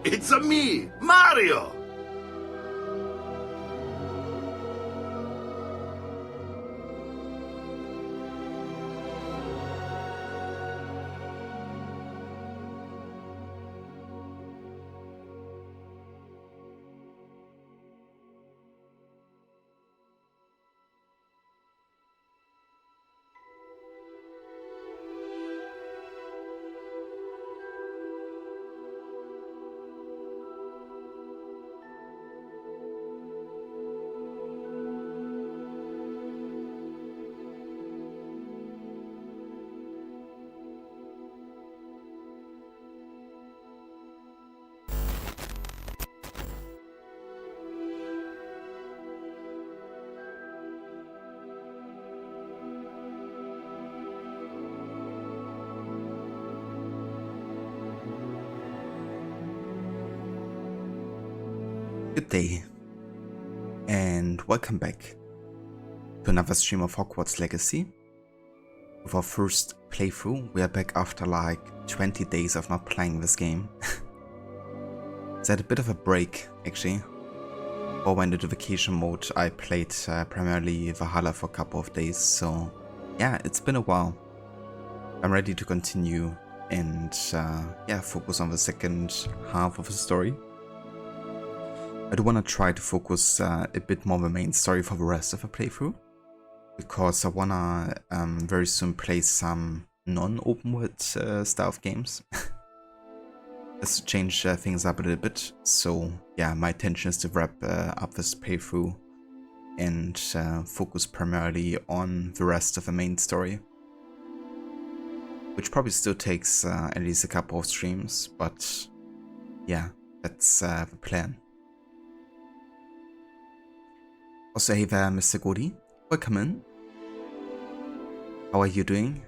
It's a me, Mario! Good day, and welcome back to another stream of Hogwarts Legacy. With our first playthrough, we are back after like 20 days of not playing this game. So I had a bit of a break, actually. Or when into vacation mode, I played primarily Valhalla for a couple of days, so yeah, it's been a while. I'm ready to continue and yeah, focus on the second half of the story. I do want to try to focus a bit more on the main story for the rest of the playthrough, because I want to very soon play some non-open world style games. Just to change things up a little bit. So yeah, my intention is to wrap up this playthrough and focus primarily on the rest of the main story. Which probably still takes at least a couple of streams, but yeah, that's the plan. Also, hey there, Mr. Godi. Welcome in. How are you doing?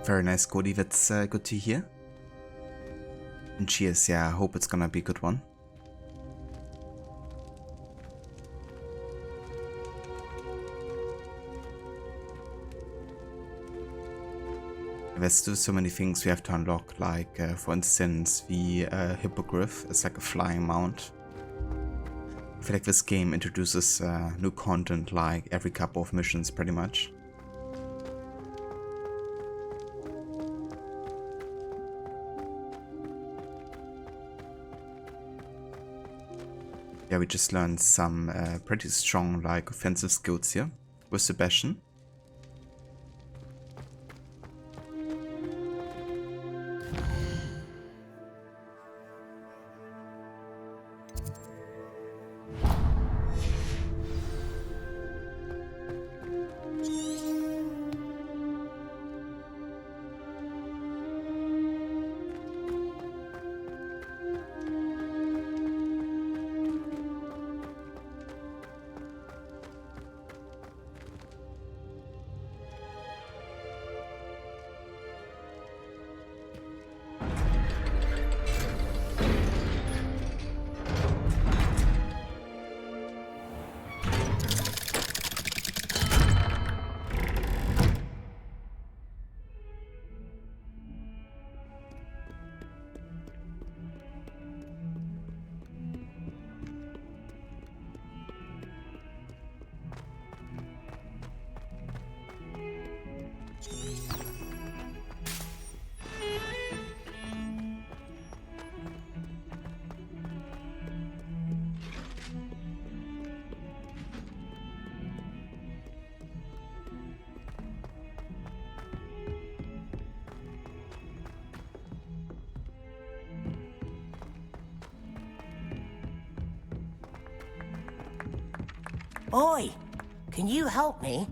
Very nice, Cody. That's good to hear. And cheers, yeah, I hope it's gonna be a good one. There's still so many things we have to unlock, like, for instance, the Hippogriff is like a flying mount. I feel like this game introduces new content like every couple of missions, pretty much. Yeah, we just learned some pretty strong, like, offensive skills here with Sebastian. Oi! Can you help me?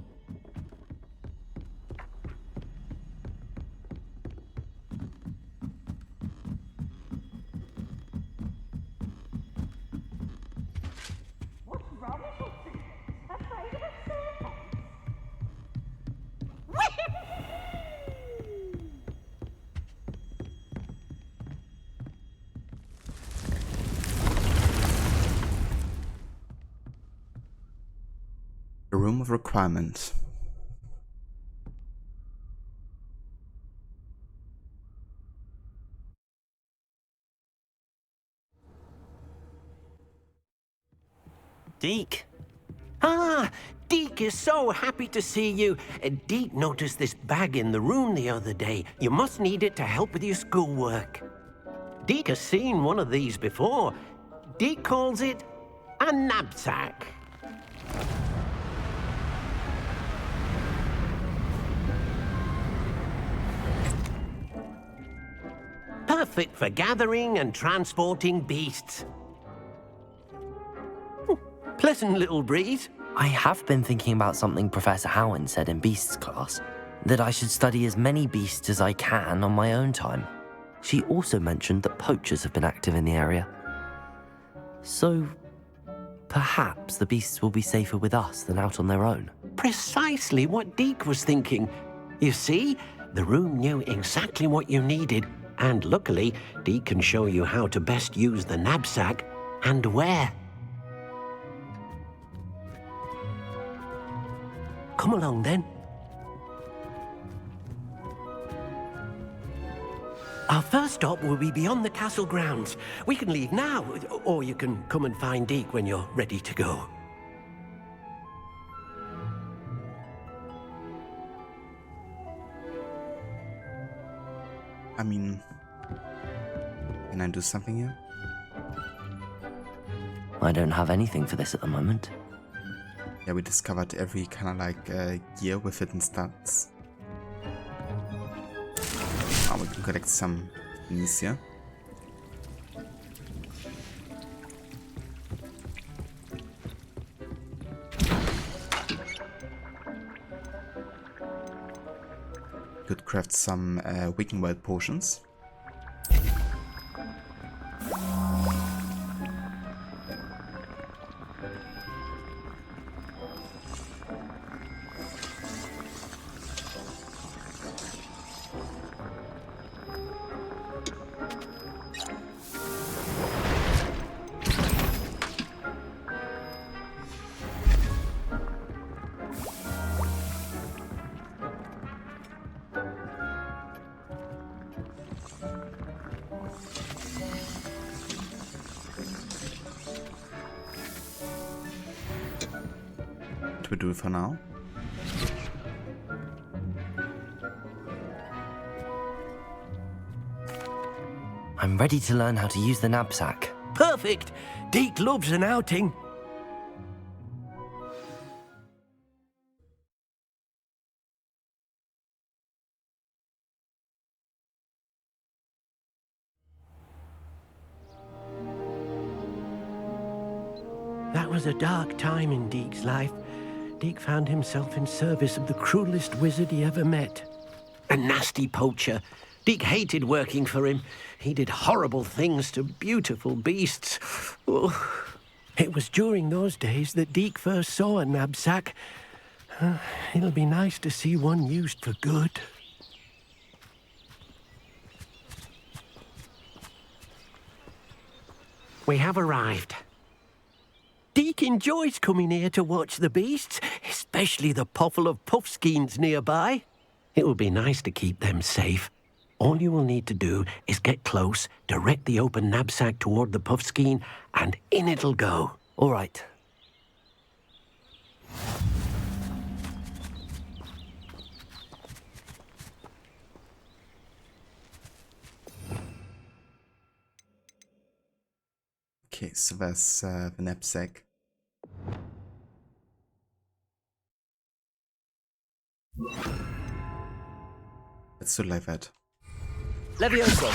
room of requirement. Deke. Ah, Deke is so happy to see you. Deke noticed this bag in the room the other day. You must need it to help with your schoolwork. Deke has seen one of these before. Deke calls it a knapsack. Perfect for gathering and transporting beasts. Pleasant little breeze. I have been thinking about something Professor Howin said in Beasts class, that I should study as many beasts as I can on my own time. She also mentioned that poachers have been active in the area. So, perhaps the beasts will be safer with us than out on their own. Precisely what Deke was thinking. You see, the room knew exactly what you needed, and luckily, Deke can show you how to best use the knapsack and where. Come along, then. Our first stop will be beyond the castle grounds. We can leave now, or you can come and find Deke when you're ready to go. I mean, can I do something here? I don't have anything for this at the moment. Yeah, we discovered every kind of like gear with hidden stats. Oh, we can collect some things here. Could craft some Weaken Wild potions. We do it for now. I'm ready to learn how to use the knapsack. Perfect! Deke loves an outing. That was a dark time in Deke's life. Deke found himself in service of the cruelest wizard he ever met. A nasty poacher. Deke hated working for him. He did horrible things to beautiful beasts. Oh. It was during those days that Deke first saw a knapsack. It'll be nice to see one used for good. We have arrived. Deke enjoys coming here to watch the beasts, especially the potful of puffskeins nearby. It will be nice to keep them safe. All you will need to do is get close, direct the open knapsack toward the puffskein, and in it'll go. All right. Okay, so that's the knapsack. Let's do like that. Leviosa!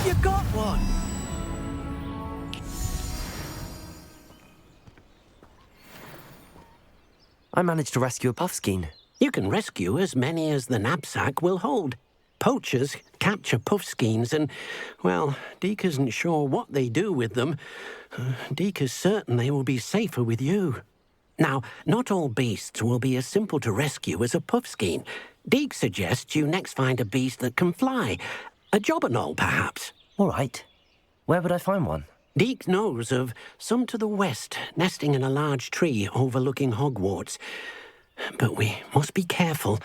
You got one! I managed to rescue a puffskein. You can rescue as many as the knapsack will hold. Poachers capture puffskeins and, well, Deke isn't sure what they do with them. Deke is certain they will be safer with you. Now, not all beasts will be as simple to rescue as a puffskein. Deke suggests you next find a beast that can fly. A jobberknoll, perhaps. All right. Where would I find one? Deke knows of some to the west, nesting in a large tree overlooking Hogwarts. But we must be careful.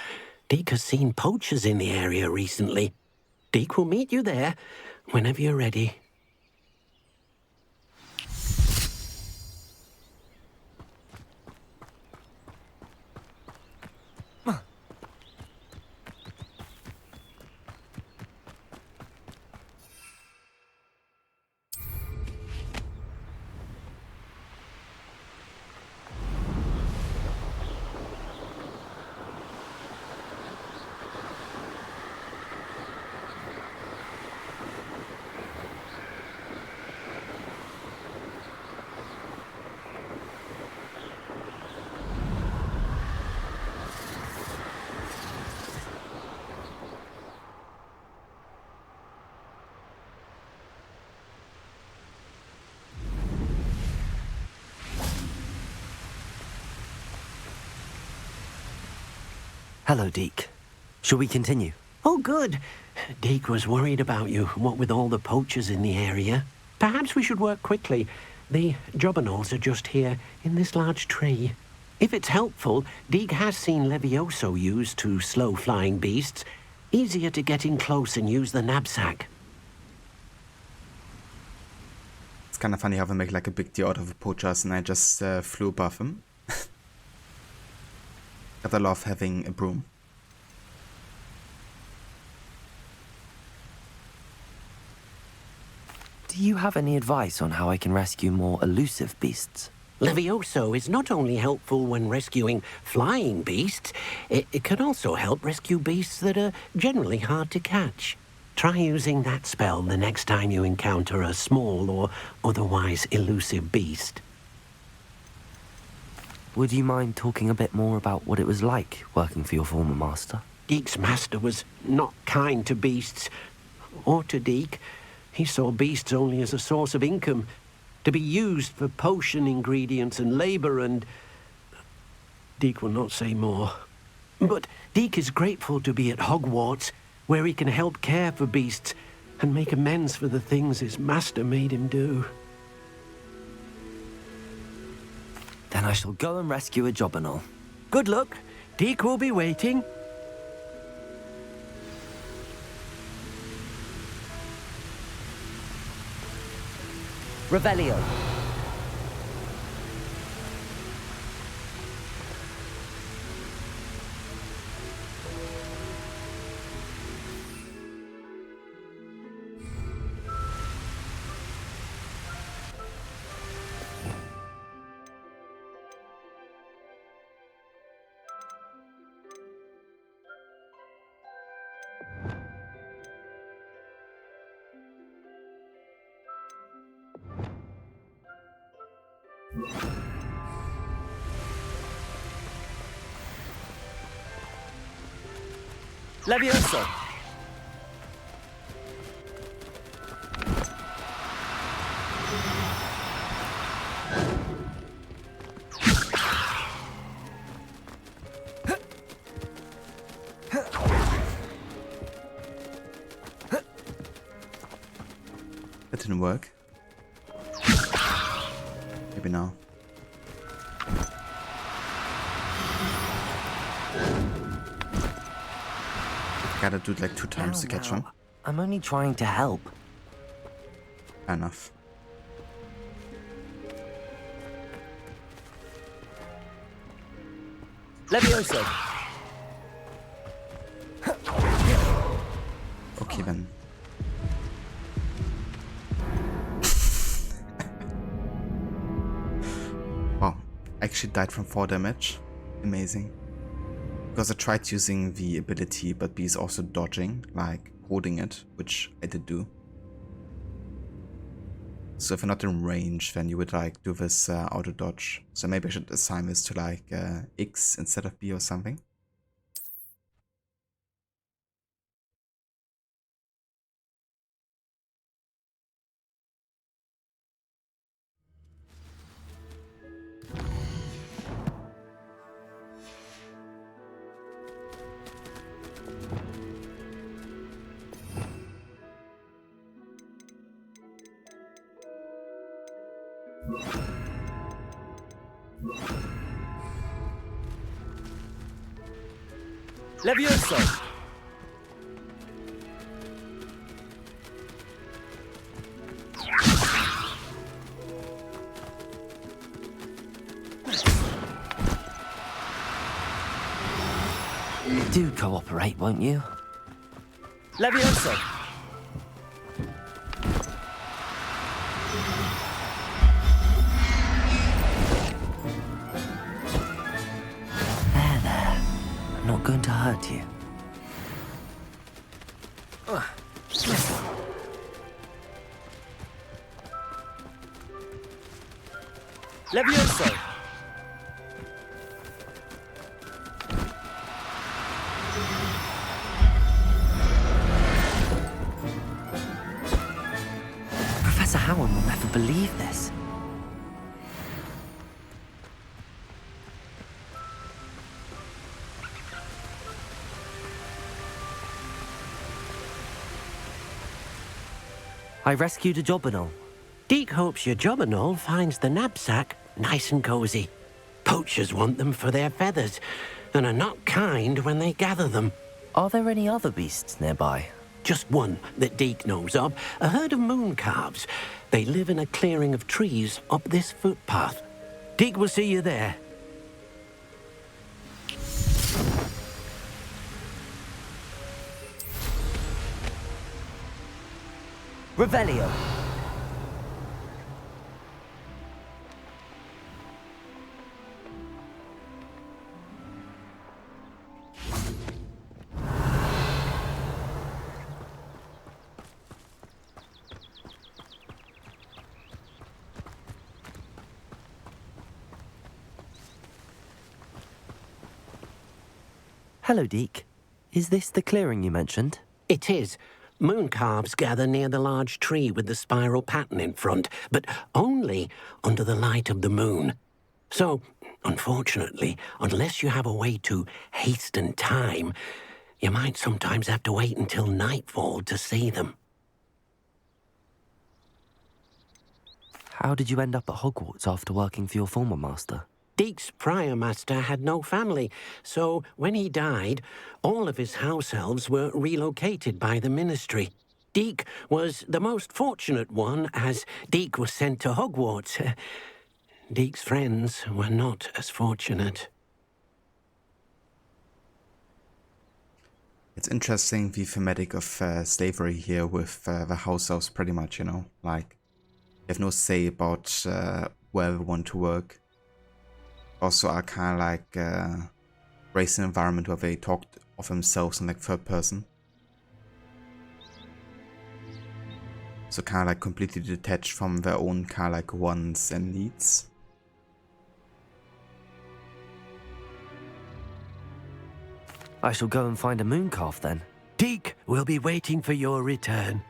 Deke has seen poachers in the area recently. Deke will meet you there whenever you're ready. Hello, Deke. Shall we continue? Oh, good. Deke was worried about you, what with all the poachers in the area. Perhaps we should work quickly. The jobberknolls are just here, in this large tree. If it's helpful, Deke has seen Levioso used to slow flying beasts. Easier to get in close and use the knapsack. It's kind of funny how they make like a big deal out of the poachers and I just flew above them. But I love having a broom. Do you have any advice on how I can rescue more elusive beasts? Levioso is not only helpful when rescuing flying beasts, it can also help rescue beasts that are generally hard to catch. Try using that spell the next time you encounter a small or otherwise elusive beast. Would you mind talking a bit more about what it was like working for your former master? Deke's master was not kind to beasts, or to Deke. He saw beasts only as a source of income, to be used for potion ingredients and labor, and Deke will not say more. But Deke is grateful to be at Hogwarts, where he can help care for beasts and make amends for the things his master made him do. Then I shall go and rescue a jobberknoll. Good luck. Deke will be waiting. Revelio. Levioso. That didn't work. Maybe now. Gotta do it like 2 times to catch him. I'm only trying to help. Fair enough. Levioso. Okay then. Wow, I actually died from 4 damage. Amazing. Because I tried using the ability, but B is also dodging, like holding it, which I did do. So if you're not in range, then you would like do this auto dodge. So maybe I should assign this to like X instead of B or something. Levioso! Do cooperate, won't you? Levioso! There. I'm not going to hurt you. Levioso! Professor Howin will never believe this. I rescued a job and all. Deke hopes your job and all finds the knapsack nice and cozy. Poachers want them for their feathers, and are not kind when they gather them. Are there any other beasts nearby? Just one that Deke knows of, a herd of moon calves. They live in a clearing of trees up this footpath. Deke will see you there. Revelio. Hello, Deke. Is this the clearing you mentioned? It is. Moon calves gather near the large tree with the spiral pattern in front, but only under the light of the moon. So, unfortunately, unless you have a way to hasten time, you might sometimes have to wait until nightfall to see them. How did you end up at Hogwarts after working for your former master? Deke's prior master had no family, so when he died, all of his house elves were relocated by the ministry. Deke was the most fortunate one, as Deke was sent to Hogwarts. Deke's friends were not as fortunate. It's interesting the thematic of slavery here with the house elves pretty much, you know, like they have no say about where they want to work. Also are kind of like raised in an environment where they talked of themselves in like third person. So kind of like completely detached from their own kind of like wants and needs. I shall go and find a moon calf then. Deke will be waiting for your return.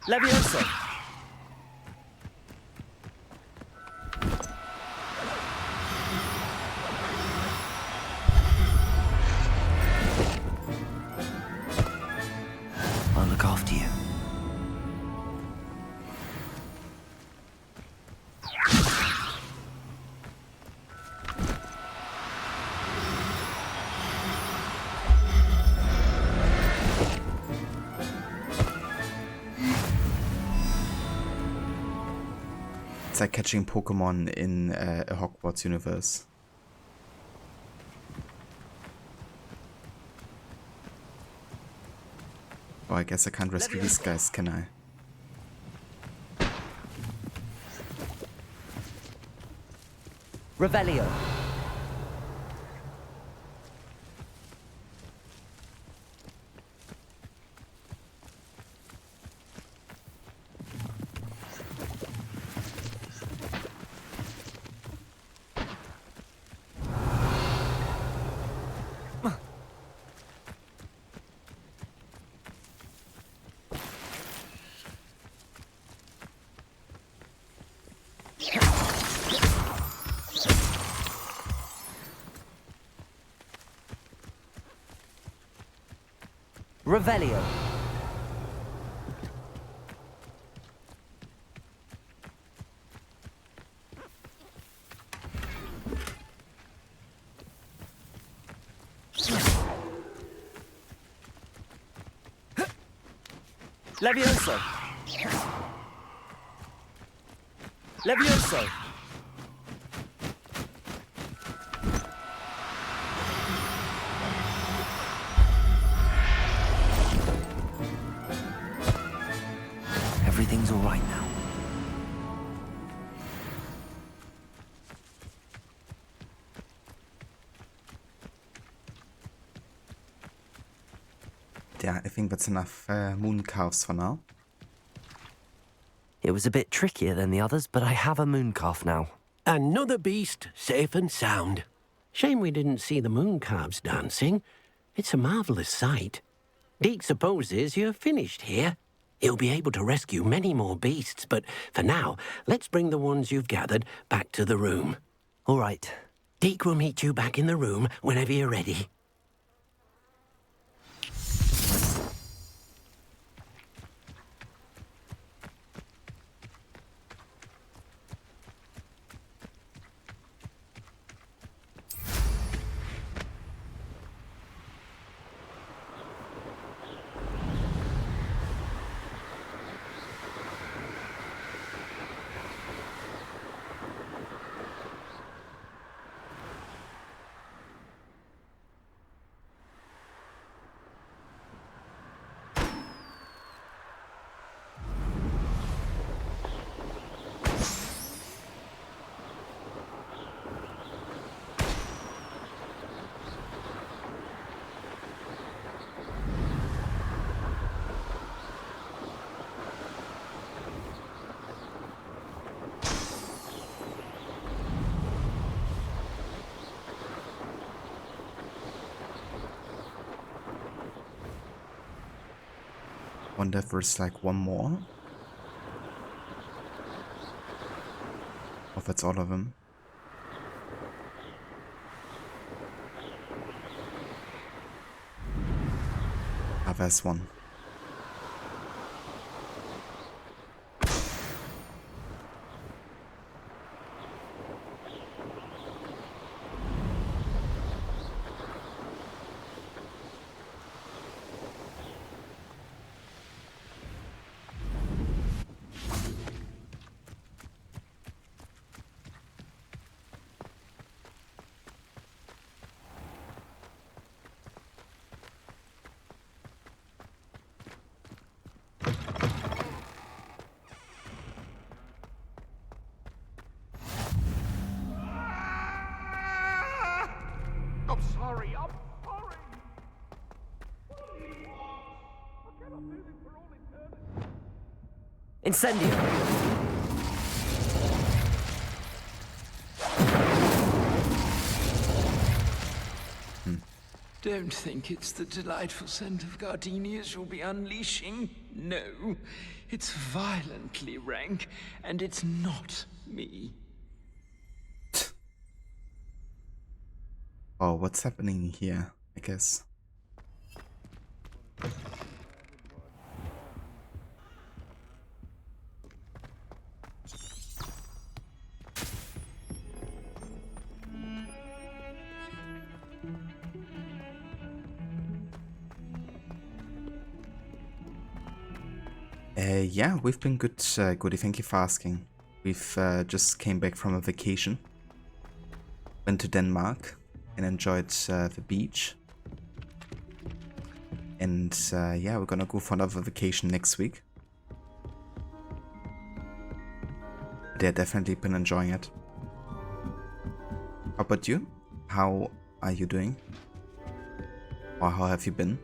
Levioso! I'll look after you. It's like catching Pokemon in a Hogwarts universe. Oh, I guess I can't rescue these guys, can I? Revelio. Revelio. Levioso! Levioso! Everything's all right now. Yeah, I think that's enough moon calves for now. It was a bit trickier than the others, but I have a moon calf now. Another beast, safe and sound. Shame we didn't see the moon calves dancing. It's a marvelous sight. Deke supposes you're finished here. He'll be able to rescue many more beasts, but for now, let's bring the ones you've gathered back to the room. All right. Deke will meet you back in the room whenever you're ready. Wonder if there's like one more. Or if it's all of them. Ah, there's one. I'm sorry. Incendio! Don't think it's the delightful scent of gardenias you'll be unleashing. No, it's violently rank, and it's not me. Oh, what's happening here, I guess. Yeah, we've been good, Goody, thank you for asking. We've just came back from a vacation. Went to Denmark and enjoyed the beach. And yeah, we're gonna go for another vacation next week. But yeah, definitely been enjoying it. How about you? How are you doing? Or how have you been?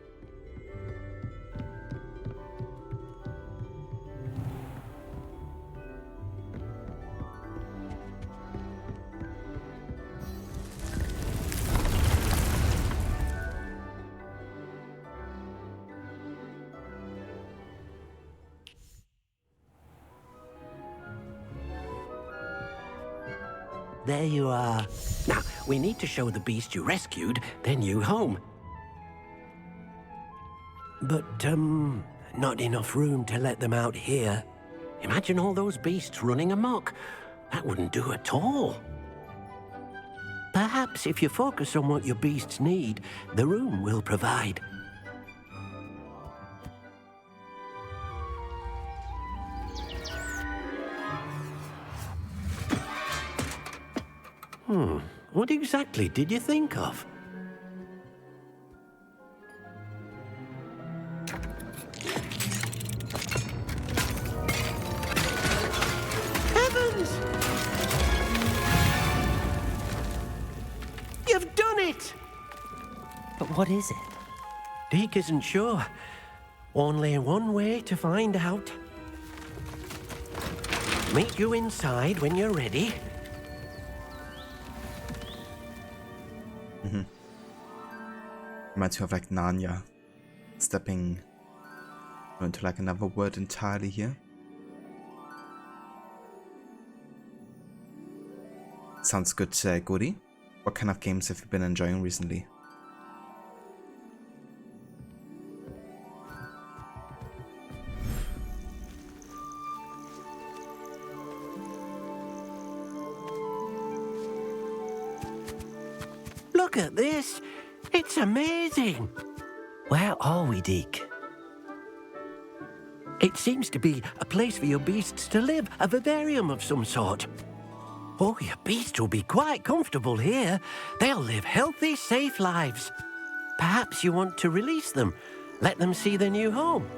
There you are. Now, we need to show the beast you rescued their new home. but, not enough room to let them out here. Imagine all those beasts running amok. That wouldn't do at all. Perhaps if you focus on what your beasts need, the room will provide. What exactly did you think of? Heavens! You've done it! But what is it? Deke isn't sure. Only one way to find out. Meet you inside when you're ready. Reminds me of like Narnia. Stepping into like another world entirely here. Sounds good, Goody. What kind of games have you been enjoying recently? Look at this. It's amazing. Where are we, Deke? It seems to be a place for your beasts to live, a vivarium of some sort. Oh, your beasts will be quite comfortable here. They'll live healthy, safe lives. Perhaps you want to release them, let them see their new home.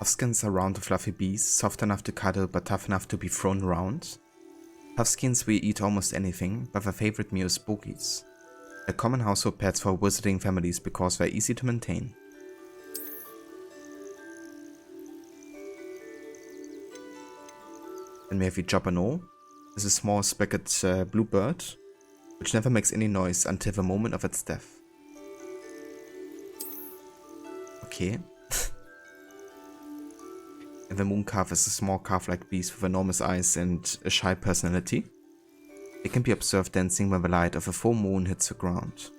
Puffskins are round fluffy bees, soft enough to cuddle but tough enough to be thrown around. Puffskins will eat almost anything, but their favorite meal is boogies. They're common household pets for wizarding families because they're easy to maintain. Then we have the Jobberno. This is a small speckled blue bird, which never makes any noise until the moment of its death. Okay. And the moon calf is a small calf-like beast with enormous eyes and a shy personality. It can be observed dancing when the light of a full moon hits the ground.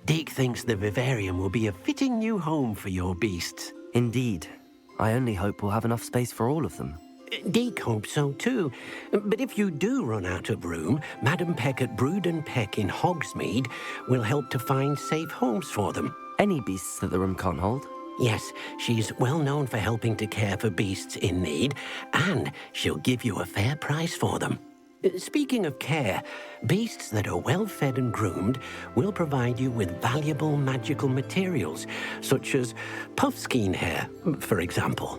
Deke thinks the vivarium will be a fitting new home for your beasts. Indeed. I only hope we'll have enough space for all of them. Deke hopes so too. But if you do run out of room, Madam Peck at Brood and Peck in Hogsmeade will help to find safe homes for them. Any beasts that the room can't hold? Yes, she's well known for helping to care for beasts in need, and she'll give you a fair price for them. Speaking of care, beasts that are well fed and groomed will provide you with valuable magical materials, such as puffskein hair, for example.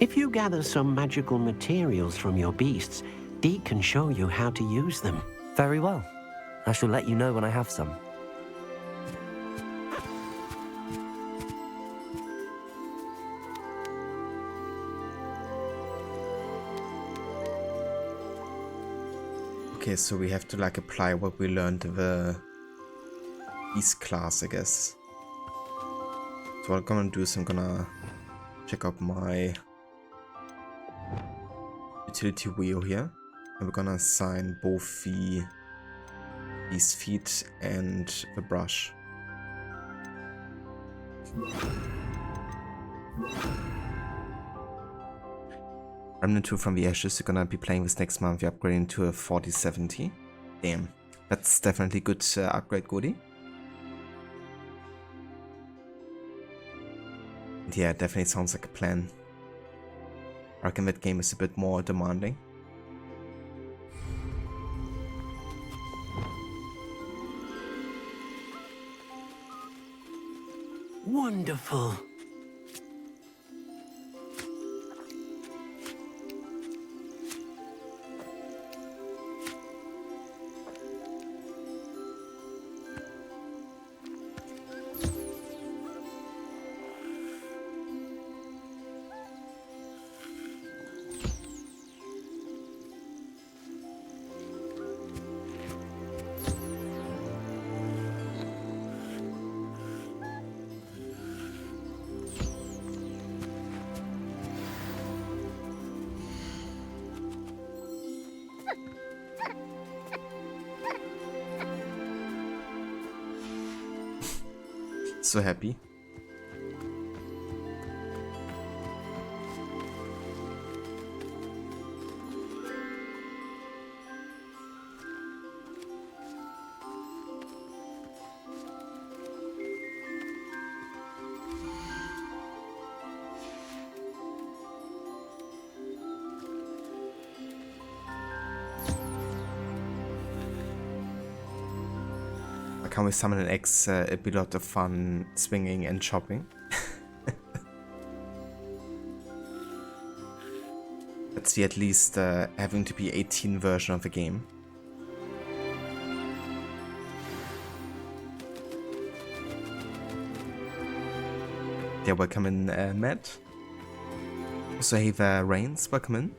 If you gather some magical materials from your beasts, Deke can show you how to use them. Very well. I shall let you know when I have some. Okay, so we have to like apply what we learned in the Beast class, I guess. So what I'm gonna do is I'm gonna check out my utility wheel here. And we're gonna assign both these feet and the brush. Remnant 2 from the Ashes, you're gonna be playing this next month. You're upgrading to a 4070. Damn, that's definitely good upgrade, Goody. Yeah, definitely sounds like a plan. I reckon that game is a bit more demanding. Wonderful. so happy. Can we summon an X? It'd be a lot of fun swinging and chopping. That's the at least having to be 18 version of the game. Yeah, welcome in, Matt. Also, hey, Reigns, welcome in.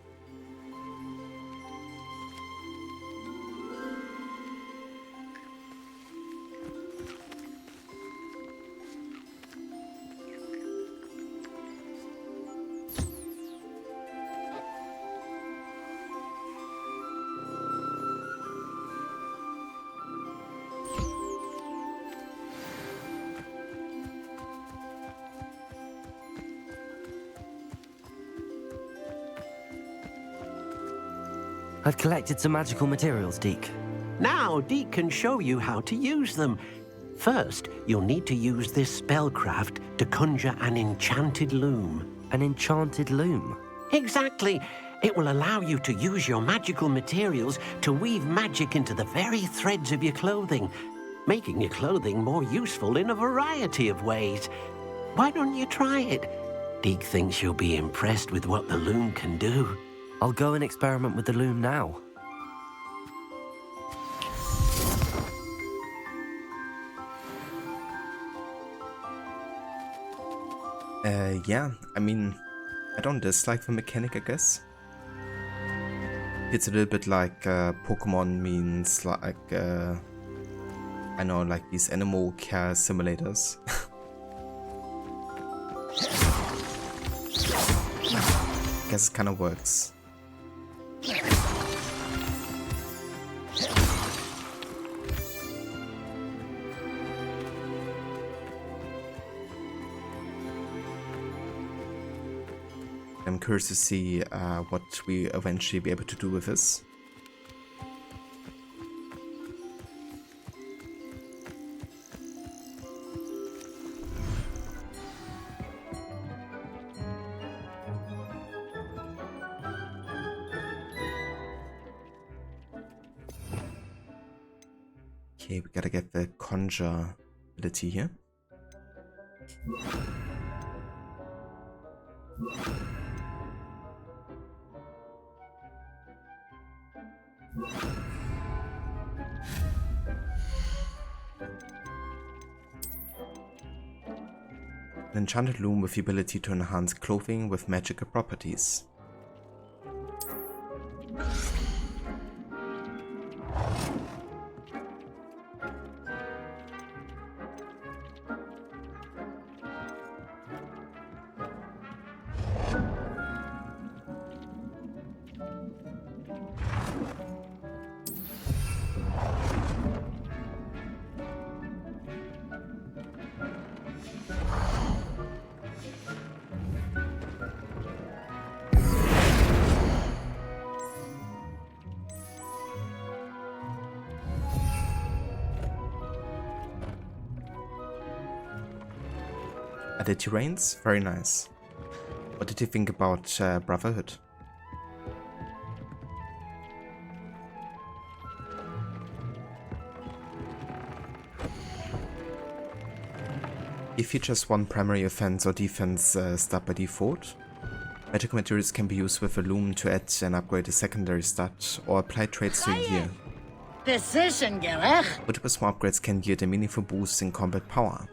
I've collected some magical materials, Deke. Now, Deke can show you how to use them. First, you'll need to use this spellcraft to conjure an enchanted loom. An enchanted loom? Exactly. It will allow you to use your magical materials to weave magic into the very threads of your clothing, making your clothing more useful in a variety of ways. Why don't you try it? Deke thinks you'll be impressed with what the loom can do. I'll go and experiment with the loom now. Yeah, I mean, I don't dislike the mechanic, I guess. It's a little bit like Pokemon means like, I know, like these animal care simulators. Guess it kind of works. I'm curious to see what we eventually be able to do with this. Okay, we gotta get the conjure ability here. An enchanted loom with the ability to enhance clothing with magical properties. Added Reigns, very nice. What did you think about Brotherhood? It features one primary offense or defense stat by default. Magical materials can be used with a loom to add and upgrade a secondary stat or apply traits to a gear. Decision, Garlick. Multiple small upgrades can yield a meaningful boost in combat power.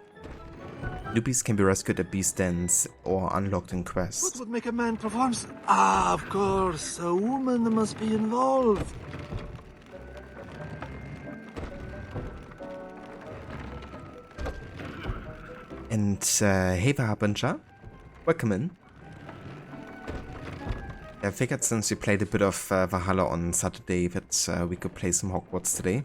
Newbies can be rescued at beast dens or unlocked in quests. What would make a man perform? Ah, of course, a woman must be involved. And hey Harbinger, welcome in. I figured since we played a bit of Valhalla on Saturday that we could play some Hogwarts today.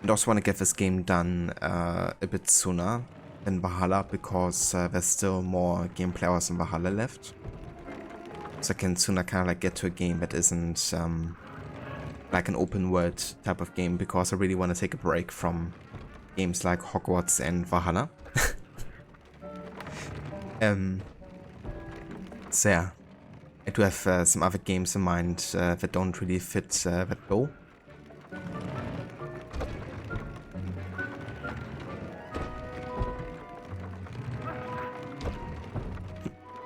And also want to get this game done a bit sooner. than Valhalla because there's still more gameplay hours in Valhalla left. So I can sooner kind of like get to a game that isn't like an open world type of game, because I really want to take a break from games like Hogwarts and Valhalla. So yeah, I do have some other games in mind that don't really fit that bill.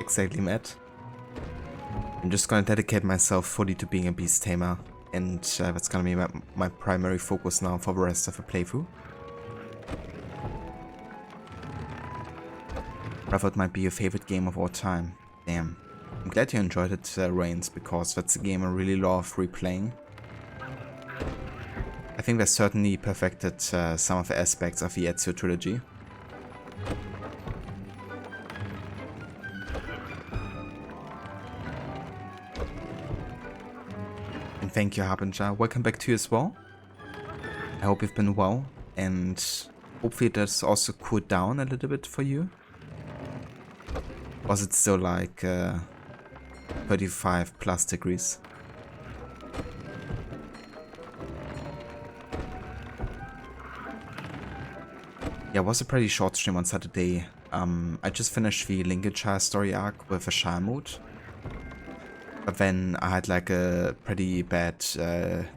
Exactly, Matt. I'm just gonna dedicate myself fully to being a beast tamer, and that's gonna be my primary focus now for the rest of the playthrough. I thought it might be your favorite game of all time. Damn. I'm glad you enjoyed it, Reigns, because that's a game I really love replaying. I think they certainly perfected some of the aspects of the Ezio trilogy. And thank you, Harbinger. Welcome back to you as well. I hope you've been well, and hopefully that's also cooled down a little bit for you. Was it still like 35 plus degrees? Yeah, it was a pretty short stream on Saturday. I just finished the Lincolnshire story arc with a Shire mood. But then I had like a pretty bad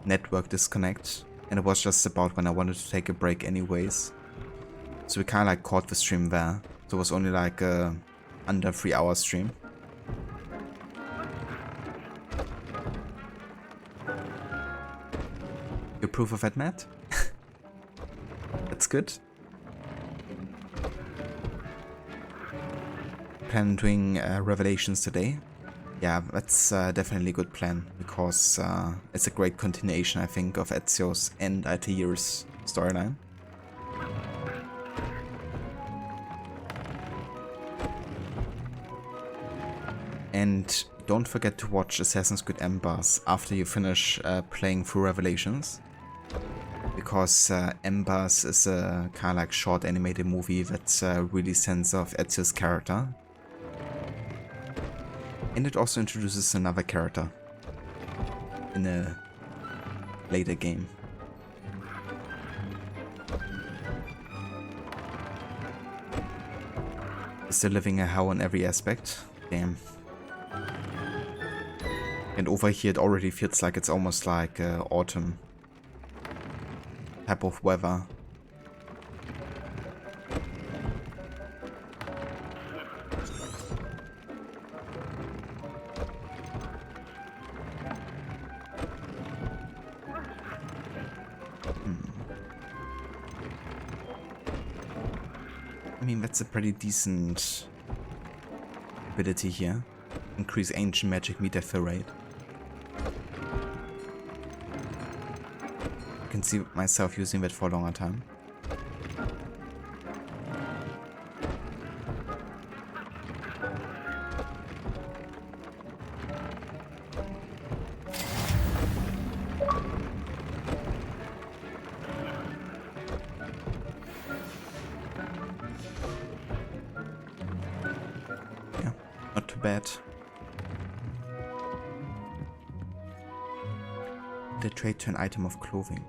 network disconnect. And it was just about when I wanted to take a break anyways. So we kind of like caught the stream there. So it was only like a under 3-hour stream. You approve of that, Matt? That's good. Plan on doing Revelations today. Yeah, that's definitely a good plan, because it's a great continuation, I think, of Ezio's and Altair's storyline. And don't forget to watch Assassin's Creed Embers after you finish playing through Revelations, because Embers is a kind of like short animated movie that really sends off Ezio's character. And it also introduces another character in a later game. Still living a hell in every aspect. Damn. And over here it already feels like it's almost like autumn type of weather. I mean, that's a pretty decent ability here. Increase ancient magic meter fill rate. I can see myself using that for a longer time. Yeah, not too bad. The trade to an item of clothing.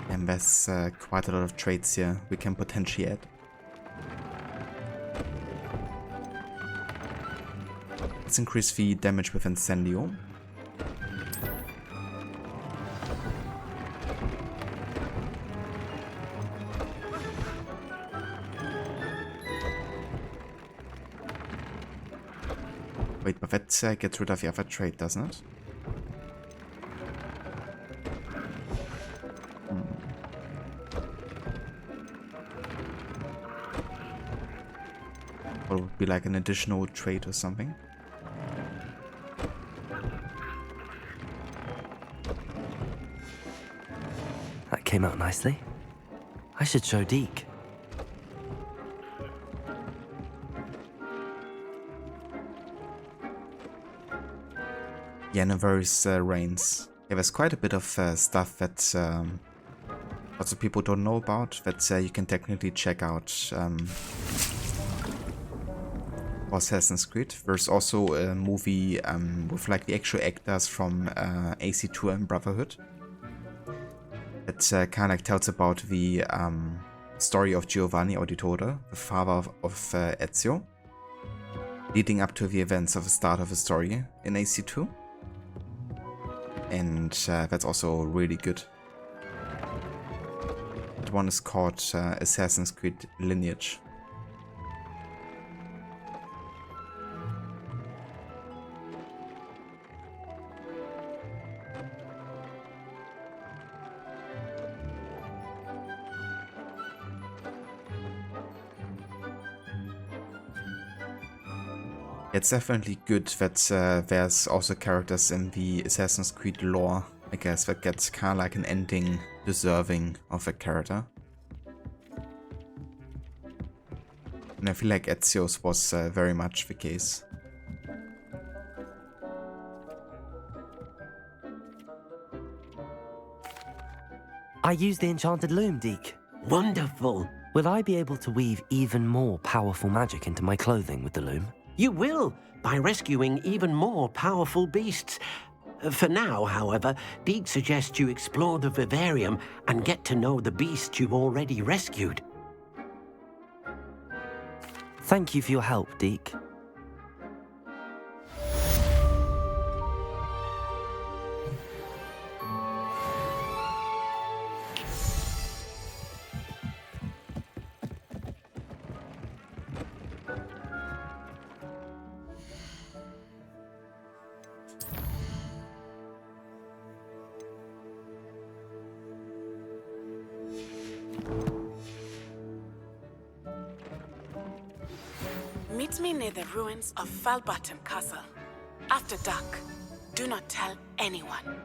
And there's quite a lot of trades here we can potentially add. Let's increase the damage with Incendio. Wait, but that gets rid of the other trait, doesn't it? Or it would be like an additional trait or something. That came out nicely. I should show Deke. Yeah, no worries, Reigns. Yeah, there's quite a bit of stuff that lots of people don't know about that you can technically check out for Assassin's Creed. There's also a movie with like the actual actors from AC2 and Brotherhood. It kind of tells about the story of Giovanni Auditore, the father of Ezio, leading up to the events of the start of the story in AC2. And that's also really good. That one is called Assassin's Creed Lineage. It's definitely good that there's also characters in the Assassin's Creed lore, I guess, that gets kind of like an ending deserving of a character. And I feel like Ezio's was very much the case. I use the enchanted loom, Deke. Wonderful. Will I be able to weave even more powerful magic into my clothing with the loom? You will, by rescuing even more powerful beasts. For now, however, Deke suggests you explore the vivarium and get to know the beasts you've already rescued. Thank you for your help, Deke. Meet me near the ruins of Falbottom Castle. After dark. Do not tell anyone.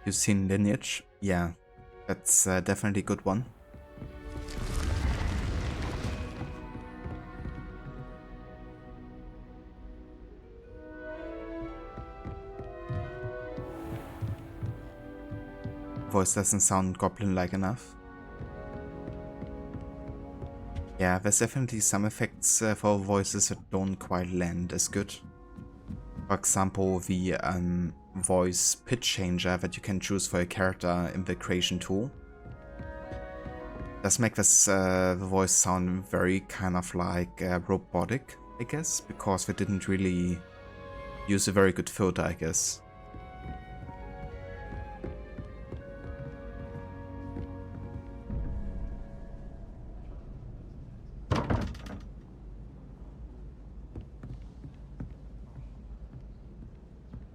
You've seen Lineage? Yeah, that's definitely a good one. Voice doesn't sound goblin-like enough. Yeah, there's definitely some effects for voices that don't quite land as good. For example, the voice pitch changer that you can choose for a character in the creation tool does make this the voice sound very kind of like robotic, I guess, because they didn't really use a very good filter, I guess.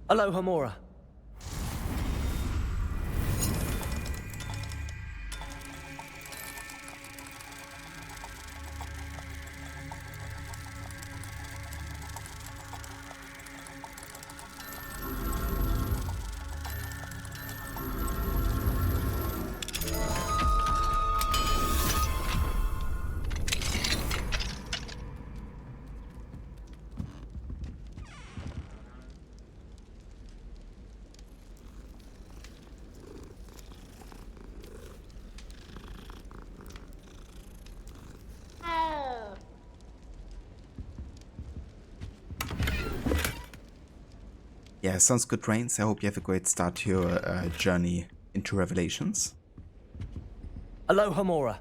Aloha Mora. Yeah, sounds good, Reigns. I hope you have a great start to your journey into Revelations. Aloha Mora.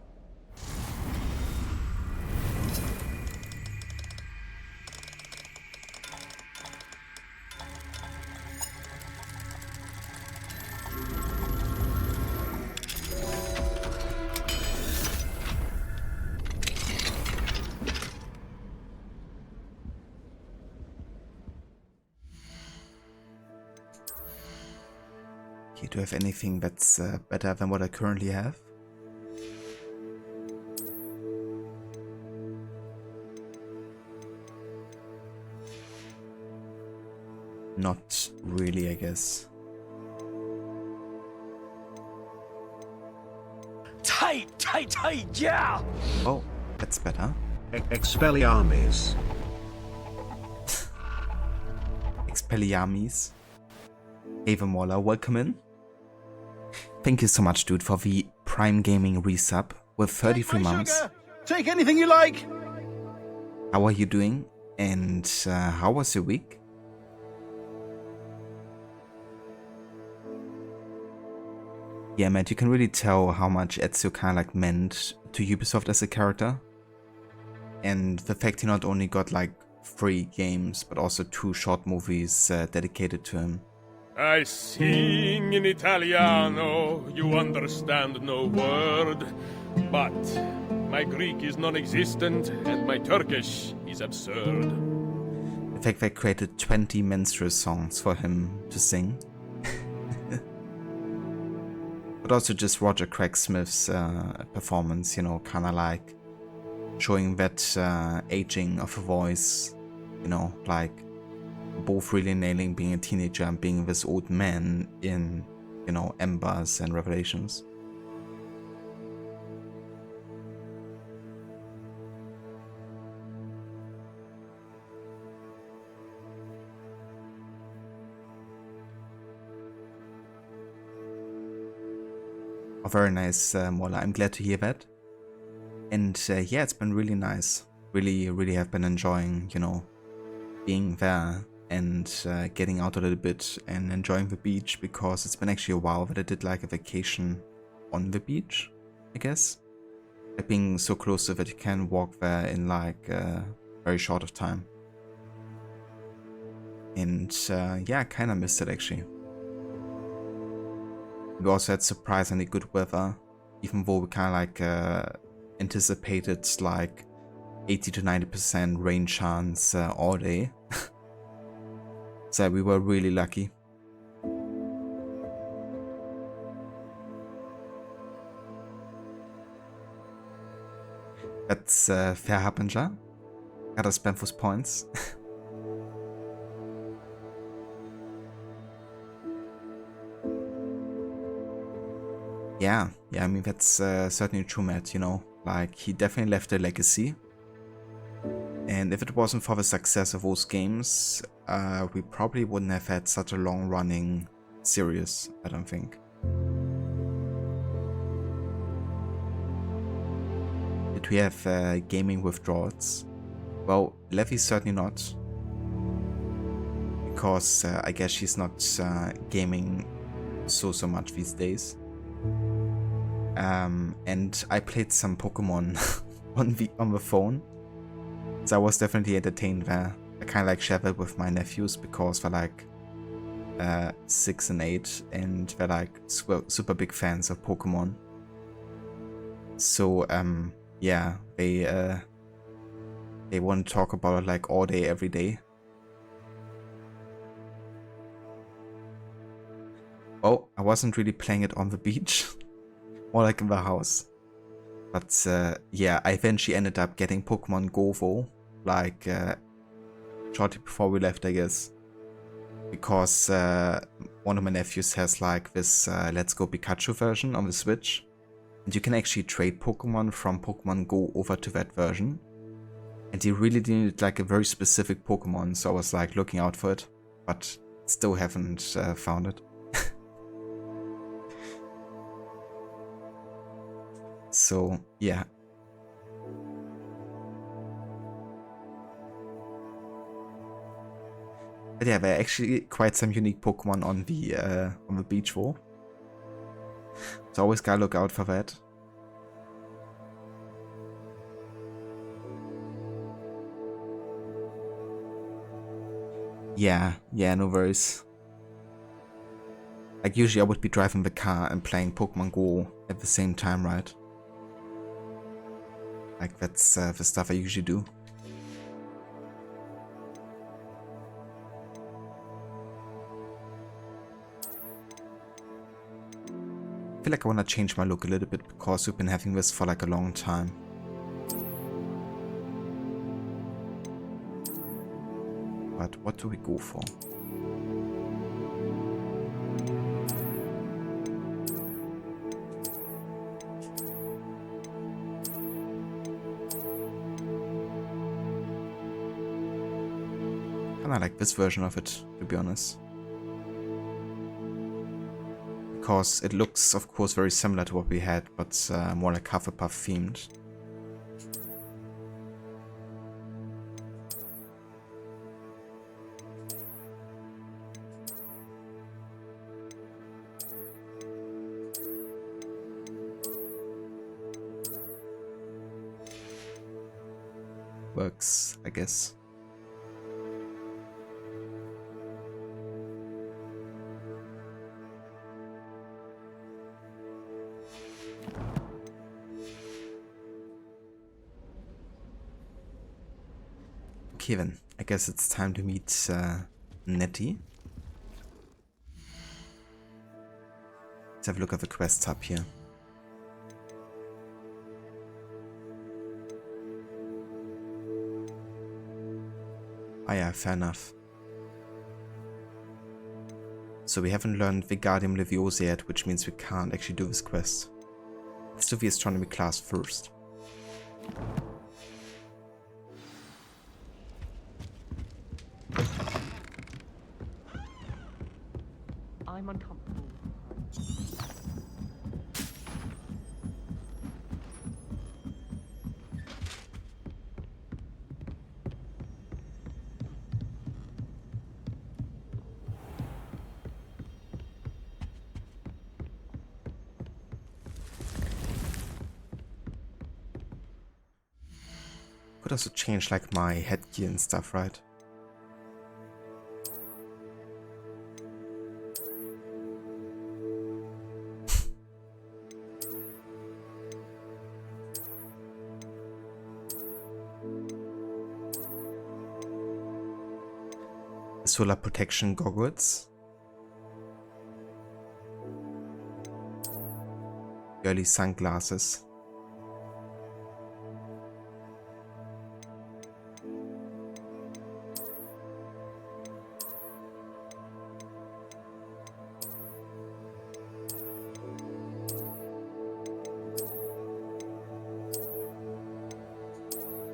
Okay, do I have anything that's better than what I currently have? not really, I guess. Tight, yeah! Oh, that's better. Expelliarmus. Expelliarmus. Havenwaller, welcome in. Thank you so much, dude, for the Prime Gaming resub with 33 months. Sugar. Take anything you like. How are you doing? And how was your week? Yeah, Matt, you can really tell how much Ezio kind of like meant to Ubisoft as a character. And the fact he not only got like 3 games, but also 2 short movies dedicated to him. I sing in Italiano, you understand no word. But my Greek is non-existent and my Turkish is absurd. The fact they created 20 minstrel songs for him to sing. But also just Roger Craig Smith's performance, you know, kind of like showing that aging of a voice, you know, like both really nailing being a teenager and being this old man in, you know, Embers and Revelations. Oh, very nice, Mola. I'm glad to hear that. And yeah, it's been really nice. Really have been enjoying, you know, being there and getting out a little bit and enjoying the beach, because it's been actually a while that I did like a vacation on the beach, I guess. Like being so close to that you can walk there in like a very short of time. And yeah, I kind of missed it actually. We also had surprisingly good weather, even though we kind of like anticipated like 80 to 90% rain chance all day. So we were really lucky. That's fair, Harbinger. Gotta spend those points. Yeah, I mean, that's certainly true, Matt, you know, like, he definitely left a legacy. And if it wasn't for the success of those games, we probably wouldn't have had such a long-running series, I don't think. Did we have gaming withdrawals? Well, Levy's certainly not. Because I guess she's not gaming so much these days. And I played some Pokemon on the phone, so I was definitely entertained there. I kind of like shared it with my nephews because they're like 6 and 8, and they're like super big fans of Pokemon. So yeah, they want to talk about it like all day, every day. Oh, I wasn't really playing it on the beach. More like in the house. But yeah, I eventually ended up getting Pokemon Go though, like shortly before we left, I guess. Because one of my nephews has like this Let's Go Pikachu version on the Switch. And you can actually trade Pokemon from Pokemon Go over to that version. And he really needed like a very specific Pokemon, so I was like looking out for it. But still haven't found it. So, yeah. But yeah, there are actually quite some unique Pokemon on the beach though. So always gotta look out for that. Yeah, no worries. Like usually I would be driving the car and playing Pokemon Go at the same time, right? Like that's the stuff I usually do. I feel like I want to change my look a little bit because we've been having this for like a long time. But what do we go for? Kinda like this version of it, to be honest. Because it looks, of course, very similar to what we had, but more like Hufflepuff themed. Works, I guess. Okay then, I guess it's time to meet Nettie. Let's have a look at the quest tab here. Ah yeah, fair enough. So we haven't learned Wingardium Leviosa yet, which means we can't actually do this quest. Let's do the astronomy class first. I'm uncomfortable. Could also change like my headgear and stuff, right? Solar protection goggles. Early sunglasses.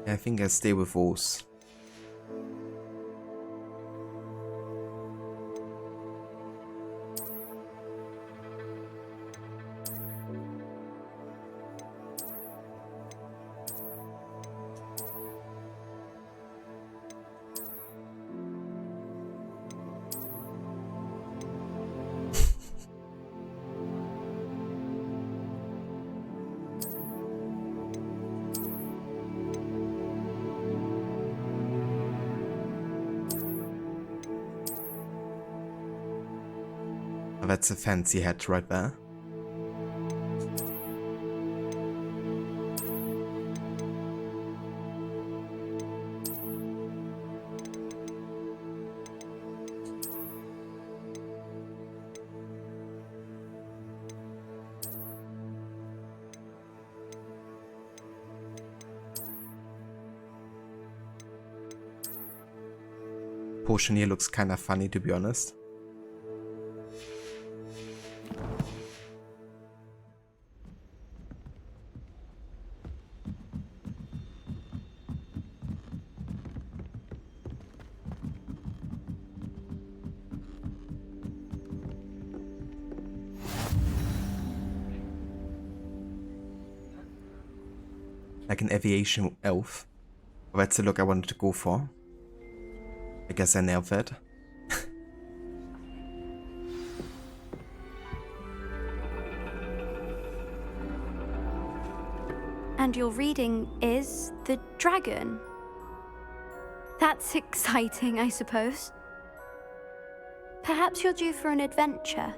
I think I stay with those. That's a fancy hat right there. Potion here looks kinda funny, to be honest. Like an aviation elf. That's the look I wanted to go for. I guess I nailed that. And your reading is the dragon. That's exciting, I suppose. Perhaps you're due for an adventure.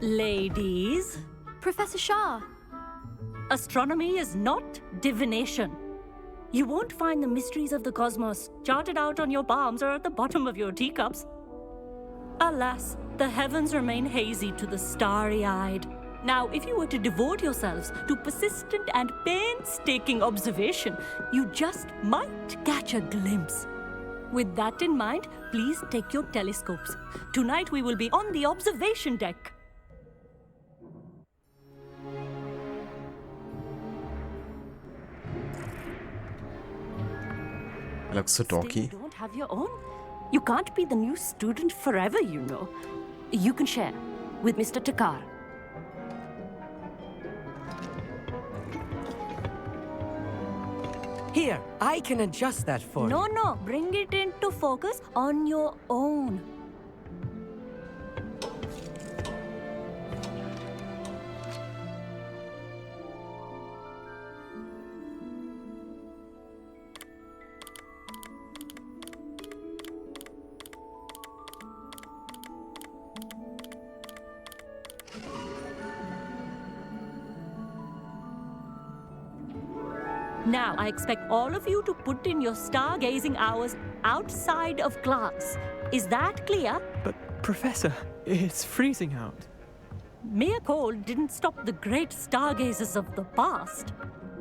Ladies, Professor Shah. astronomy is not divination. You won't find the mysteries of the cosmos charted out on your palms or at the bottom of your teacups. Alas, the heavens remain hazy to the starry-eyed. Now, if you were to devote yourselves to persistent and painstaking observation, you just might catch a glimpse. With that in mind, please take your telescopes. Tonight we will be on the observation deck. looks so Still, dorky. you don't have your own? You can't be the new student forever, you know. You can share with Mr. Takar. Here, I can adjust that for you. No, bring it into focus on your own. Now, I expect all of you to put in your stargazing hours outside of class. Is that clear? But, Professor, it's freezing out. Mere cold didn't stop the great stargazers of the past.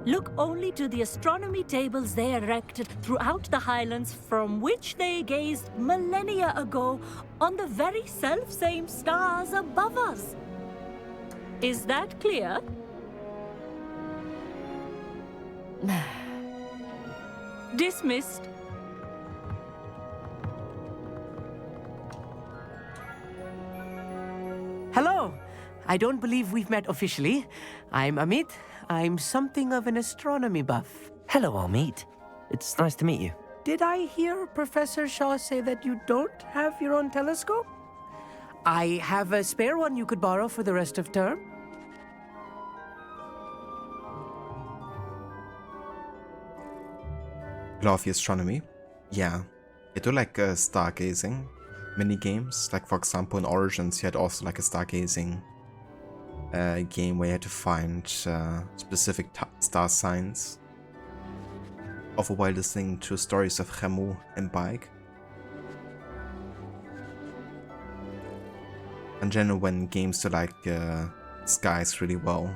Look only to the astronomy tables they erected throughout the Highlands from which they gazed millennia ago on the very self-same stars above us. Is that clear? Dismissed. Hello. I don't believe we've met officially. I'm Amit. I'm something of an astronomy buff. Hello, Amit. It's nice to meet you. Did I hear Professor Shaw say that you don't have your own telescope? I have a spare one you could borrow for the rest of term. Love astronomy. Yeah. I do like stargazing mini games. Like for example in Origins you had also like a stargazing game where you had to find specific star signs. Of a while listening to stories of Remu and Bike. In general, when games do like skies really well,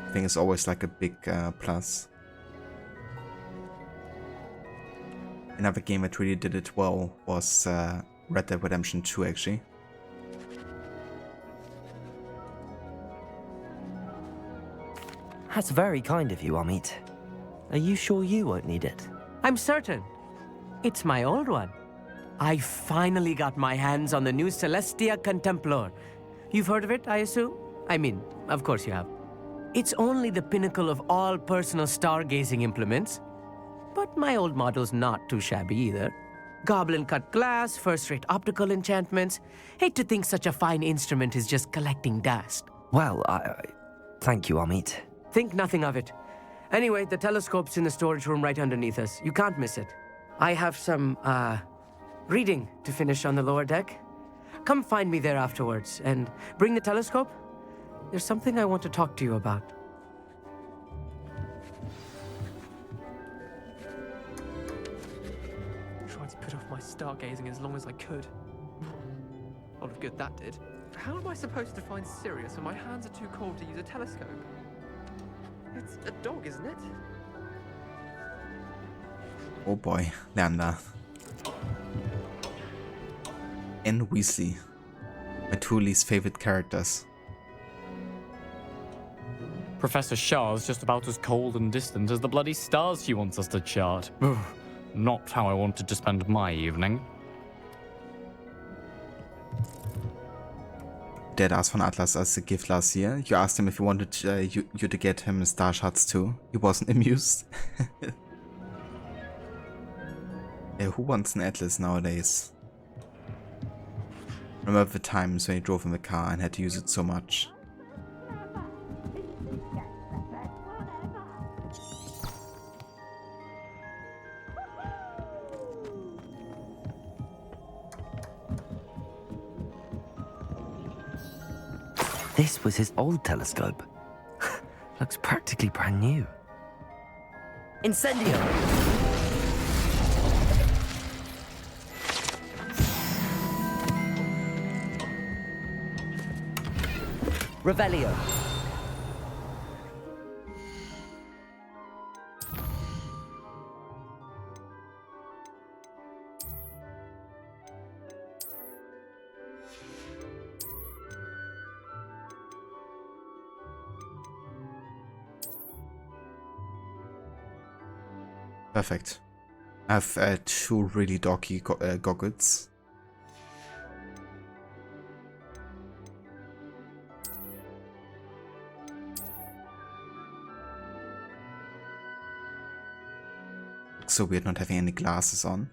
I think it's always like a big plus. Another game that really did it well was Red Dead Redemption 2 actually. That's very kind of you, Amit. Are you sure you won't need it? I'm certain. It's my old one. I finally got my hands on the new Celestia Contemplar. You've heard of it, I assume? I mean, of course you have. It's only the pinnacle of all personal stargazing implements. But my old model's not too shabby either. Goblin-cut glass, first-rate optical enchantments. Hate to think such a fine instrument is just collecting dust. Well, thank you, Amit. Think nothing of it. Anyway, the telescope's in the storage room right underneath us. You can't miss it. I have some, reading to finish on the lower deck. Come find me there afterwards, and bring the telescope. There's something I want to talk to you about. Tried to put off my stargazing as long as I could. A lot of good that did. How am I supposed to find Sirius when my hands are too cold to use a telescope? It's a dog, isn't it? Oh boy, Leander. And Weasley. My two least favorite characters. Professor Shah's just about as cold and distant as the bloody stars she wants us to chart. Not how I wanted to spend my evening. Dad asked von Atlas as a gift last year. You asked him if you wanted you to get him star shots too. He wasn't amused. Yeah, who wants an Atlas nowadays? Remember the times when he drove in the car and had to use it so much. This was his old telescope. Looks practically brand new. Incendio! Revelio. Perfect. I have 2 really doggy goggles. So weird not having any glasses on.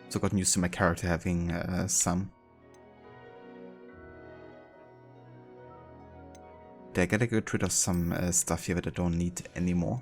So gotten used to my character having some. I gotta get rid of some stuff here that I don't need anymore.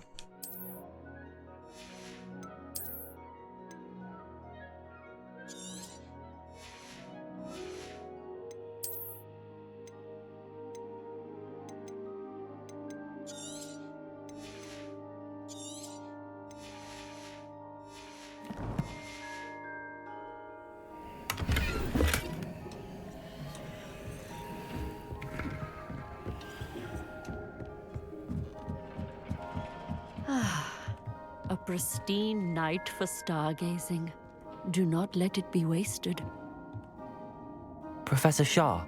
A pristine night for stargazing. Do not let it be wasted. Professor Shah,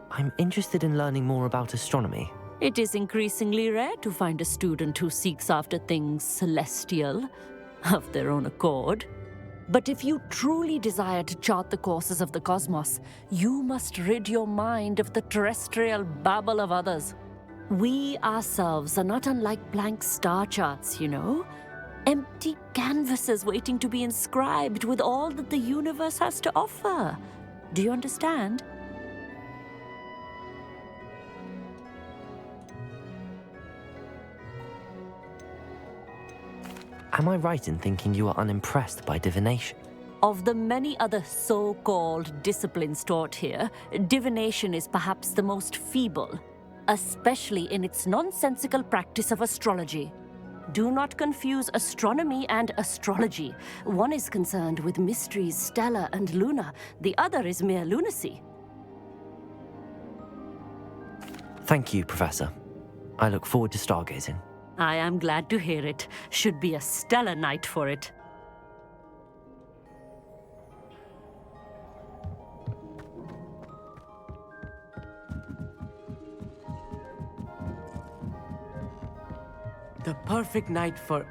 I'm interested in learning more about astronomy. It is increasingly rare to find a student who seeks after things celestial of their own accord. But if you truly desire to chart the courses of the cosmos, you must rid your mind of the terrestrial babble of others. We ourselves are not unlike blank star charts, you know? Empty canvases waiting to be inscribed with all that the universe has to offer. Do you understand? Am I right in thinking you are unimpressed by divination? Of the many other so-called disciplines taught here, divination is perhaps the most feeble, especially in its nonsensical practice of astrology. Do not confuse astronomy and astrology. One is concerned with mysteries stellar and lunar. The other is mere lunacy. Thank you, Professor. I look forward to stargazing. I am glad to hear it. Should be a stellar night for it. The perfect night for...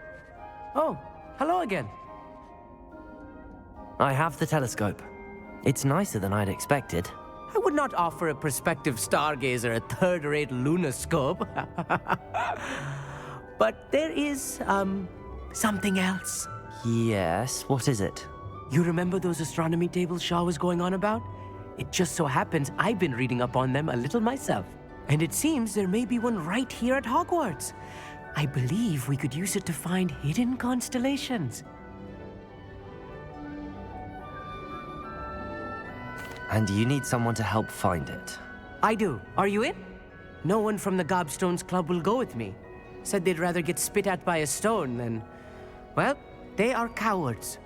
Oh, hello again. I have the telescope. It's nicer than I'd expected. I would not offer a prospective stargazer a third-rate lunoscope. But there is, something else. Yes, what is it? You remember those astronomy tables Shaw was going on about? It just so happens I've been reading up on them a little myself. And it seems there may be one right here at Hogwarts. I believe we could use it to find hidden constellations. And you need someone to help find it. I do. Are you in? No one from the Gobstones Club will go with me. Said they'd rather get spit at by a stone than... Well, they are cowards.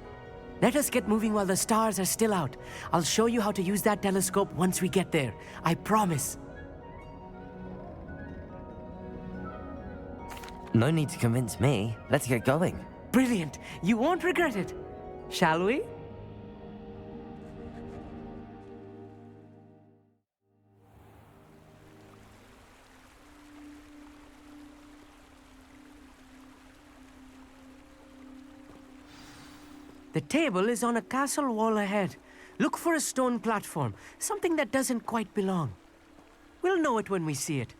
Let us get moving while the stars are still out. I'll show you how to use that telescope once we get there. I promise. No need to convince me. Let's get going. Brilliant. You won't regret it. Shall we? The table is on a castle wall ahead. Look for a stone platform, something that doesn't quite belong. We'll know it when we see it.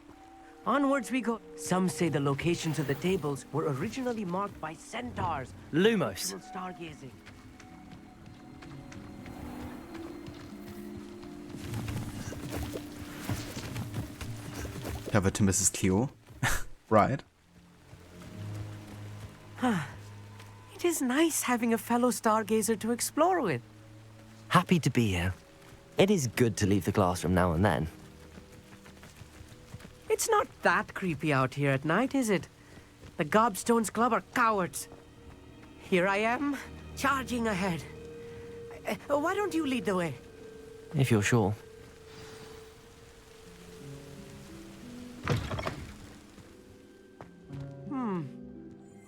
Onwards we go. Some say the locations of the tables were originally marked by centaurs. Lumos. Stargazing. Cover to Mrs. Cleo. Right. It is nice having a fellow stargazer to explore with. Happy to be here. It is good to leave the classroom now and then. It's not that creepy out here at night, is it? The Gobstones Club are cowards. Here I am, charging ahead. Why don't you lead the way? If you're sure.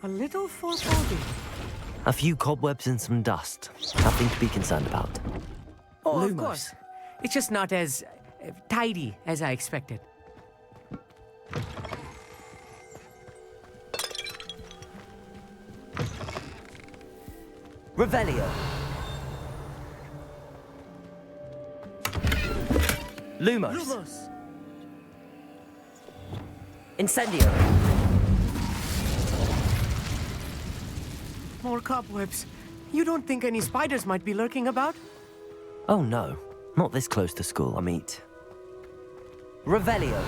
A little foreboding. A few cobwebs and some dust. Nothing to be concerned about. Oh, of course. It's just not as tidy as I expected. Revelio. Lumos. Lumos. Incendio. More cobwebs. You don't think any spiders might be lurking about? Oh no, not this close to school, I meet. Revelio.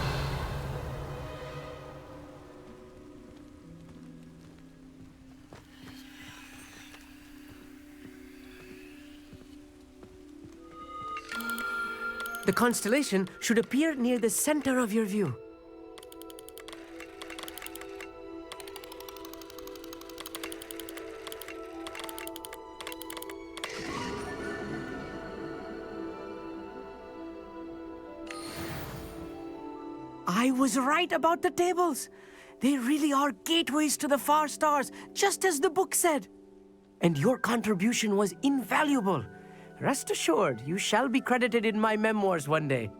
The constellation should appear near the center of your view. I was right about the tables. They really are gateways to the far stars, just as the book said. And your contribution was invaluable. Rest assured, you shall be credited in my memoirs one day.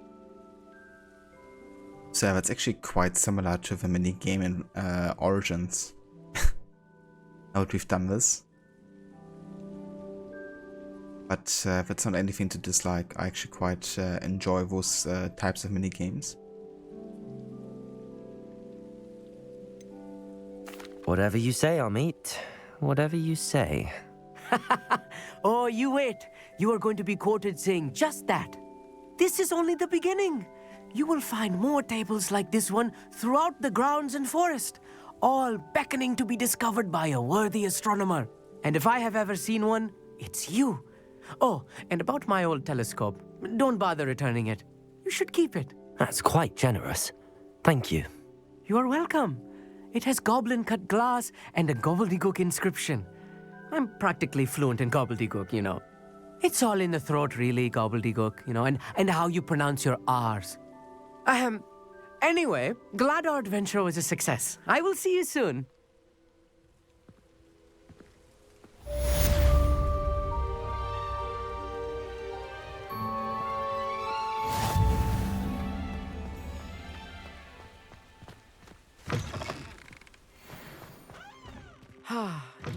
So that's actually quite similar to the minigame in Origins. How we've done this. But that's not anything to dislike. I actually quite enjoy those types of minigames. Whatever you say, Amit. Whatever you say. Oh, you wait. You are going to be quoted saying just that. This is only the beginning. You will find more tables like this one throughout the grounds and forest, all beckoning to be discovered by a worthy astronomer. And if I have ever seen one, it's you. Oh, and about my old telescope, don't bother returning it. You should keep it. That's quite generous. Thank you. You are welcome. It has goblin-cut glass and a gobbledegook inscription. I'm practically fluent in gobbledegook, you know. It's all in the throat, really, gobbledegook, you know, and how you pronounce your R's. Anyway, glad our adventure was a success. I will see you soon.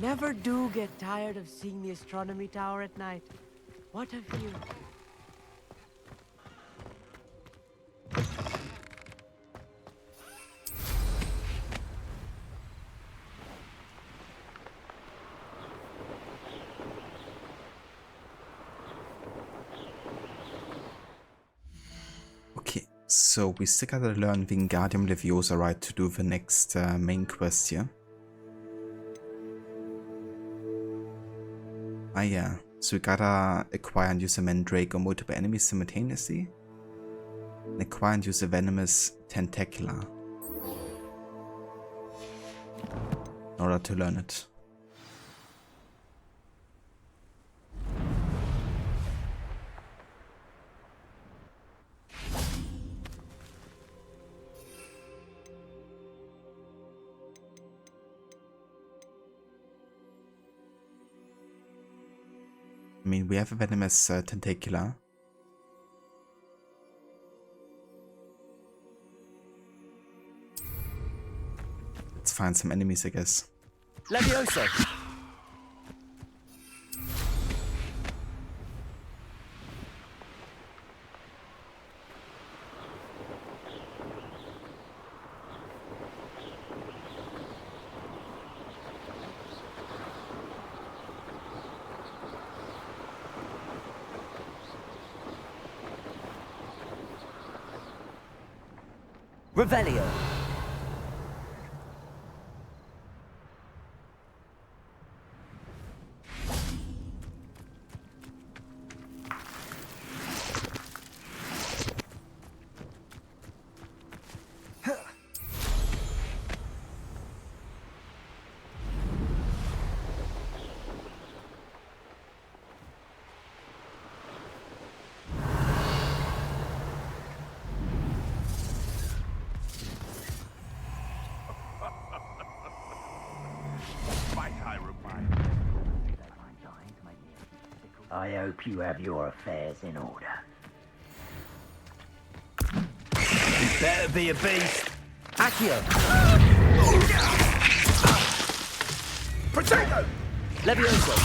Never do get tired of seeing the astronomy tower at night. What a view. Okay, so we still gotta learn Wingardium Leviosa right to do the next main quest here. Ah yeah, so we gotta acquire and use a Mandrake on multiple enemies simultaneously. And acquire and use a Venomous Tentacula in order to learn it. I mean, we have a Venomous Tentacula. Let's find some enemies, I guess. Leviosa! Revelio. I hope you have your affairs in order. You better be a beast. Accio. Protect them! Levioso.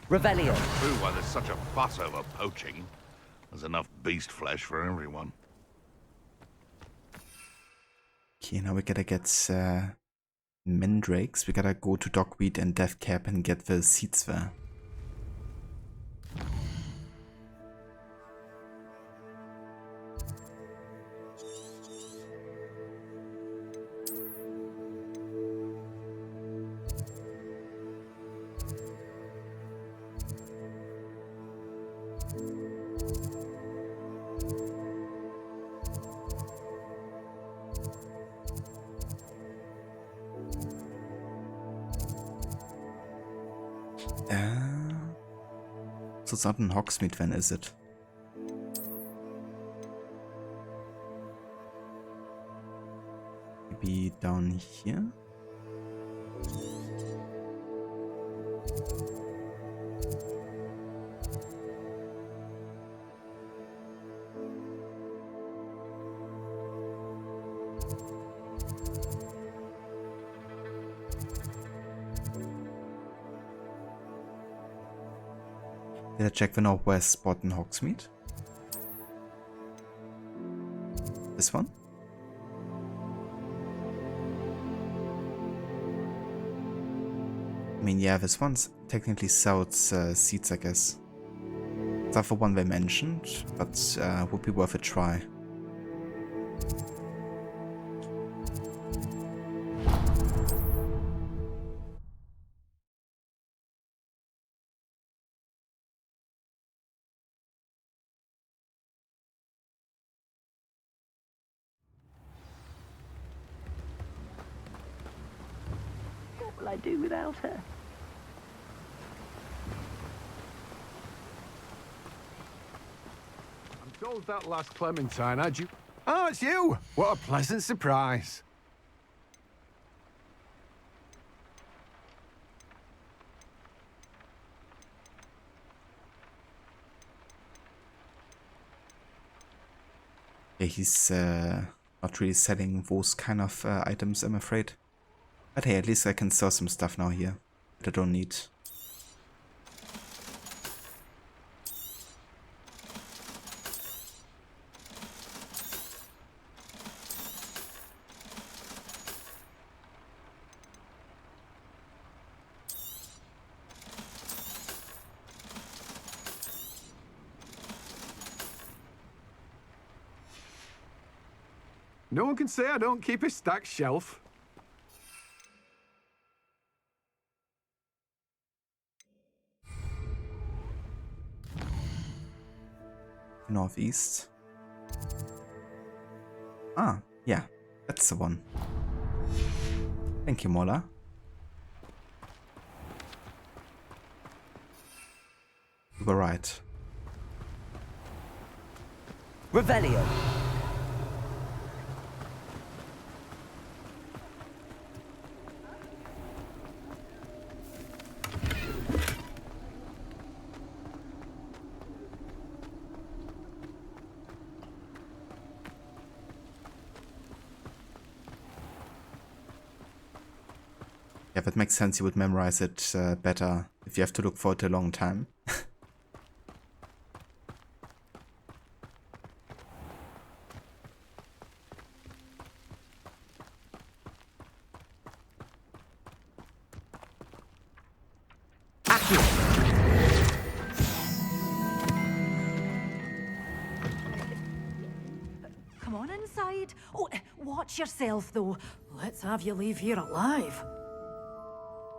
Revelio. True why there's such a fuss over poaching. There's enough beast flesh for everyone. Okay, now we gotta get mandrakes. We gotta go to Dogweed and Deathcap and get the seeds there. So it's not in Hogsmeade then, is it? Maybe down here? Did I check the northwest spot in Hogsmeade? This one? I mean, yeah, this one's technically south seats, I guess. It's not the one they mentioned, but would be worth a try. What will I do without her? I'm told that last Clementine had you. Oh, it's you! What a pleasant surprise. Yeah, he's not really selling those kind of items, I'm afraid. But hey, at least I can sell some stuff now here that I don't need. No one can say I don't keep a stacked shelf. Northeast. Ah, yeah, that's the one. Thank you, Mola. You were right. Revelio. Yeah, that makes sense. You would memorize it better if you have to look for it a long time. Come on inside. Oh, watch yourself, though. Let's have you leave here alive.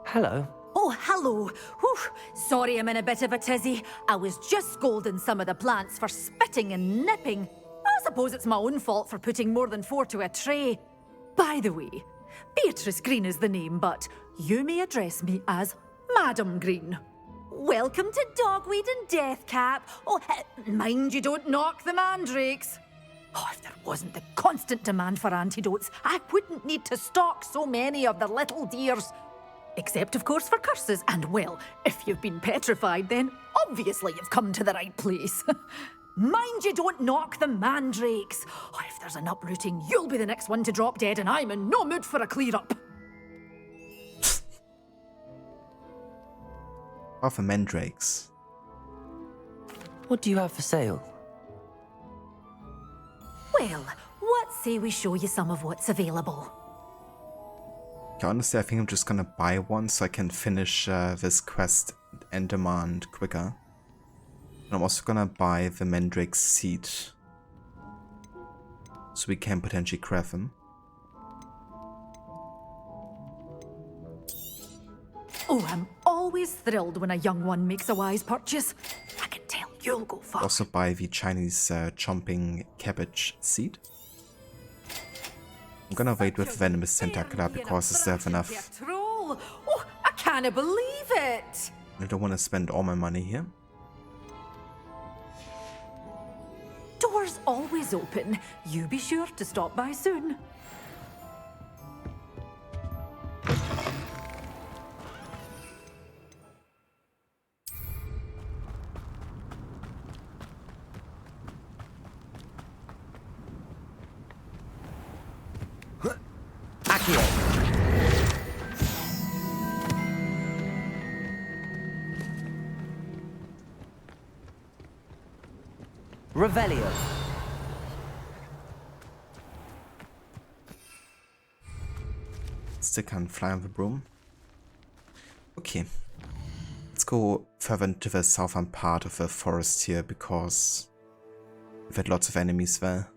Hello. Oh, hello. Whew. Sorry I'm in a bit of a tizzy. I was just scolding some of the plants for spitting and nipping. I suppose it's my own fault for putting more than 4 to a tray. By the way, Beatrice Green is the name, but you may address me as Madam Green. Welcome to Dogweed and Deathcap. Oh, mind you don't knock the mandrakes. Oh, if there wasn't the constant demand for antidotes, I wouldn't need to stock so many of the little dears. Except, of course, for curses. And, well, if you've been petrified, then obviously you've come to the right place. Mind you don't knock the mandrakes. Oh, if there's an uprooting, you'll be the next one to drop dead, and I'm in no mood for a clear-up. Of the mandrakes. What do you have for sale? Well, what say we show you some of what's available? Okay, honestly, I think I'm just gonna buy one so I can finish this quest and demand quicker. And I'm also gonna buy the mandrake seed, so we can potentially craft them. Oh, I'm always thrilled when a young one makes a wise purchase. I can tell you'll go far. Also buy the Chinese chomping cabbage seed. I'm gonna wait with venomous tentacular because I still have enough. Troll. Oh, I can't believe it. I don't want to spend all my money here. Doors always open. You be sure to stop by soon. Revelio. Still can't fly on the broom. Okay. Let's go further into the southern part of the forest here because we've had lots of enemies there.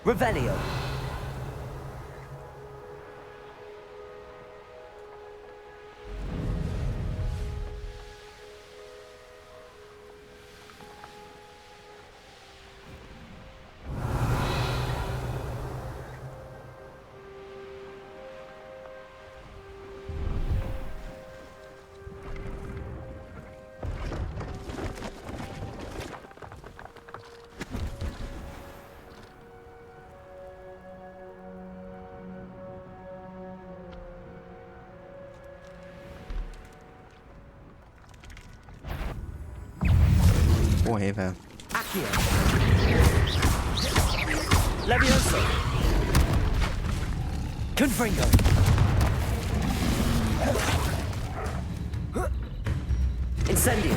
Revelio. Oh, hey there. Accio. Levioso. Confringo. Incendio.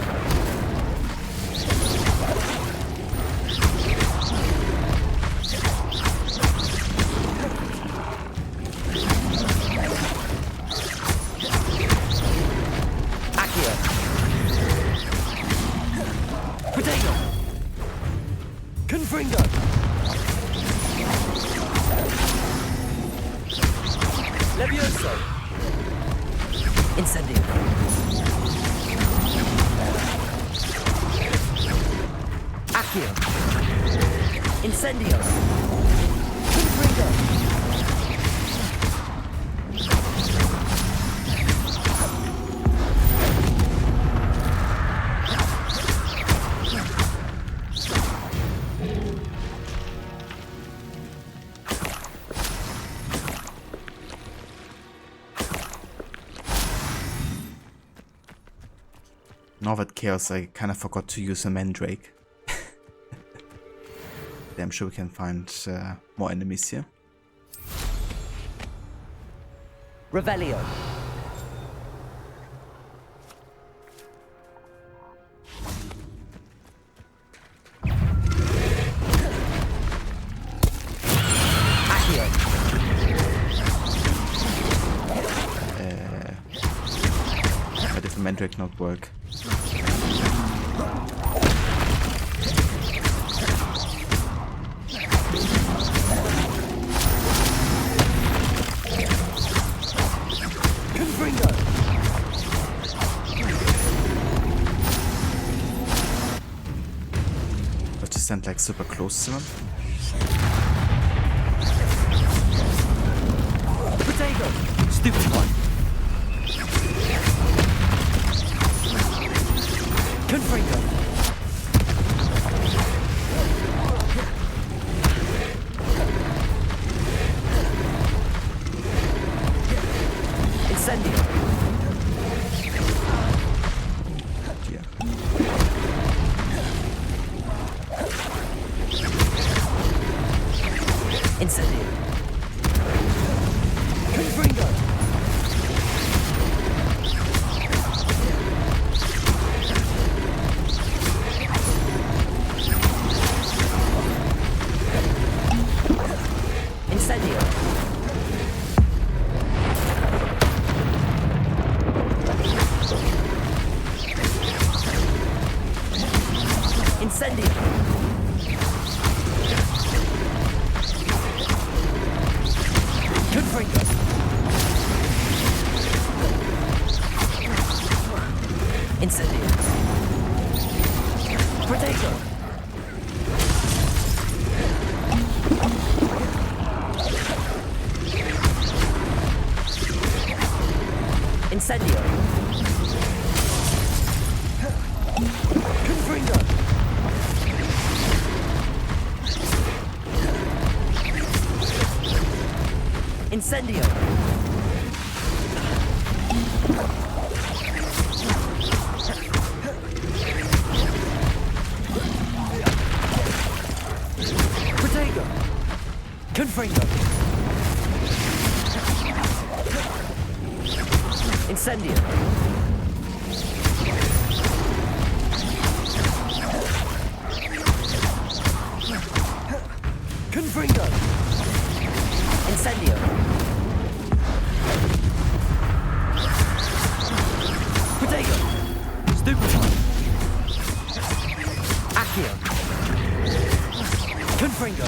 Confringo! Levioso! Incendio! Accio! Incendio! Confringo! Now that chaos, I kind of forgot to use a mandrake. I'm sure we can find more enemies here. Revelio. Why did the mandrake not work? Confringo! But to stand like super close to him. Potato! Stupid one! Confringo! Incendio! Yeah. Incendio! Confringo! Incendio! Incendio! Confringo! Incendio! Potato! Incendio! Confringo! Incendio! Potato! Confringo! Incendio! Confringo! Incendio! Potato! Stupefy! Accio! Confringo!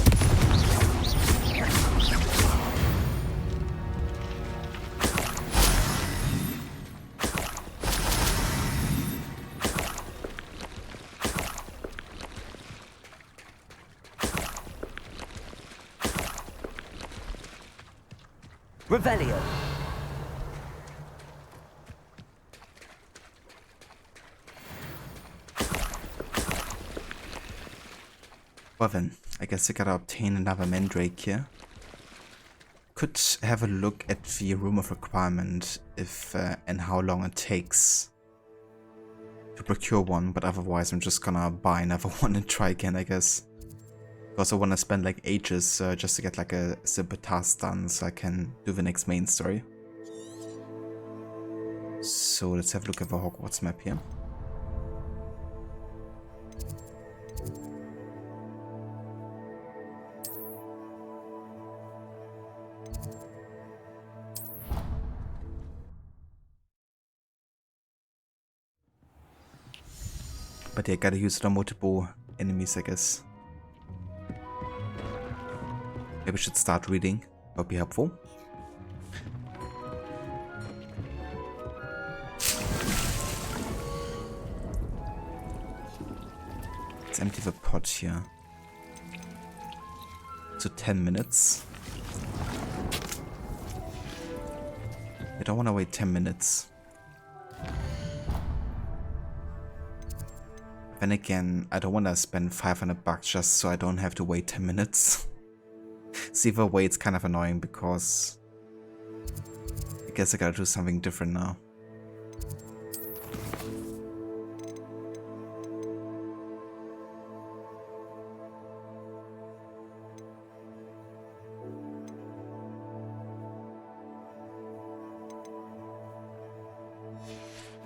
Revelio! Well then, I guess I gotta obtain another mandrake here. Could have a look at the room of requirement if and how long it takes to procure one, but otherwise I'm just gonna buy another one and try again, I guess. Because I want to spend like ages just to get like a simple task done so I can do the next main story. So let's have a look at the Hogwarts map here. But yeah, gotta use it on multiple enemies, I guess. Maybe we should start reading. That would be helpful. Let's empty the pot here. So 10 minutes. I don't want to wait 10 minutes. Then again, I don't want to spend 500 bucks just so I don't have to wait 10 minutes. See, the wait's kind of annoying because I guess I gotta do something different now.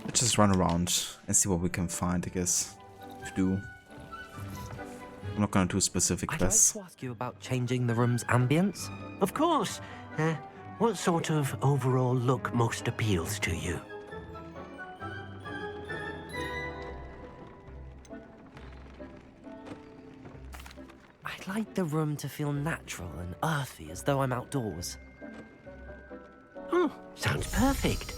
Let's just run around and see what we can find, I guess, to do. I'm not gonna do specific quests. I'd like to ask you about changing the room's ambience. Of course. What sort of overall look most appeals to you? I'd like the room to feel natural and earthy, as though I'm outdoors. Oh, sounds perfect.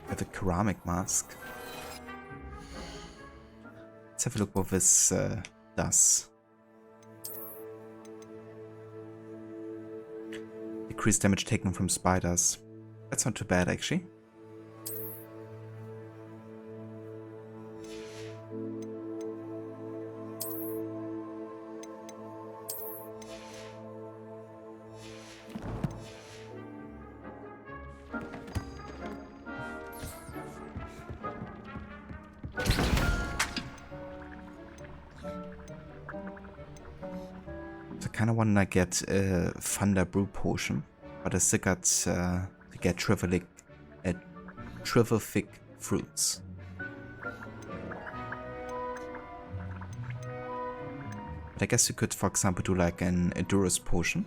With a ceramic mask. Let's have a look what this does. Decrease damage taken from spiders. That's not too bad, actually. I kind of want to get a Thunder Brew potion, but I still got to get Trivific fruits. But I guess you could, for example, do like an Endurance potion.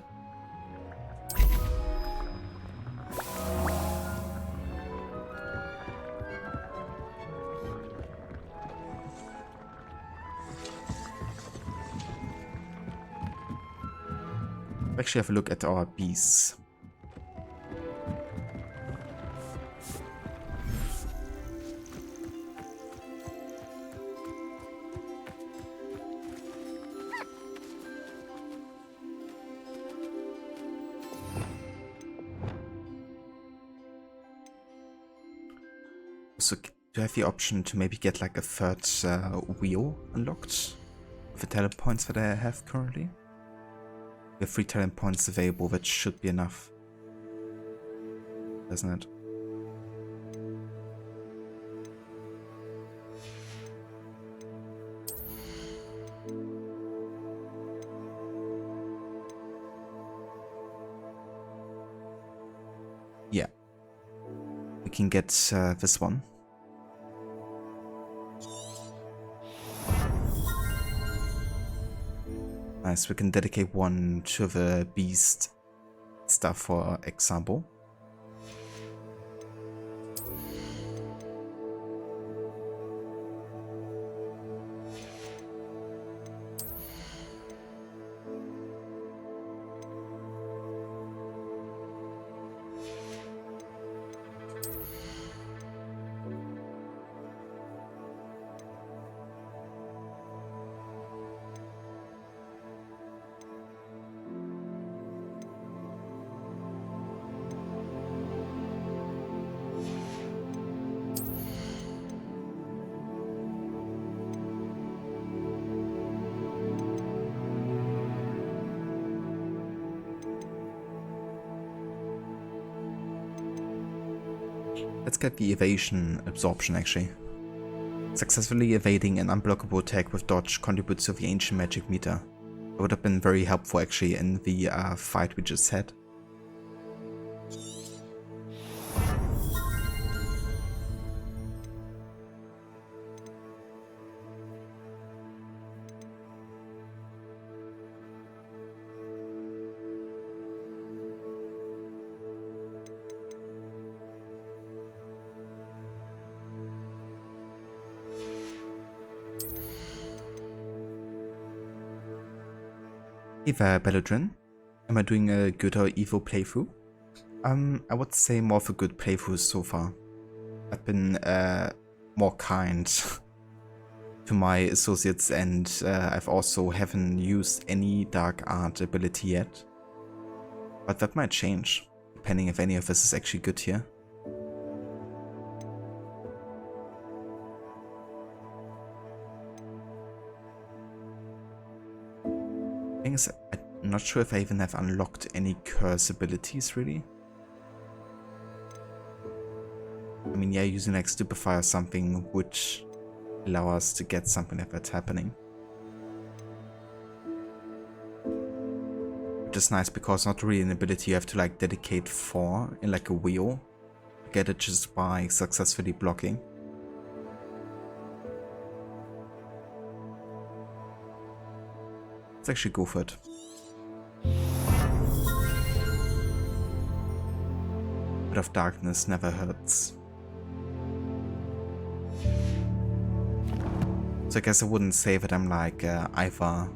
Actually have a look at our bees. So do I have the option to maybe get like a third wheel unlocked with the talent points that I have currently? We have 3 talent points available, that should be enough, doesn't it? Yeah. We can get this one. Nice, we can dedicate one to the beast stuff, for example. Let's get the evasion absorption actually. Successfully evading an unblockable attack with dodge contributes to the ancient magic meter. It would have been very helpful actually in the fight we just had. Hey there, Belladrin. Am I doing a good or evil playthrough? I would say more of a good playthrough so far. I've been more kind to my associates, and I've also haven't used any dark art ability yet. But that might change, depending if any of this is actually good here. Thing is, I'm not sure if I even have unlocked any curse abilities really. I mean, yeah, using like Stupefy or something would allow us to get something like that happening. Which is nice because not really an ability you have to like dedicate 4 in like a wheel. Get it just by successfully blocking. Let's actually go for it. Bit of darkness never hurts. So I guess I wouldn't say that I'm like either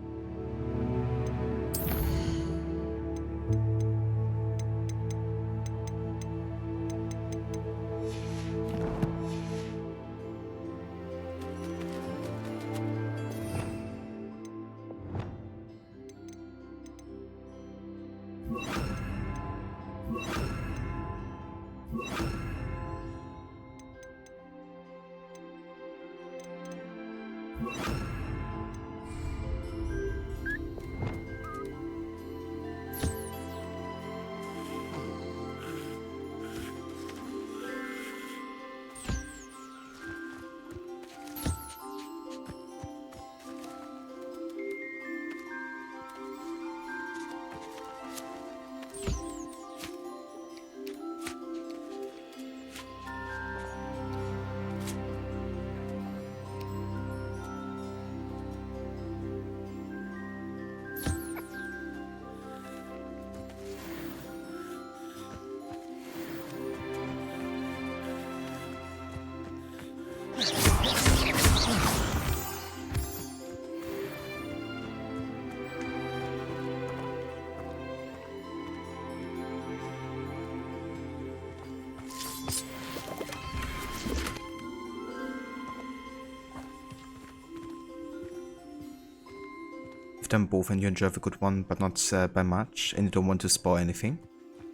Them both and you enjoy a good one, but not by much, and you don't want to spoil anything.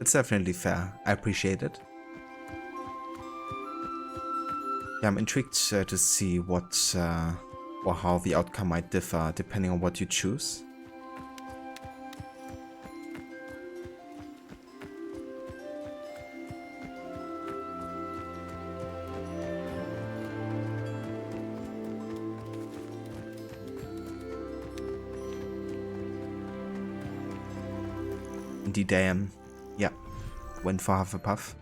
It's definitely fair. I appreciate it. Yeah, I'm intrigued to see what or how the outcome might differ depending on what you choose. Indeed I am. Yeah, went for Hufflepuff.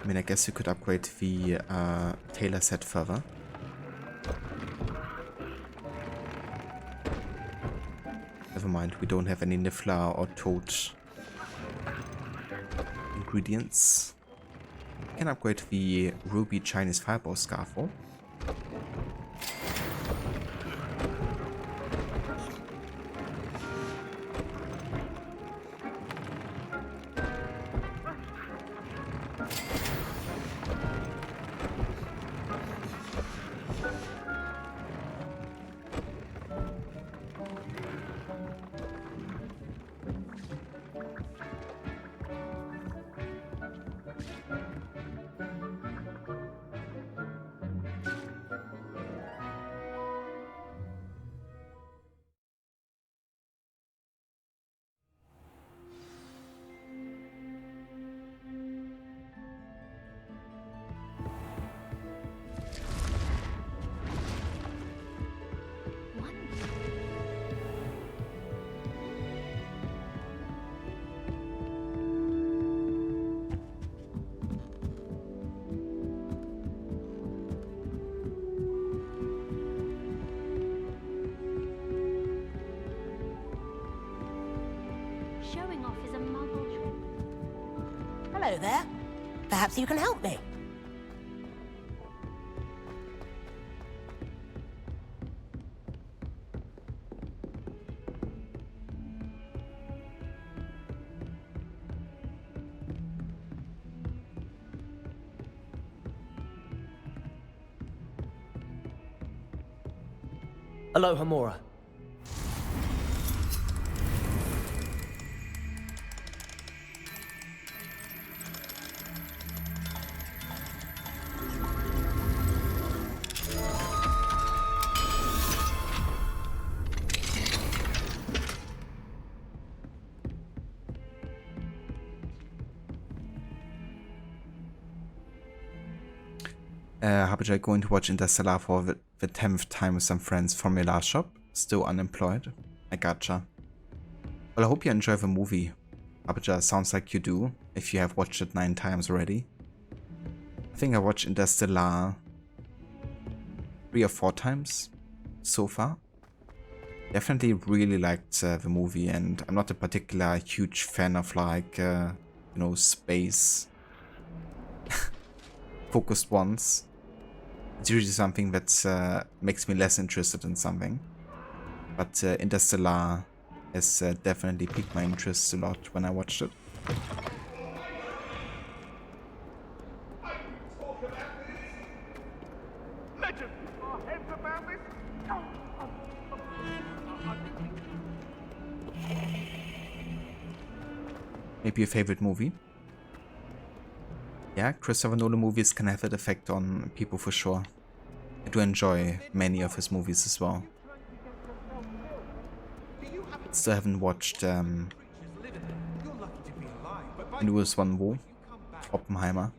I mean, I guess you could upgrade the Taylor set further. Never mind, we don't have any Niffler or Toad ingredients. We can upgrade the Ruby Chinese Fireball Scarf. Showing off is a muggle trick. Hello there. Perhaps you can help me. Aloha, Mora. Habaja going to watch Interstellar for the 10th time with some friends from my last shop. Still unemployed. I gotcha. Well, I hope you enjoy the movie. Habaja, sounds like you do, if you have watched it 9 times already. I think I watched Interstellar 3 or 4 times so far. Definitely really liked the movie, and I'm not a particular huge fan of like, you know, space focused ones. It's usually something that makes me less interested in something. But Interstellar has definitely piqued my interest a lot when I watched it. Maybe your favorite movie? Yeah, Christopher Nolan movies can have that effect on people for sure. I do enjoy many of his movies as well. Still haven't watched the newest one, Wo, Oppenheimer.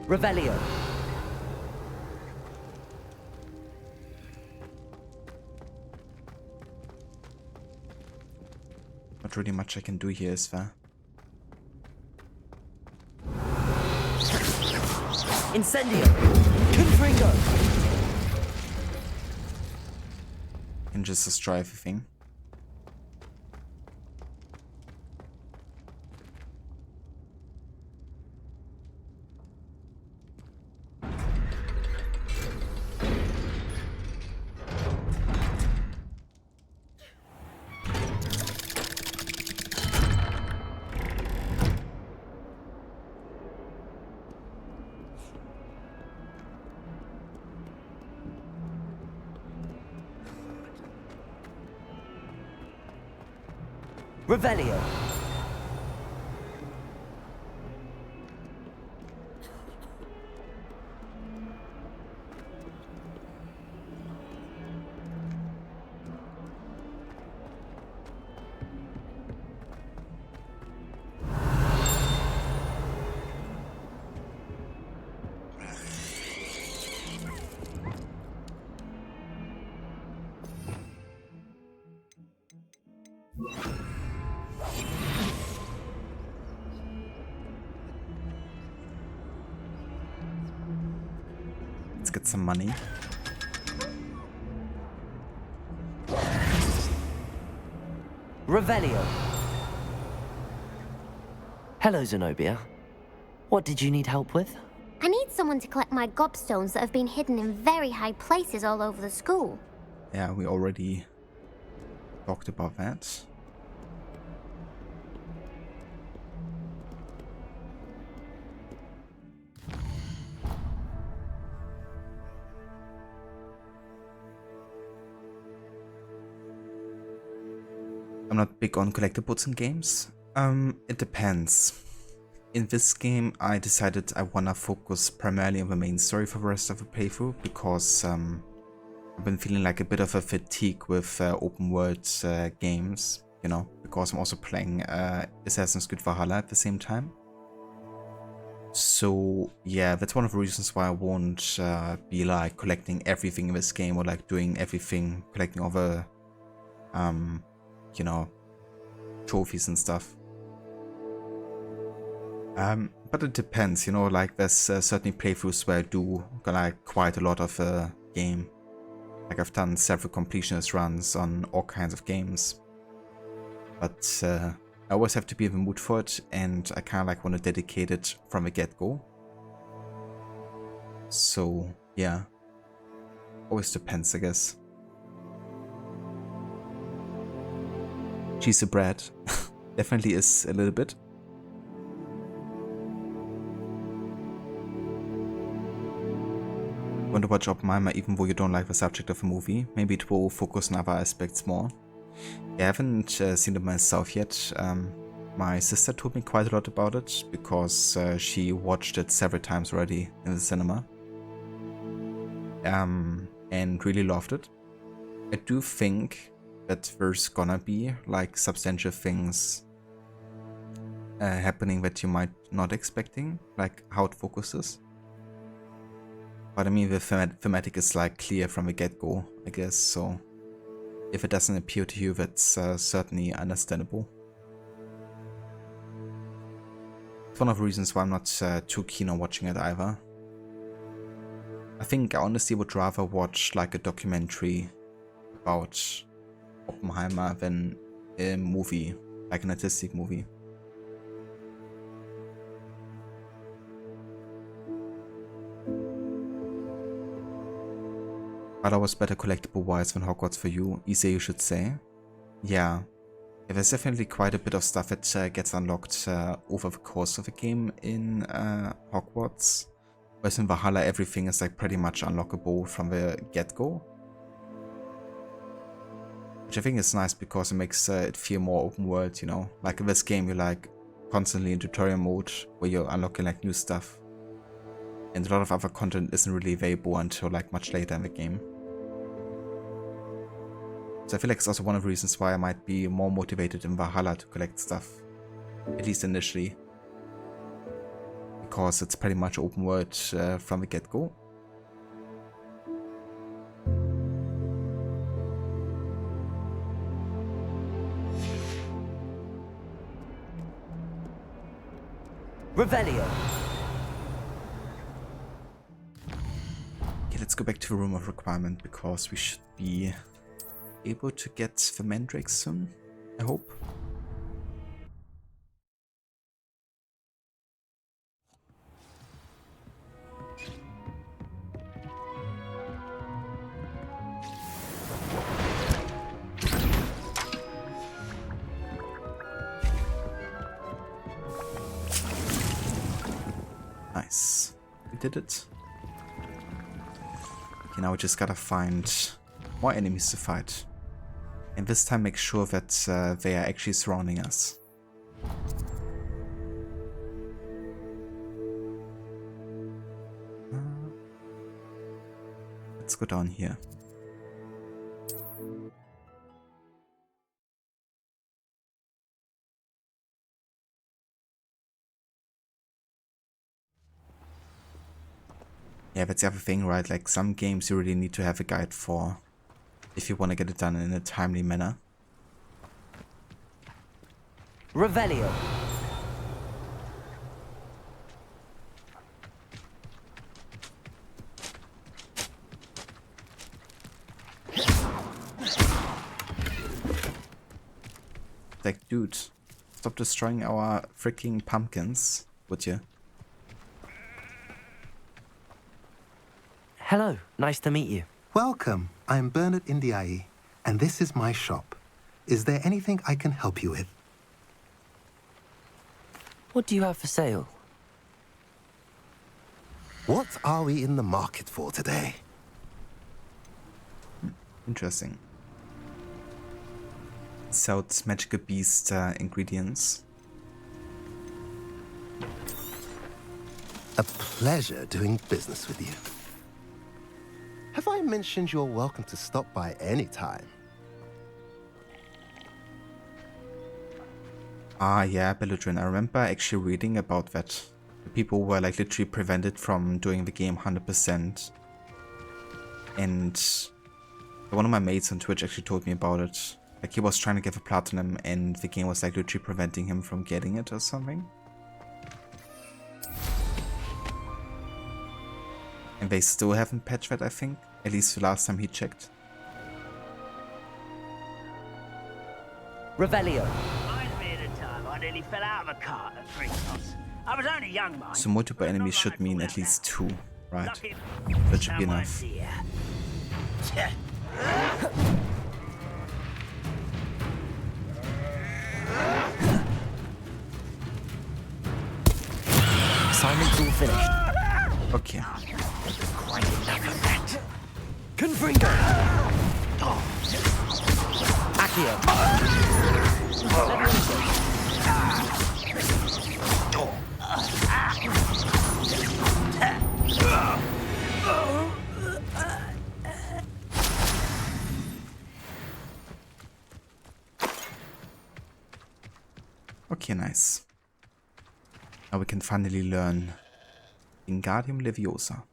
Revelio. Not really much I can do here, is there? Incendio. Confringo. Can just destroy everything. Revelio. Let's get some money. Revelio. Hello, Zenobia. What did you need help with? I need someone to collect my gobstones that have been hidden in very high places all over the school. Yeah, we already talked about that. I'm not big on collectibles in games. It depends. In this game, I decided I wanna focus primarily on the main story for the rest of the playthrough because I've been feeling like a bit of a fatigue with open world games, you know, because I'm also playing Assassin's Creed Valhalla at the same time. So yeah, that's one of the reasons why I won't be like collecting everything in this game or like doing everything, collecting all the you know, trophies and stuff. But it depends, you know, like there's certainly playthroughs where I do like quite a lot of the game. Like I've done several completionist runs on all kinds of games. But I always have to be in the mood for it, and I kind of like want to dedicate it from the get-go. So yeah, always depends, I guess. Cheesy bread definitely is a little bit. Want to watch Oppenheimer even though you don't like the subject of the movie? Maybe it will focus on other aspects more. I haven't seen it myself yet. My sister told me quite a lot about it because she watched it several times already in the cinema. And really loved it. I do think that there's gonna be like substantial things happening that you might not expecting, like how it focuses. But I mean, the thematic is like clear from the get-go, I guess, so if it doesn't appeal to you, that's certainly understandable. It's one of the reasons why I'm not too keen on watching it either. I think I honestly would rather watch like a documentary about Oppenheimer than a movie like an artistic movie. But I was better collectible-wise than Hogwarts for you, easier you should say. Yeah, there's definitely quite a bit of stuff that gets unlocked over the course of the game in Hogwarts. Whereas in Valhalla everything is like pretty much unlockable from the get-go. Which I think is nice because it makes it feel more open world, you know. Like in this game you're like constantly in tutorial mode where you're unlocking like new stuff. And a lot of other content isn't really available until like much later in the game. So I feel like it's also one of the reasons why I might be more motivated in Valhalla to collect stuff. At least initially. Because it's pretty much open world from the get-go. Revelio. Okay, let's go back to the room of requirement because we should be able to get the mandrakes soon, I hope. Nice. We did it. Okay, now we just gotta find more enemies to fight. And this time make sure that they are actually surrounding us. Let's go down here. Yeah, that's the other thing, right? Like some games you really need to have a guide for if you want to get it done in a timely manner. Revelio. Like, dude, stop destroying our freaking pumpkins, would you? Hello, nice to meet you. Welcome. I'm Bernard Indiai, and this is my shop. Is there anything I can help you with? What do you have for sale? What are we in the market for today? Interesting. Sells magical beast ingredients. A pleasure doing business with you. Have I mentioned you're welcome to stop by any time? Ah, yeah, Belladrin. I remember actually reading about that. The people were like literally prevented from doing the game 100%. And one of my mates on Twitch actually told me about it. Like he was trying to get the platinum and the game was like literally preventing him from getting it or something. And they still haven't patched that, I think. At least the last time he checked. Revelio. Reminds me of the time I nearly fell out of a cart at Christmas. I was only young, mind. So multiple enemies should mean at least 2, right? That should be enough. Assignment's all finished. Okay. Confringo! Accio! Okay, nice. Now we can finally learn Wingardium Leviosa.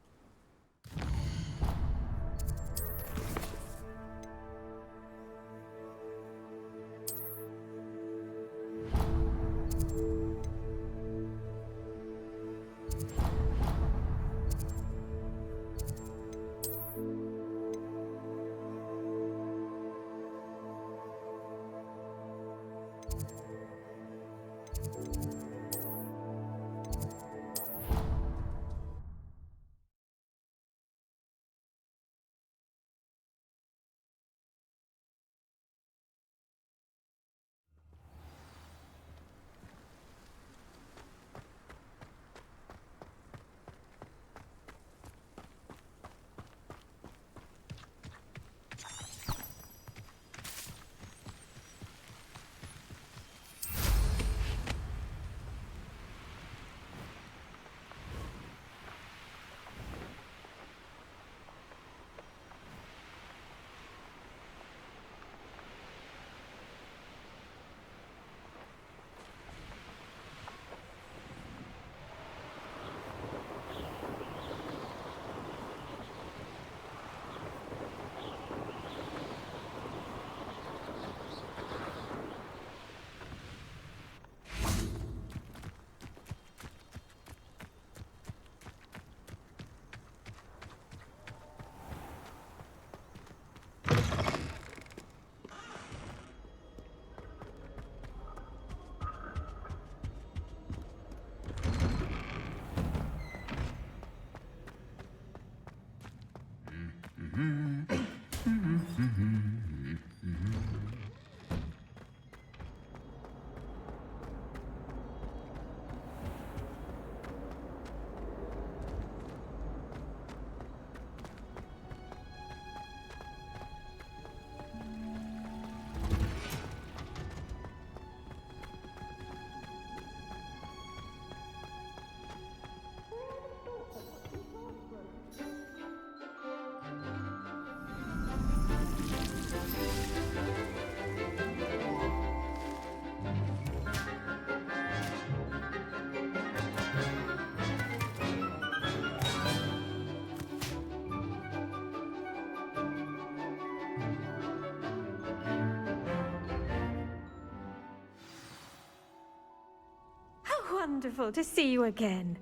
wonderful to see you again.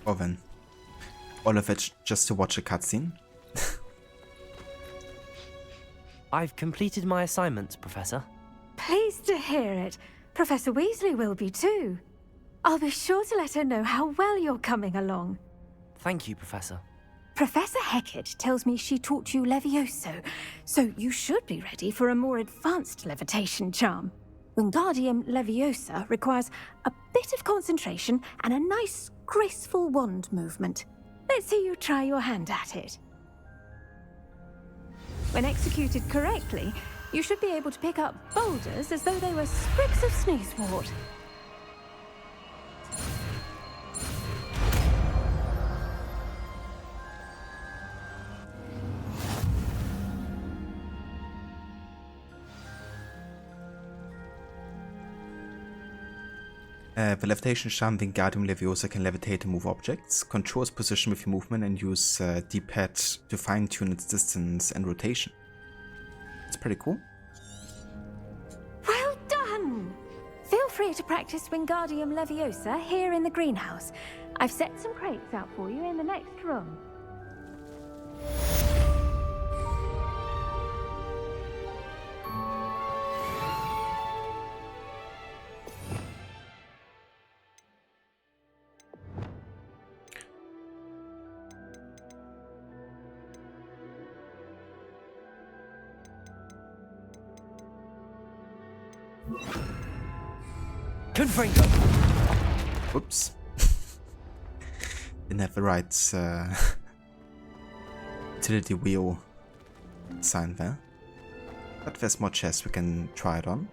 Owen. All of it just to watch a cutscene? I've completed my assignments, Professor. Pleased to hear it. Professor Weasley will be too. I'll be sure to let her know how well you're coming along. Thank you, Professor. Professor Hecat tells me she taught you Levioso, so you should be ready for a more advanced levitation charm. Wingardium Leviosa requires a bit of concentration and a nice, graceful wand movement. Let's see you try your hand at it. When executed correctly, you should be able to pick up boulders as though they were sprigs of sneezewort. The levitation charm Wingardium Leviosa can levitate and move objects, control its position with your movement, and use D-pad to fine-tune its distance and rotation. It's pretty cool. Well done! Feel free to practice Wingardium Leviosa here in the greenhouse. I've set some crates out for you in the next room. Confringo! Oops. Didn't have the right utility wheel sign there. But there's more chests we can try it on.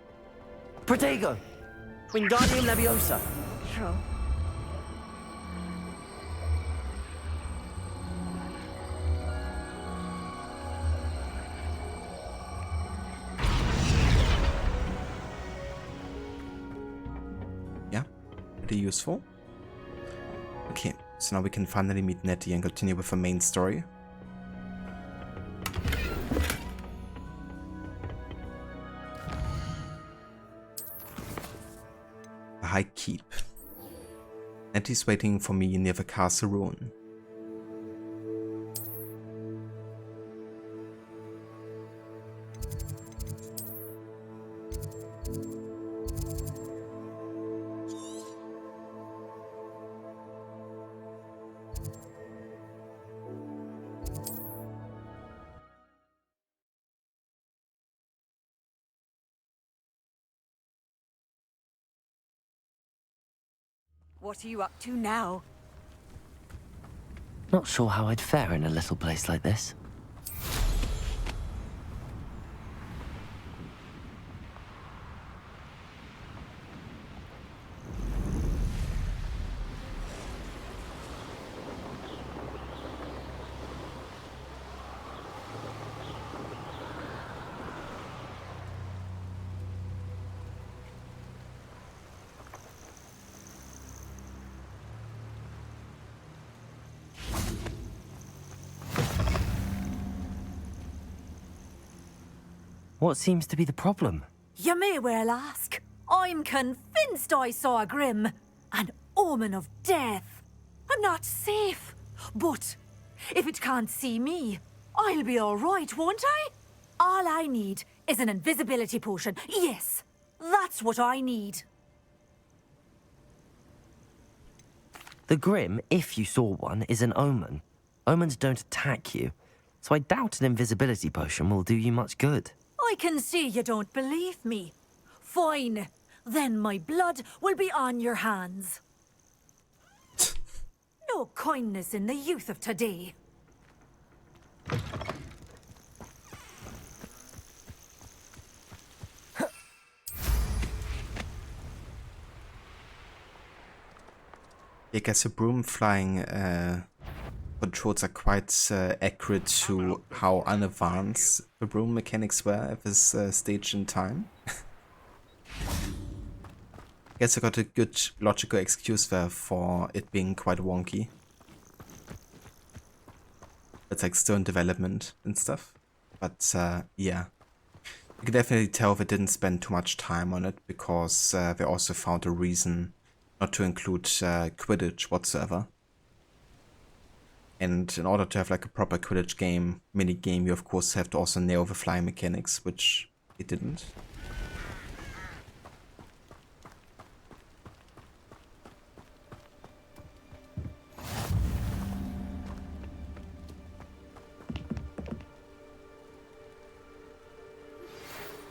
Protego! Wingardium Leviosa! Sure. Pretty useful. Okay, so now we can finally meet Nettie and continue with the main story. The High Keep. Nettie's waiting for me near the castle ruin. What are you up to now? Not sure how I'd fare in a little place like this. What seems to be the problem? You may well ask. I'm convinced I saw a Grim, an omen of death. I'm not safe, but if it can't see me, I'll be all right, won't I? All I need is an invisibility potion. Yes, that's what I need. The Grim, if you saw one, is an omen. Omens don't attack you, so I doubt an invisibility potion will do you much good. I can see you don't believe me. Fine. Then my blood will be on your hands. No kindness in the youth of today. I guess a broom flying controls are quite accurate to how unadvanced the broom mechanics were at this stage in time. Guess I got a good logical excuse there for it being quite wonky. It's like still in development and stuff. But yeah, You can definitely tell they didn't spend too much time on it, because they also found a reason not to include Quidditch whatsoever. And in order to have like a proper Quidditch game, mini game, you of course have to also nail the flying mechanics, which it didn't.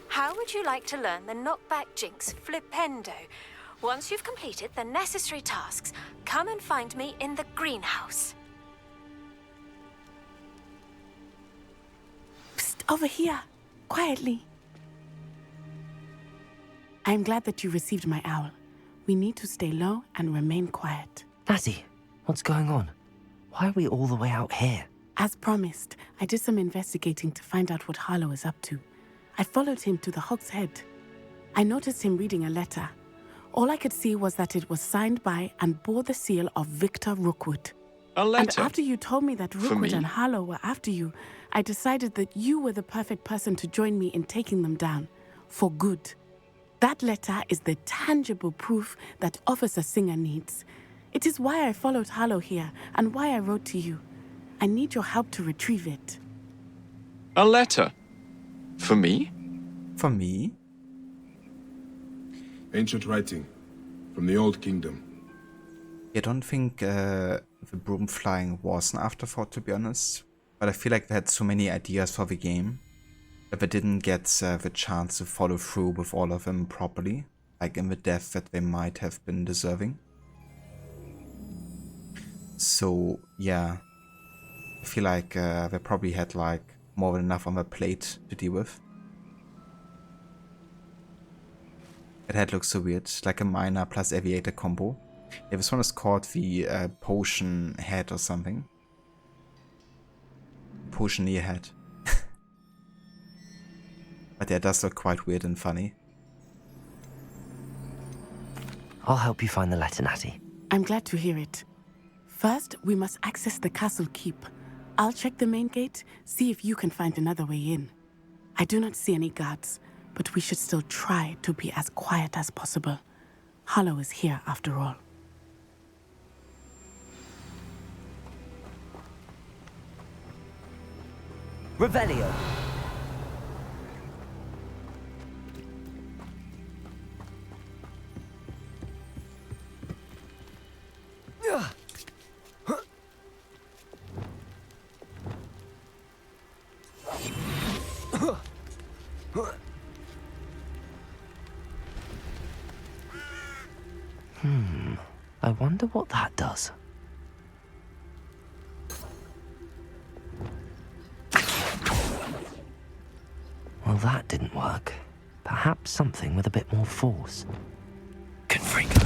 How would you like to learn the knockback jinx flipendo? Once you've completed the necessary tasks, come and find me in the greenhouse. Psst, over here, quietly. I'm glad that you received my owl. We need to stay low and remain quiet. Natty, what's going on? Why are we all the way out here? As promised, I did some investigating to find out what Harlow is up to. I followed him to the Hog's Head. I noticed him reading a letter. All I could see was that it was signed by and bore the seal of Victor Rookwood. A letter? And after you told me that Rookwood and Harlow were after you, I decided that you were the perfect person to join me in taking them down. For good. That letter is the tangible proof that Officer Singer needs. It is why I followed Harlow here and why I wrote to you. I need your help to retrieve it. A letter? For me? For me? Ancient writing from the Old Kingdom. I don't think the broom flying was an afterthought, to be honest. But I feel like they had so many ideas for the game that they didn't get the chance to follow through with all of them properly, like in the depth that they might have been deserving. So yeah, I feel like they probably had like more than enough on their plate to deal with. That head looks so weird, like a miner plus aviator combo. Yeah, this one is called the potion head or something. Potioneer head. But yeah, it does look quite weird and funny. I'll help you find the letter, Natty. I'm glad to hear it. First, we must access the castle keep. I'll check the main gate, see if you can find another way in. I do not see any guards, but we should still try to be as quiet as possible. Harlow is here after all. Revelio. I wonder what that does. Well, that didn't work. Perhaps something with a bit more force. Confringo.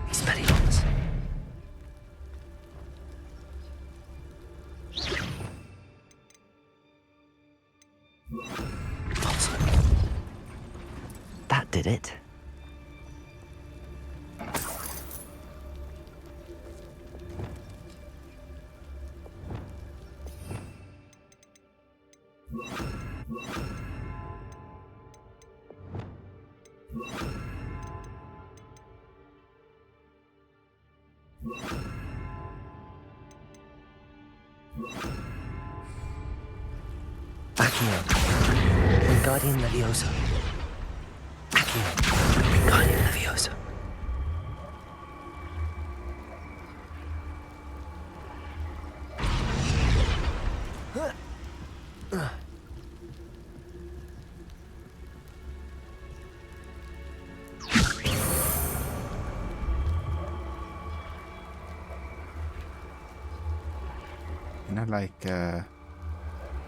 Expelliarmus. That did it. Accio. Wingardium Leviosa. Accio. Wingardium Leviosa. Can I like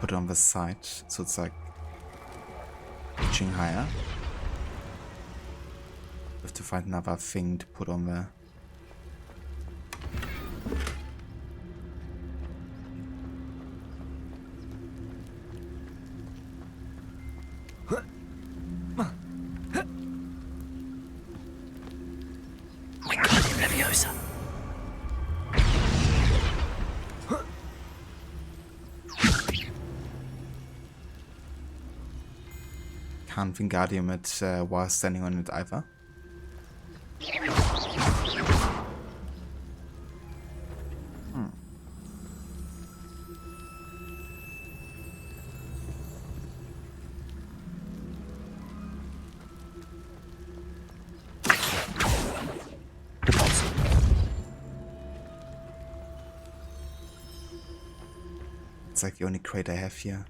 put it on the side so it's like reaching higher? We have to find another thing to put on there. Wingardium Leviosa. can't Wingardium it while standing on it either. It's like the only crate I have here.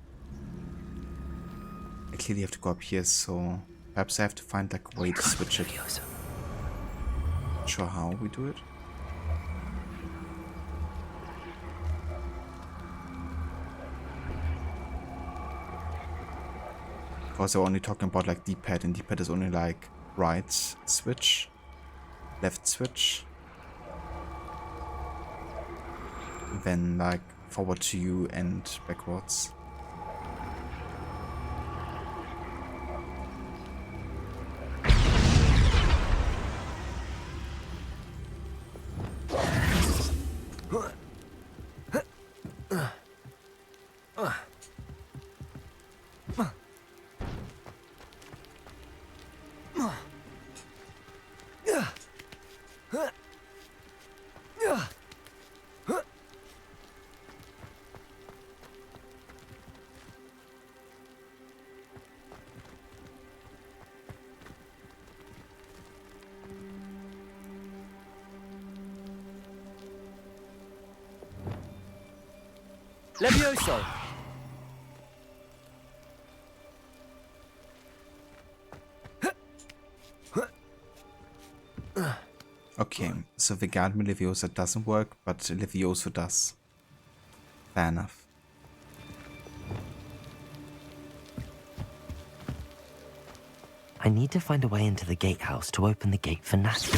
I clearly have to go up here, so perhaps I have to find like a way to switch it. Not sure how we do it. Because we're only talking about like D-pad, and D-pad is only like right switch, left switch, then like forward to you and backwards. Levioso! Okay, so Wingardium Leviosa doesn't work, but Levioso does. Fair enough. I need to find a way into the gatehouse to open the gate for Natty.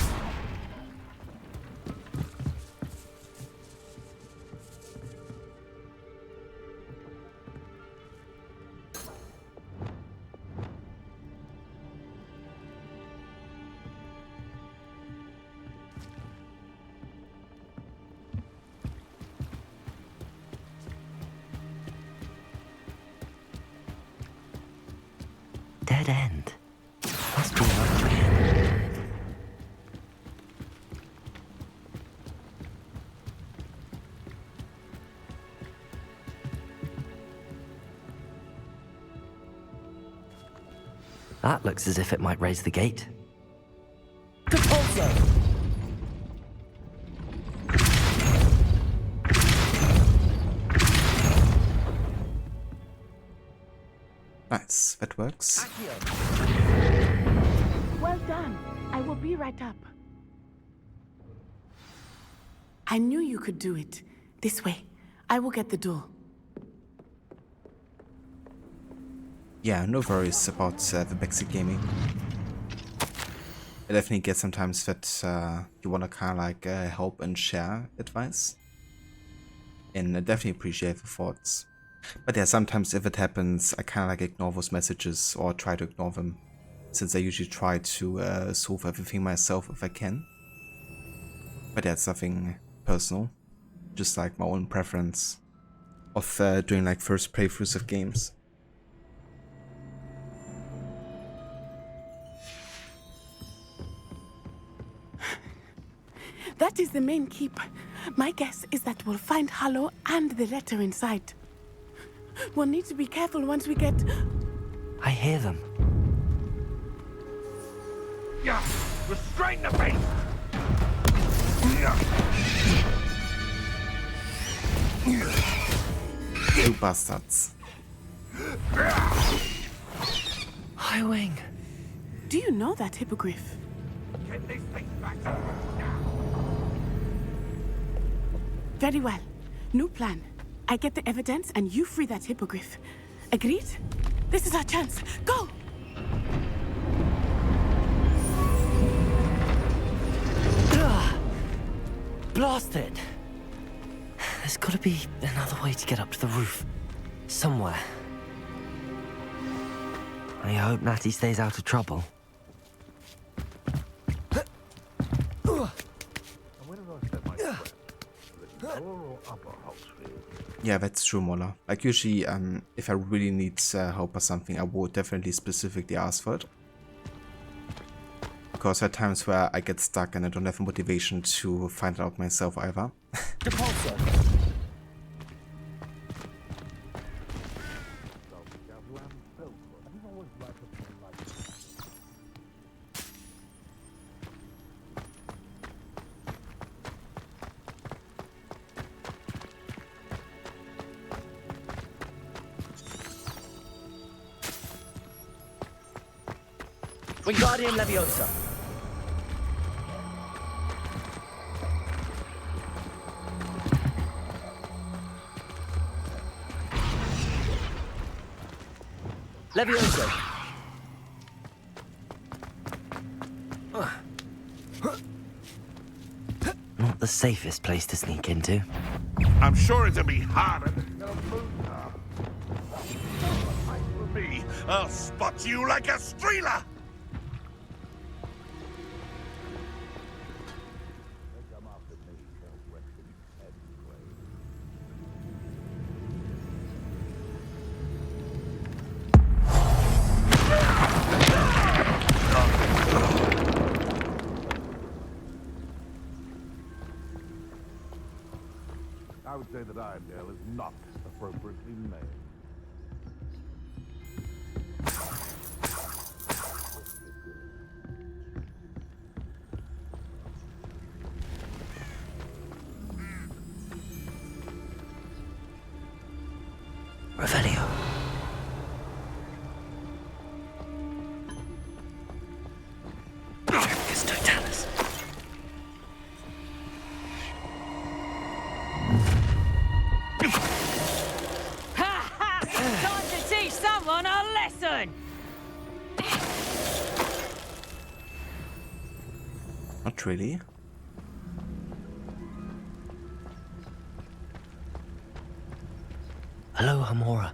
Dead end. Must be another way in. That looks as if it might raise the gate. Compulso! Nice, that works. Well done. I will be right up. I knew you could do it. This way. I will get the door. Yeah, no worries about the backseat gaming. I definitely get sometimes that you wanna kinda like help and share advice. And I definitely appreciate the thoughts. But yeah, sometimes if it happens, I kinda like ignore those messages or try to ignore them. Since I usually try to solve everything myself if I can. But yeah, it's nothing personal. Just like my own preference of doing like first playthroughs of games. That is the main keep. My guess is that we'll find Hallow and the letter inside. We'll need to be careful once we get... I hear them. Yeah, restrain the beast! You bastards. Highwing. Do you know that hippogriff? Get these things back. Very well. New plan. I get the evidence and you free that hippogriff. Agreed? This is our chance. Go! Blasted! There's gotta be another way to get up to the roof. Somewhere. I hope Natty stays out of trouble. Yeah, that's true, Mola. Like usually, if I really need help or something, I would definitely specifically ask for it. Because there are times where I get stuck and I don't have motivation to find it out myself either. Wingardium Leviosa. Leviosa. Not the safest place to sneak into. I'm sure it'll be harder than me. I'll spot you like a streeler. I would say that Irondale is not appropriately named. Revelio. Dracus Totalis. Time to teach someone a lesson! Not really. Hello, Hamora.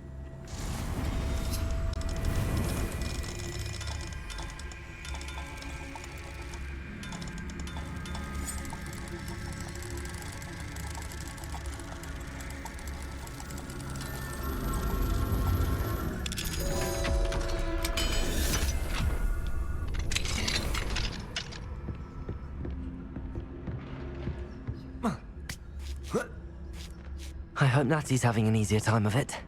I hope Natty's having an easier time of it.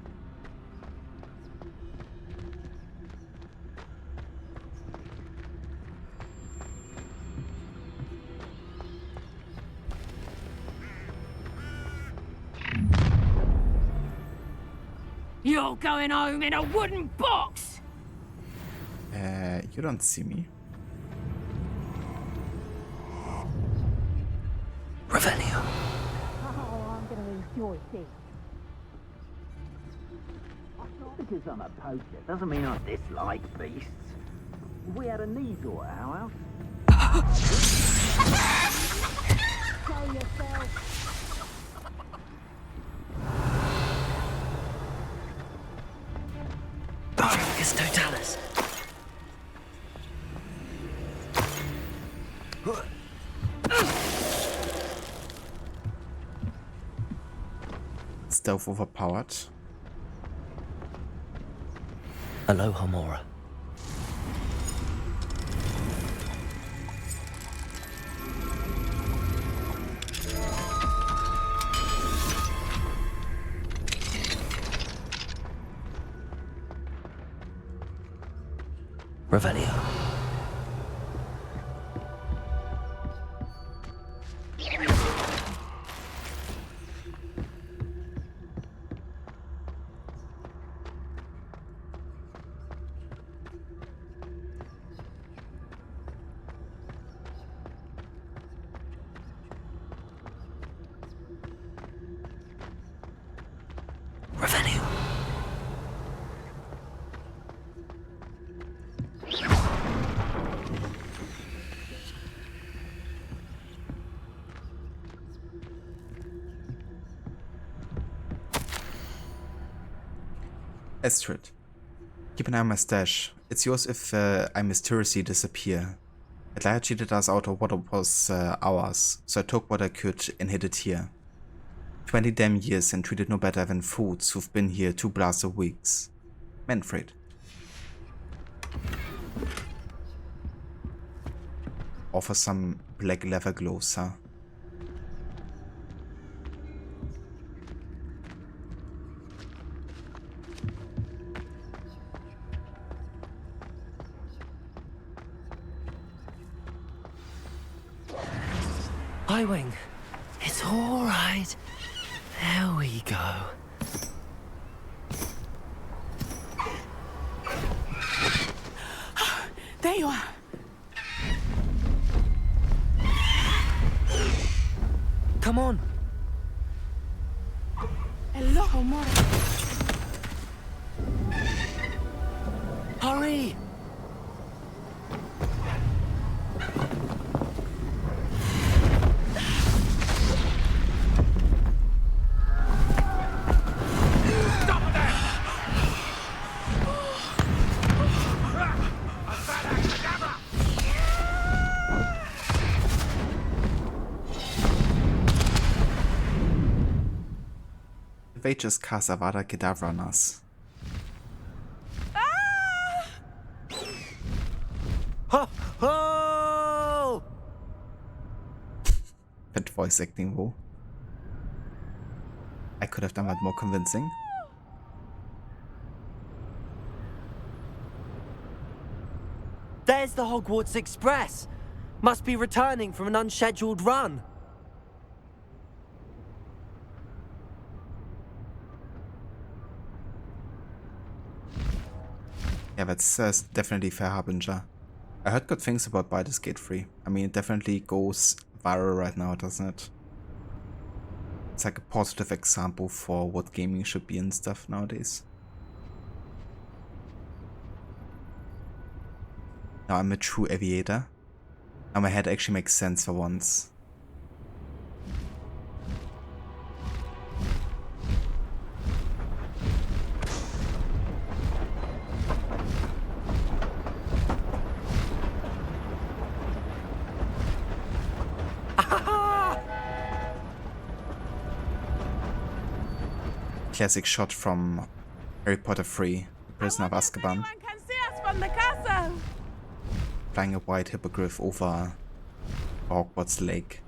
You're going home in a wooden box! You don't see me. Revelio. Oh, I'm gonna enjoy this. Because I'm a poacher doesn't mean I dislike beasts. If we had a Neasor at our house. Show yourself. Dracus Totalis. Stealth overpowered. Hello, Hamora. Revelio. Revelio. Astrid. Keep an eye on my stash. It's yours if I mysteriously disappear. Atlanta cheated us out of what was ours, so I took what I could and hid it here. 20 damn years and treated no better than fools who've been here 2 blasted weeks. Manfred. Offer some black leather gloves, huh? Highwing, it's all right. There we go. There you are. Come on. Hello, amore. Hurry! They just cast Avada Kedavra on us. Ho! Ho! That voice acting, though. I could have done that more convincing. There's the Hogwarts Express. Must be returning from an unscheduled run. Yeah, that's definitely fair harbinger. I heard good things about Baldur's Gate 3. I mean, it definitely goes viral right now, doesn't it? It's like a positive example for what gaming should be and stuff nowadays. Now I'm a true aviator. Now my head actually makes sense for once. Classic shot from Harry Potter 3, The Prisoner of Azkaban. Can see us from the castle. Flying a white hippogriff over Hogwarts Lake.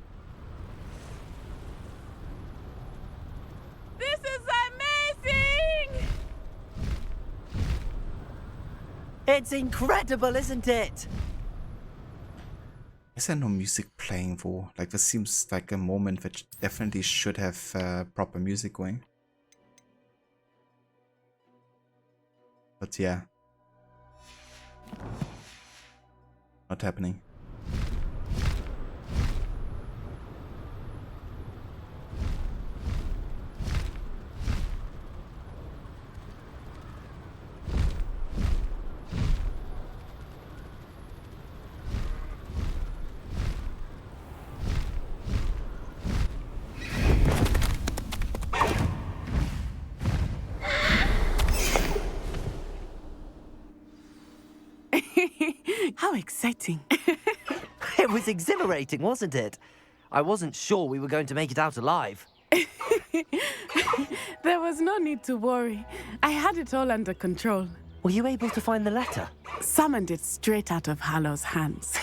This is amazing! It's incredible, isn't it? Is there no music playing though? Like, this seems like a moment which definitely should have proper music going. But yeah. Not happening. How exciting. It was exhilarating, wasn't it? I wasn't sure we were going to make it out alive. There was no need to worry. I had it all under control. Were you able to find the letter? Summoned it straight out of Hallow's hands.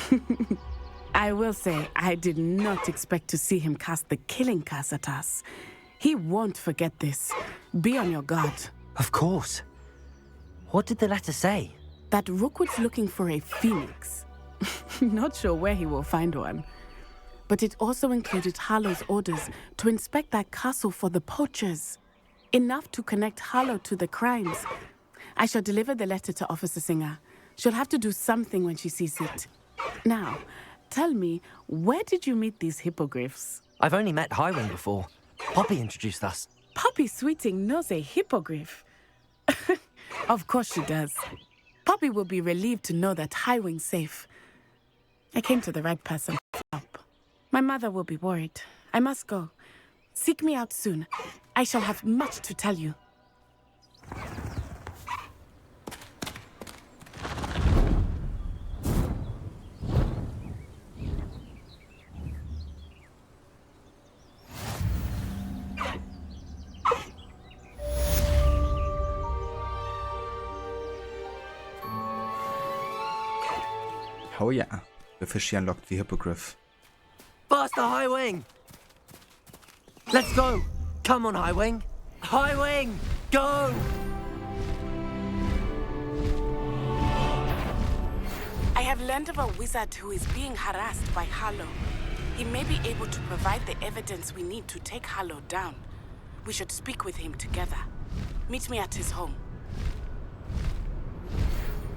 I will say, I did not expect to see him cast the killing curse at us. He won't forget this. Be on your guard. Of course. What did the letter say? That Rookwood's looking for a phoenix. Not sure where he will find one. But it also included Hallow's orders to inspect that castle for the poachers. Enough to connect Hallow to the crimes. I shall deliver the letter to Officer Singer. She'll have to do something when she sees it. Now, tell me, where did you meet these hippogriffs? I've only met Howin before. Poppy introduced us. Poppy Sweeting knows a hippogriff. Of course she does. Poppy will be relieved to know that Howin's safe. I came to the right person for help. My mother will be worried. I must go. Seek me out soon. I shall have much to tell you. Oh yeah, we officially unlocked the Hippogriff. Faster, High Wing! Let's go! Come on, High Wing! High Wing! Go! I have learned of a wizard who is being harassed by Harlow. He may be able to provide the evidence we need to take Harlow down. We should speak with him together. Meet me at his home.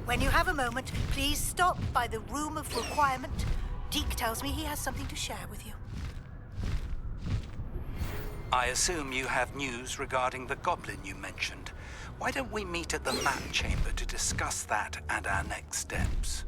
When you have a moment, please stop by the Room of Requirement. Deke tells me he has something to share with you. I assume you have news regarding the goblin you mentioned. Why don't we meet at the map chamber to discuss that and our next steps?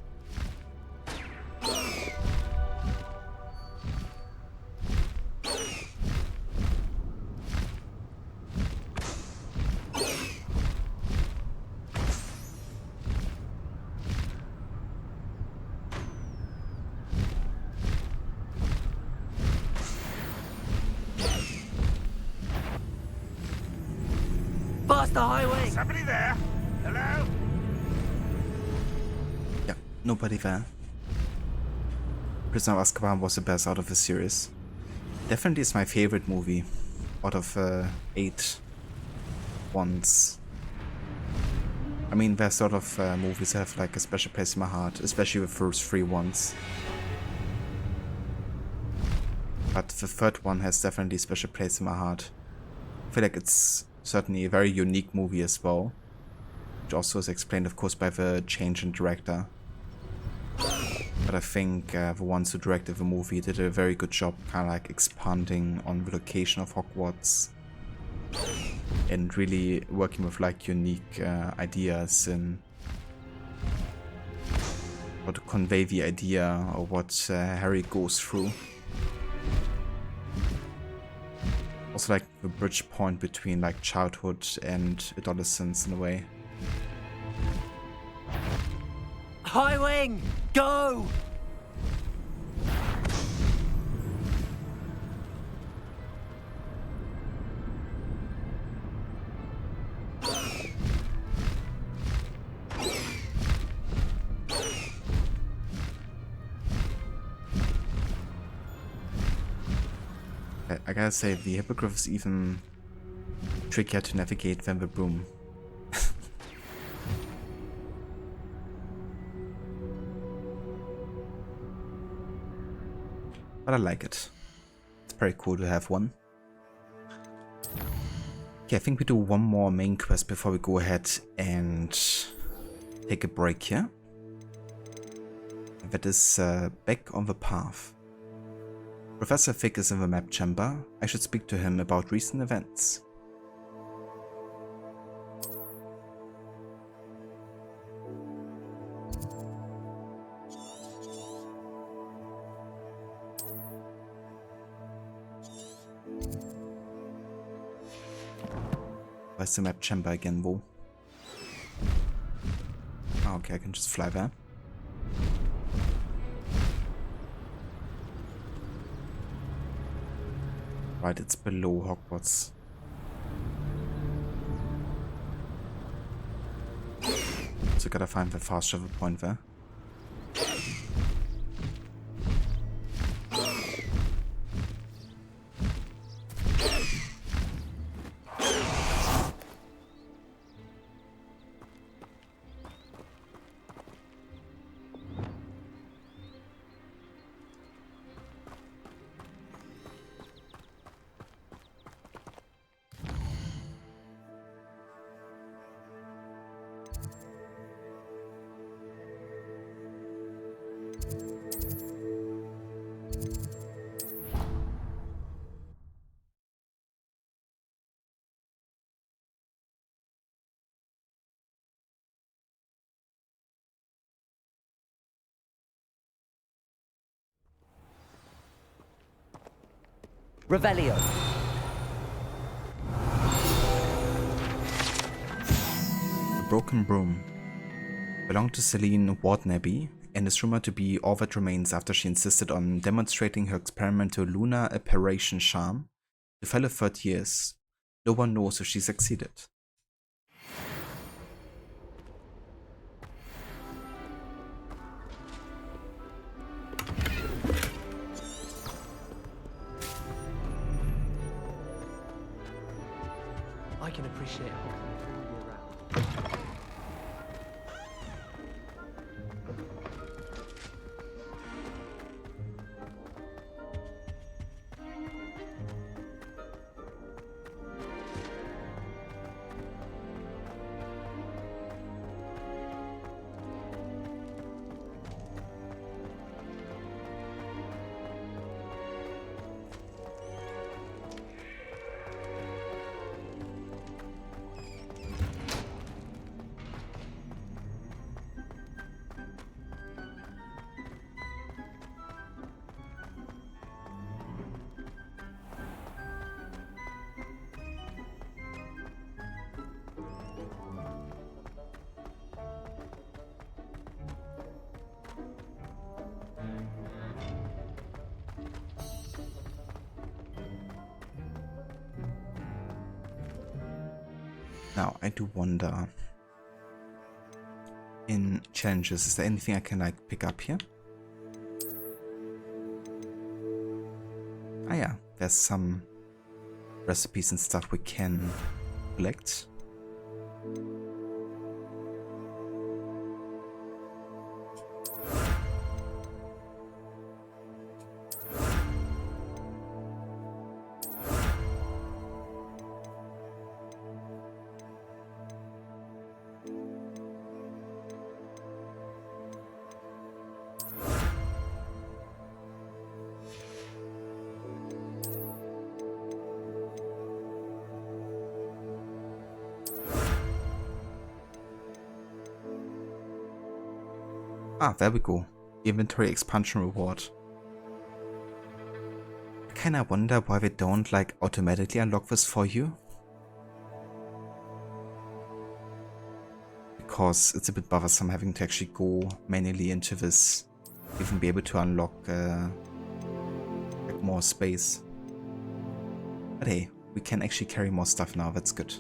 Faster, High Wing! Somebody there? Hello? Yeah, nobody there. Prisoner of Azkaban was the best out of the series. Definitely is my favorite movie out of 8 ones. I mean, there's sort of movies that have like a special place in my heart, especially the first 3 ones. But the third one has definitely a special place in my heart. I feel like it's certainly a very unique movie as well, which also is explained of course by the change in director. But I think the ones who directed the movie did a very good job kind of like expanding on the location of Hogwarts and really working with like unique ideas and how to convey the idea of what Harry goes through. Also like the bridge point between like childhood and adolescence in a way. High Wing! Go! I gotta say, the Hippogriff is even trickier to navigate than the broom. But I like it. It's very cool to have one. Okay, I think we do one more main quest before we go ahead and take a break here. And that is back on the path. Professor Fig is in the map chamber. I should speak to him about recent events. Where's the map chamber again, Wo? Oh, okay, I can just fly there. Right, it's below Hogwarts. So gotta find the fast travel point there. Revelio. The Broken Broom belonged to Celine Wardnaby and is rumored to be all that remains after she insisted on demonstrating her experimental lunar apparition charm to fellow third years. No one knows if she succeeded. I can appreciate Hogwarts all year round. Now, I do wonder, in challenges, is there anything I can like pick up here? Ah yeah, there's some recipes and stuff we can collect. Ah, there we go. Inventory expansion reward. I kinda wonder why they don't like automatically unlock this for you. Because it's a bit bothersome having to actually go manually into this, even be able to unlock like more space. But hey, we can actually carry more stuff now, that's good.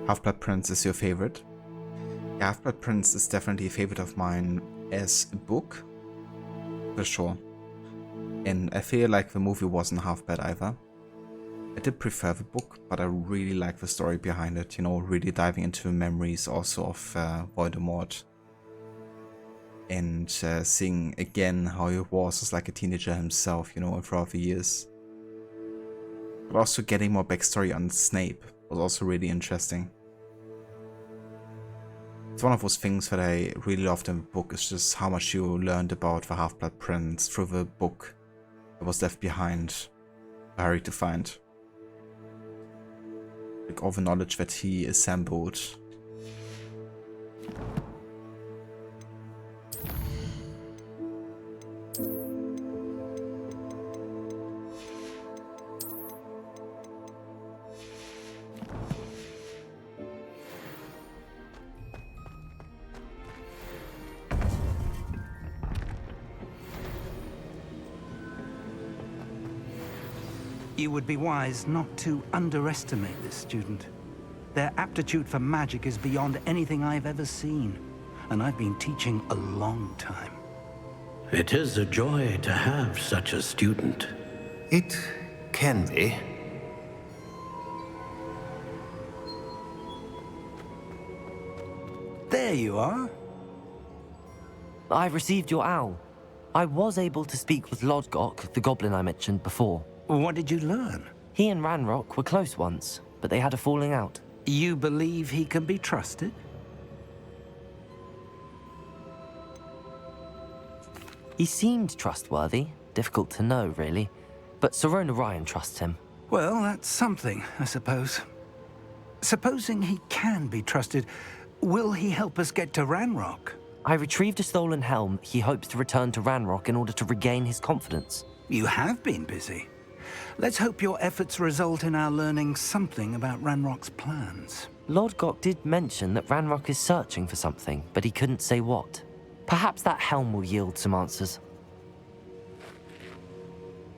Half-Blood Prince is your favorite? Yeah, Half-Blood Prince is definitely a favorite of mine as a book, for sure. And I feel like the movie wasn't half bad either. I did prefer the book, but I really like the story behind it, you know, really diving into the memories also of Voldemort. And seeing again how he was as like a teenager himself, you know, throughout the years. But also getting more backstory on Snape was also really interesting. It's one of those things that I really loved in the book, is just how much you learned about the Half-Blood Prince through the book that was left behind for Harry to find. Like all the knowledge that he assembled. You would be wise not to underestimate this student. Their aptitude for magic is beyond anything I've ever seen, and I've been teaching a long time. It is a joy to have such a student. It can be. There you are. I received your owl. I was able to speak with Lodgok, the goblin I mentioned before. What did you learn? He and Ranrock were close once, but they had a falling out. You believe he can be trusted? He seemed trustworthy. Difficult to know, really. But Sirona Ryan trusts him. Well, that's something, I suppose. Supposing he can be trusted, will he help us get to Ranrock? I retrieved a stolen helm he hopes to return to Ranrock in order to regain his confidence. You have been busy. Let's hope your efforts result in our learning something about Ranrock's plans. Lodgok did mention that Ranrock is searching for something, but he couldn't say what. Perhaps that helm will yield some answers.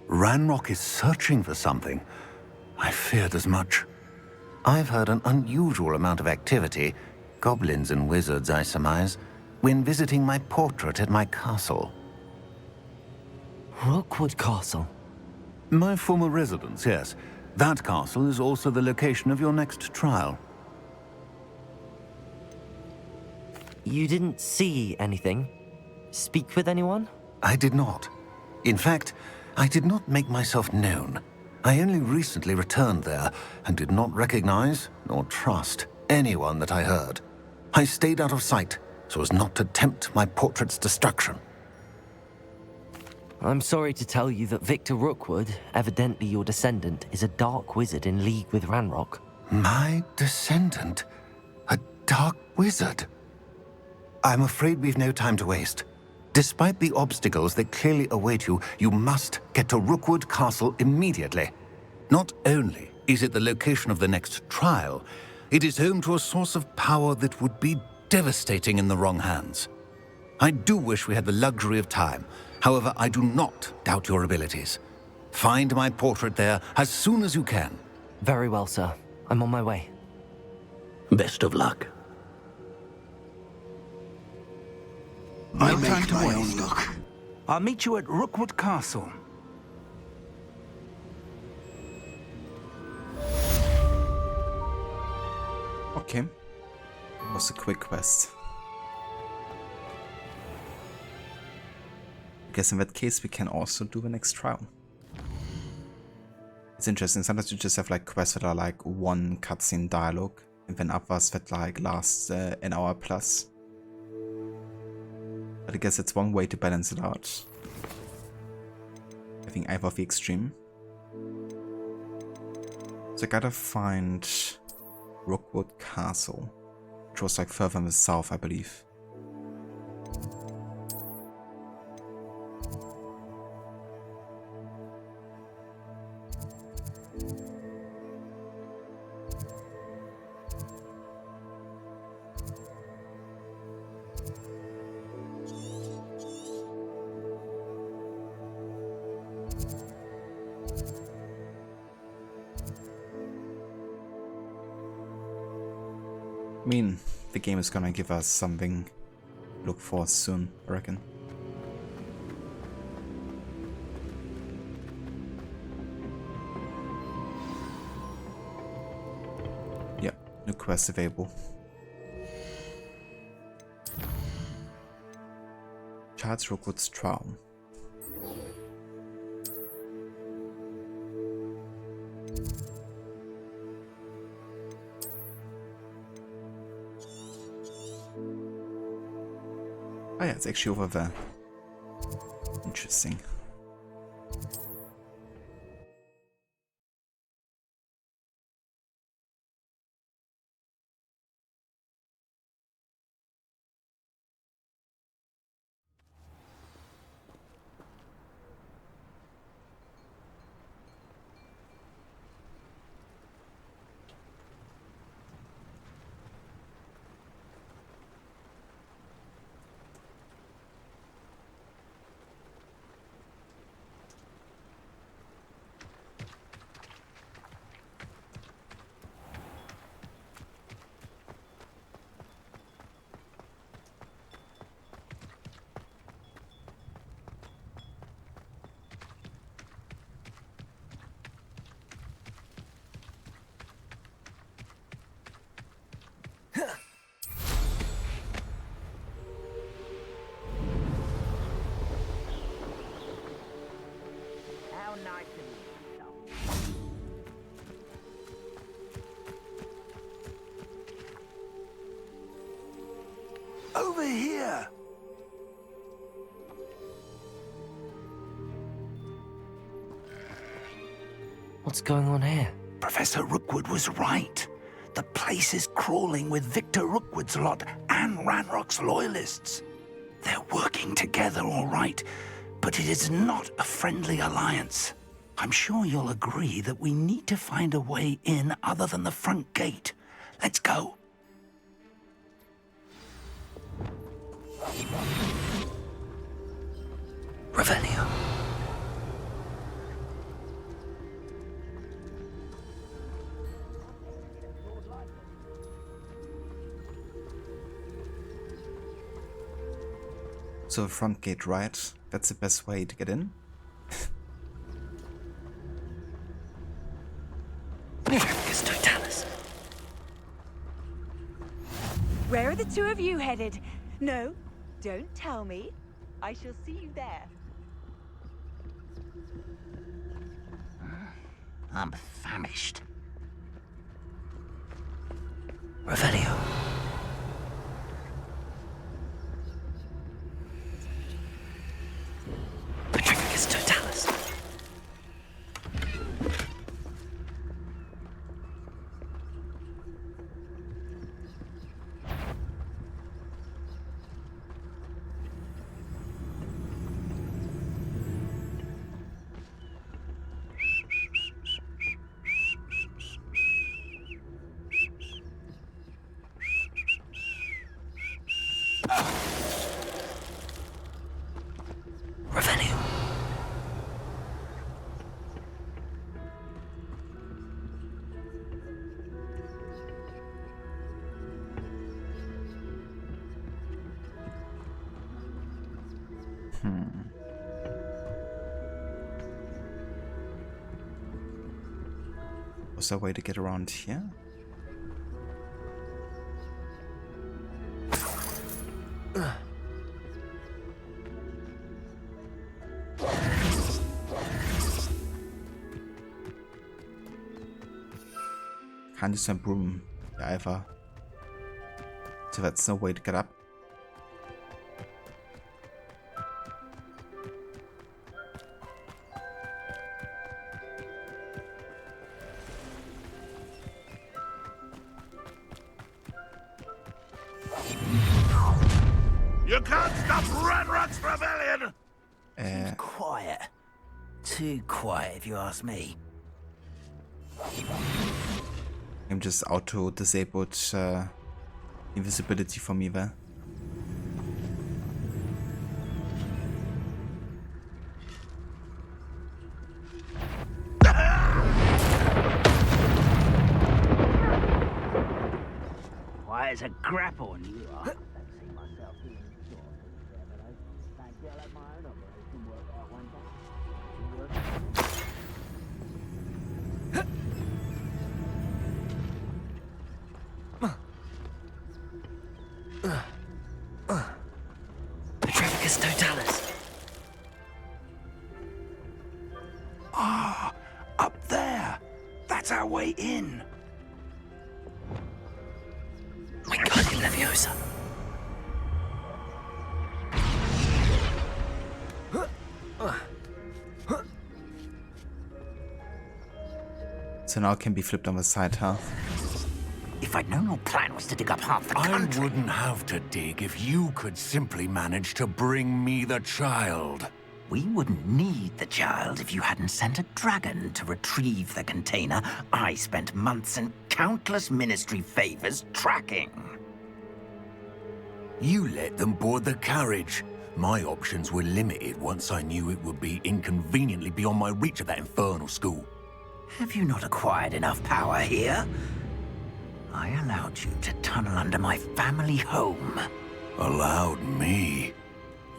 Ranrock is searching for something. I feared as much. I've heard an unusual amount of activity. Goblins and wizards, I surmise. when visiting my portrait at my castle. Rookwood Castle? My former residence, yes. That castle is also the location of your next trial. You didn't see anything? Speak with anyone? I did not. In fact, I did not make myself known. I only recently returned there and did not recognize nor trust anyone that I heard. I stayed out of sight so as not to tempt my portrait's destruction. I'm sorry to tell you that Victor Rookwood, evidently your descendant, is a dark wizard in league with Ranrock. My descendant? A dark wizard? I'm afraid we've no time to waste. Despite the obstacles that clearly await you, you must get to Rookwood Castle immediately. Not only is it the location of the next trial, it is home to a source of power that would be devastating in the wrong hands. I do wish we had the luxury of time. However, I do not doubt your abilities. Find my portrait there as soon as you can. Very well, sir. I'm on my way. Best of luck. No time to waste. I'll meet you at Rookwood Castle. Okay. Was a quick quest. I guess in that case we can also do the next trial. It's interesting, sometimes you just have like quests that are like one cutscene dialogue, and then others that like last an hour plus. But I guess it's one way to balance it out. I think either of the extreme. So I gotta find Rookwood Castle, which was like further in the south, I believe. I mean, the game is gonna give us something to look for soon, I reckon. Yeah, new quest available. Charles Rookwood's trial. Oh yeah, it's actually over there. Interesting. Over here! What's going on here? Professor Rookwood was right. The place is crawling with Victor Rookwood's lot and Ranrock's loyalists. They're working together, all right, but it is not a friendly alliance. I'm sure you'll agree that we need to find a way in other than the front gate. Let's go. Revelio. So front gate right, that's the best way to get in. Where are the two of you headed? No, don't tell me. I shall see you there. I'm famished. Revelio. Petrificus totalis. Revelio. Was there a way to get around here? Can't use my broom either. So that's no way to get up. You can't stop Ranrock's rebellion! Seems quiet. Too quiet, if you ask me. I'm just auto-disabled invisibility for me there. Why, it's a grapple and you are. I don't see myself doing this sort of thing there, but I thank you, I'll let my own operation work out one day. Petrificus totalis. Ah, up there. That's our way in. Wingardium Leviosa. So now it can be flipped on the side, huh? If I'd known your plan was to dig up half the country... I wouldn't have to dig if you could simply manage to bring me the child. We wouldn't need the child if you hadn't sent a dragon to retrieve the container I spent months and countless ministry favors tracking. You let them board the carriage. My options were limited once I knew it would be inconveniently beyond my reach at that infernal school. Have you not acquired enough power here? I allowed you to tunnel under my family home. Allowed me?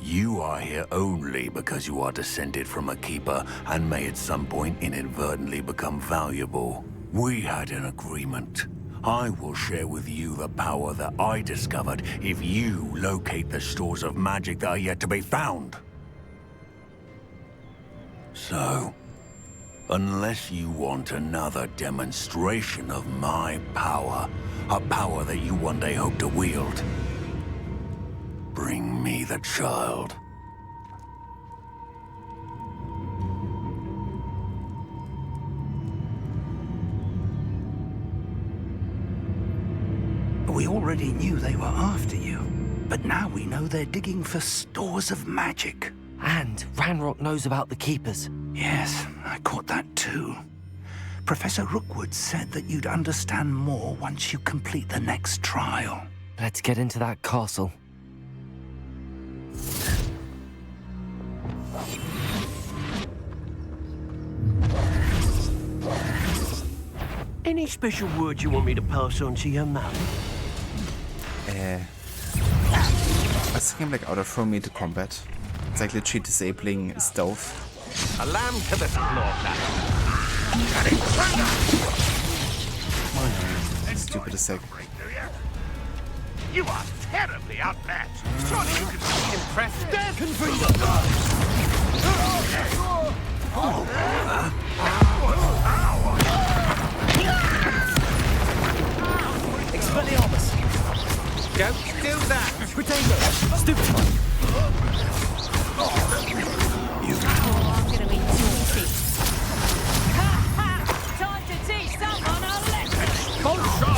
You are here only because you are descended from a keeper and may at some point inadvertently become valuable. We had an agreement. I will share with you the power that I discovered if you locate the stores of magic that are yet to be found. So, unless you want another demonstration of my power, a power that you one day hope to wield, bring me the child. We already knew they were after you, but now we know they're digging for stores of magic. And Ranrock knows about the Keepers. Yes, I caught that too. Professor Rookwood said that you'd understand more once you complete the next trial. Let's get into that castle. Any special words you want me to pass on to your mum? I Does the game like auto-throw me into combat? It's like literally disabling stealth. A lamb to the slaughter. Stupid as heck. You are terribly outmatched. Surely you can impress death. Expelliarmus! Don't do that! Potato! Stupid! I'm gonna eat your teeth. Ha ha! Time to teach someone a lesson! Bolsho!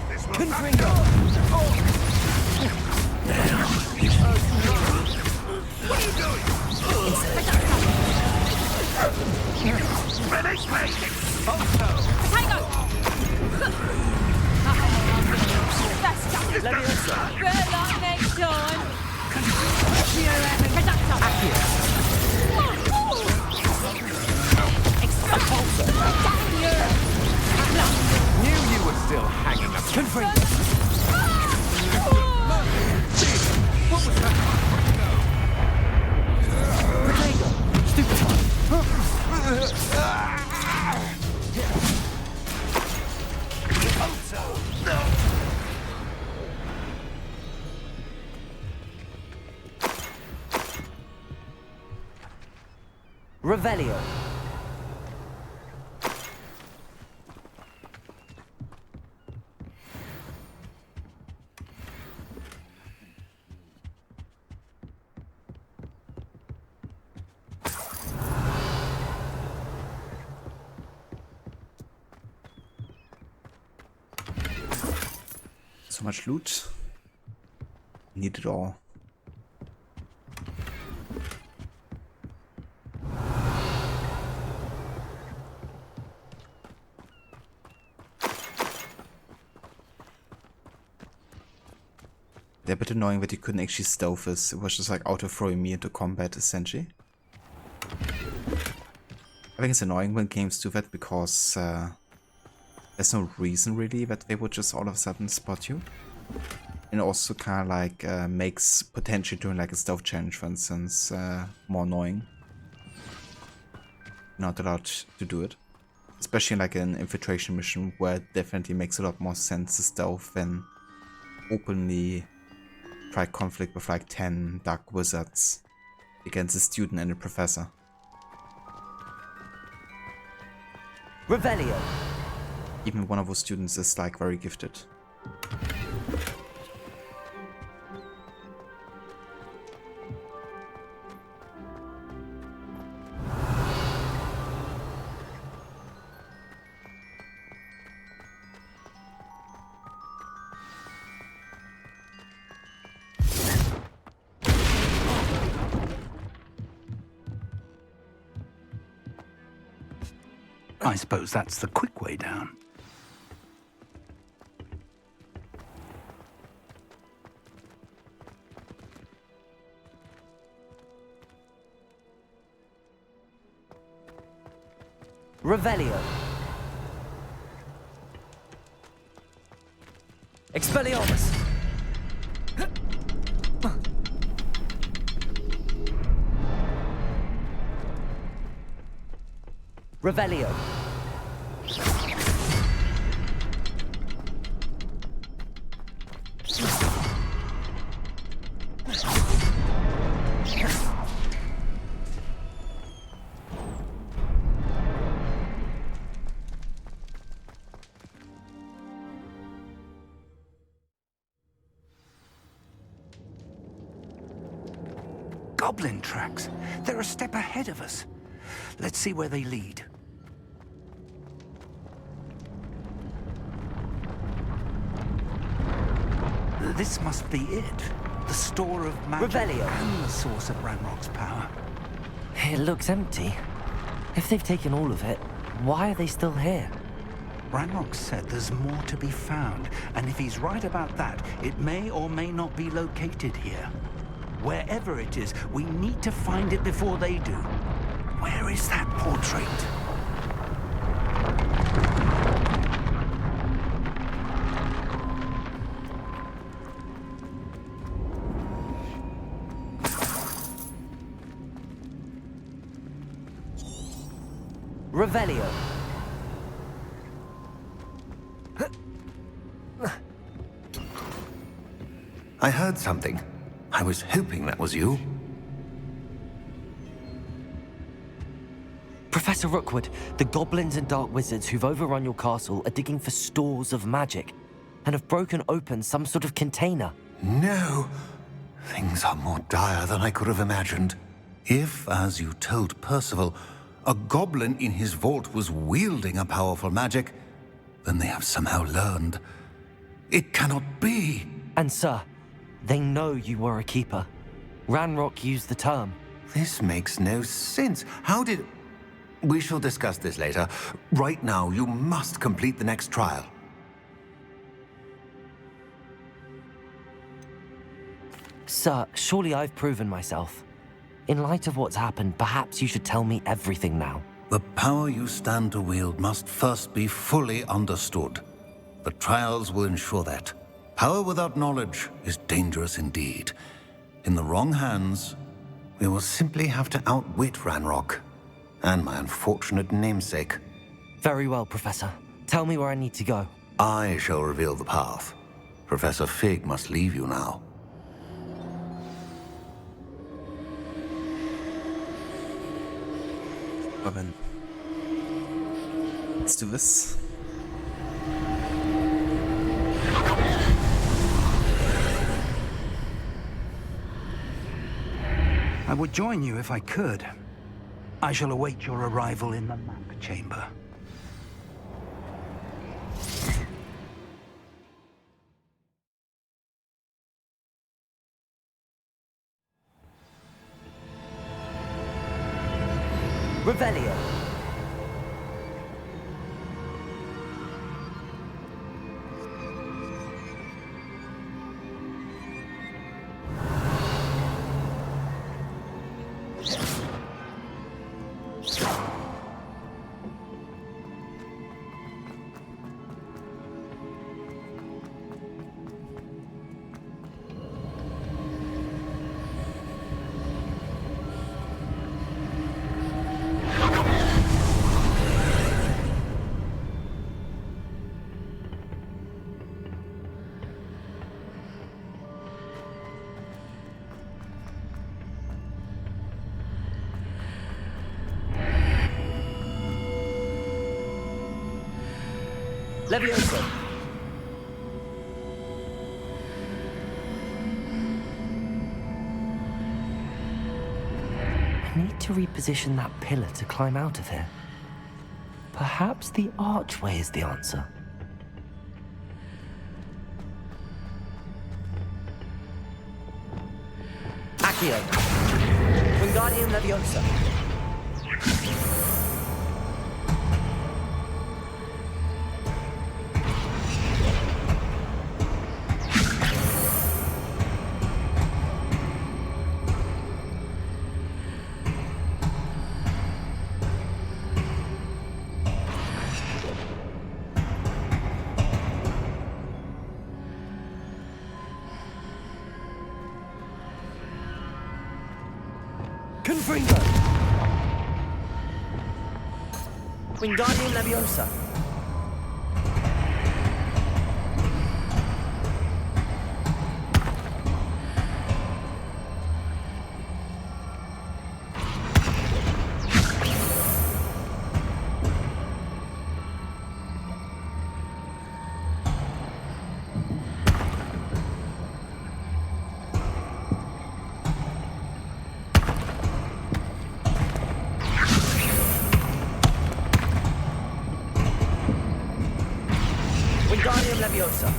This will Confringo! What are you doing? Finish me! Bolsho! Potato! Leviosa! Good luck next time! Knew you were still hanging up. Confringo! What was that? Potato! Stupid! Revelio. So much loot. Need it all. They're a bit annoying that you couldn't actually stealth this. It was just like auto-throwing me into combat, essentially. I think it's annoying when games do that because there's no reason really that they would just all of a sudden spot you. And it also kind of like makes potentially doing like a stealth challenge, for instance, more annoying. Not allowed to do it. Especially in like an infiltration mission where it definitely makes a lot more sense to stealth than openly try conflict with like 10 dark wizards against a student and a professor. Revelio. Even one of those students is like very gifted. I suppose that's the quick way down. Revelio. Expelliarmus. Revelio. Goblin tracks. They're a step ahead of us. Let's see where they lead. This must be it. The store of magic Revelio. and the source of Ranrock's power. It looks empty. If they've taken all of it, why are they still here? Ranrock said there's more to be found, and if he's right about that, it may or may not be located here. Wherever it is, we need to find it before they do. Where is that portrait? Revelio. I heard something. I was hoping that was you. Professor Rookwood, the goblins and dark wizards who've overrun your castle are digging for stores of magic and have broken open some sort of container. No. Things are more dire than I could have imagined. If, as you told Percival, a goblin in his vault was wielding a powerful magic, then they have somehow learned. It cannot be. And sir, they know you were a keeper. Ranrock used the term. This makes no sense. How did... We shall discuss this later. Right now, you must complete the next trial. Sir, surely I've proven myself. In light of what's happened, perhaps you should tell me everything now. The power you stand to wield must first be fully understood. The trials will ensure that. Power without knowledge is dangerous indeed. In the wrong hands, we will simply have to outwit Ranrock and my unfortunate namesake. Very well, Professor. Tell me where I need to go. I shall reveal the path. Professor Fig must leave you now. Well then, let's do this. I would join you if I could. I shall await your arrival in the map chamber. Revelio. Levioso. I need to reposition that pillar to climb out of here. Perhaps the archway is the answer. Accio. Wingardium Leviosa. Confringo! Wingardium Leviosa. Wingardium Leviosa.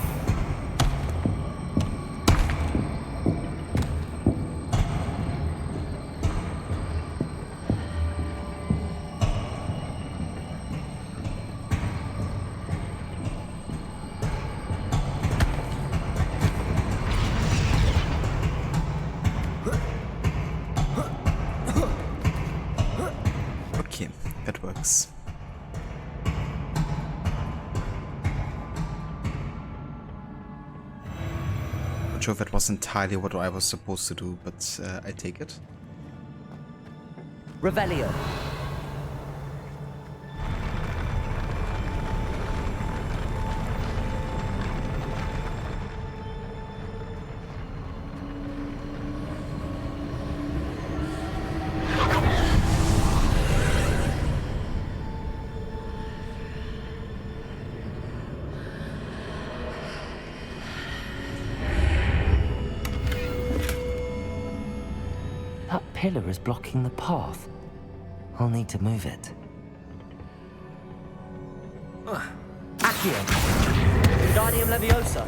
Okay, that works. Not sure if that was entirely what I was supposed to do, but I take it. Revelio. That pillar is blocking the path. I'll need to move it. Accio! Wingardium Leviosa!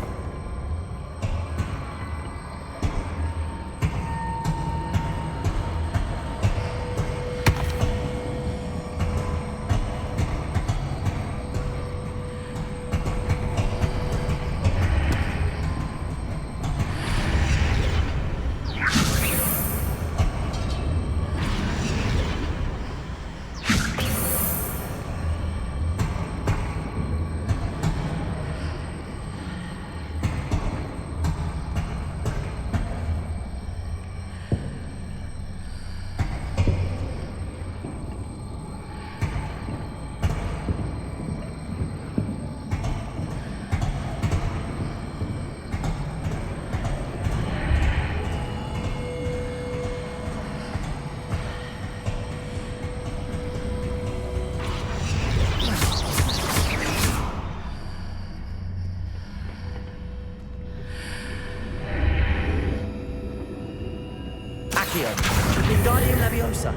Wingardium Leviosa.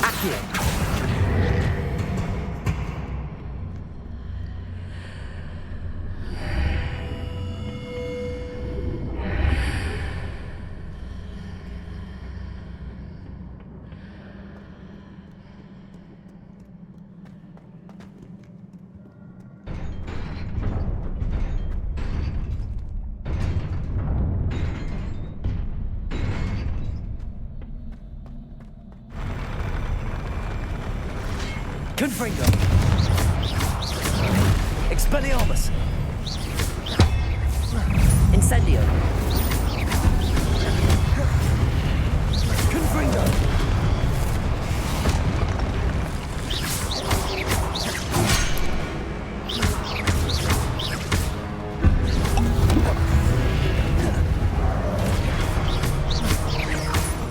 Accio. Confringo. Expelliarmus. Incendio. Confringo.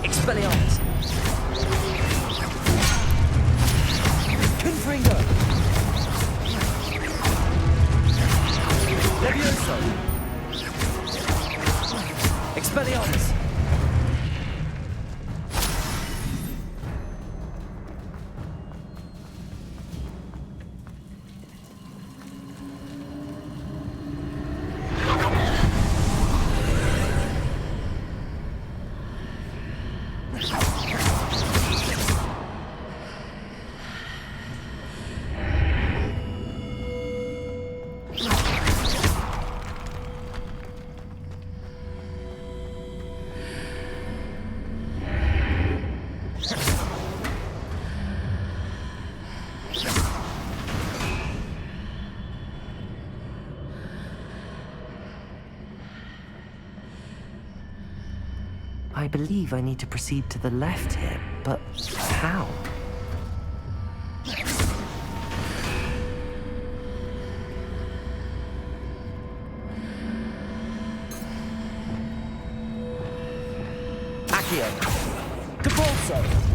Expelliarmus. Confringo. Levioso. Expelliarmus. I believe I need to proceed to the left here, but how? Accio. Cabalso.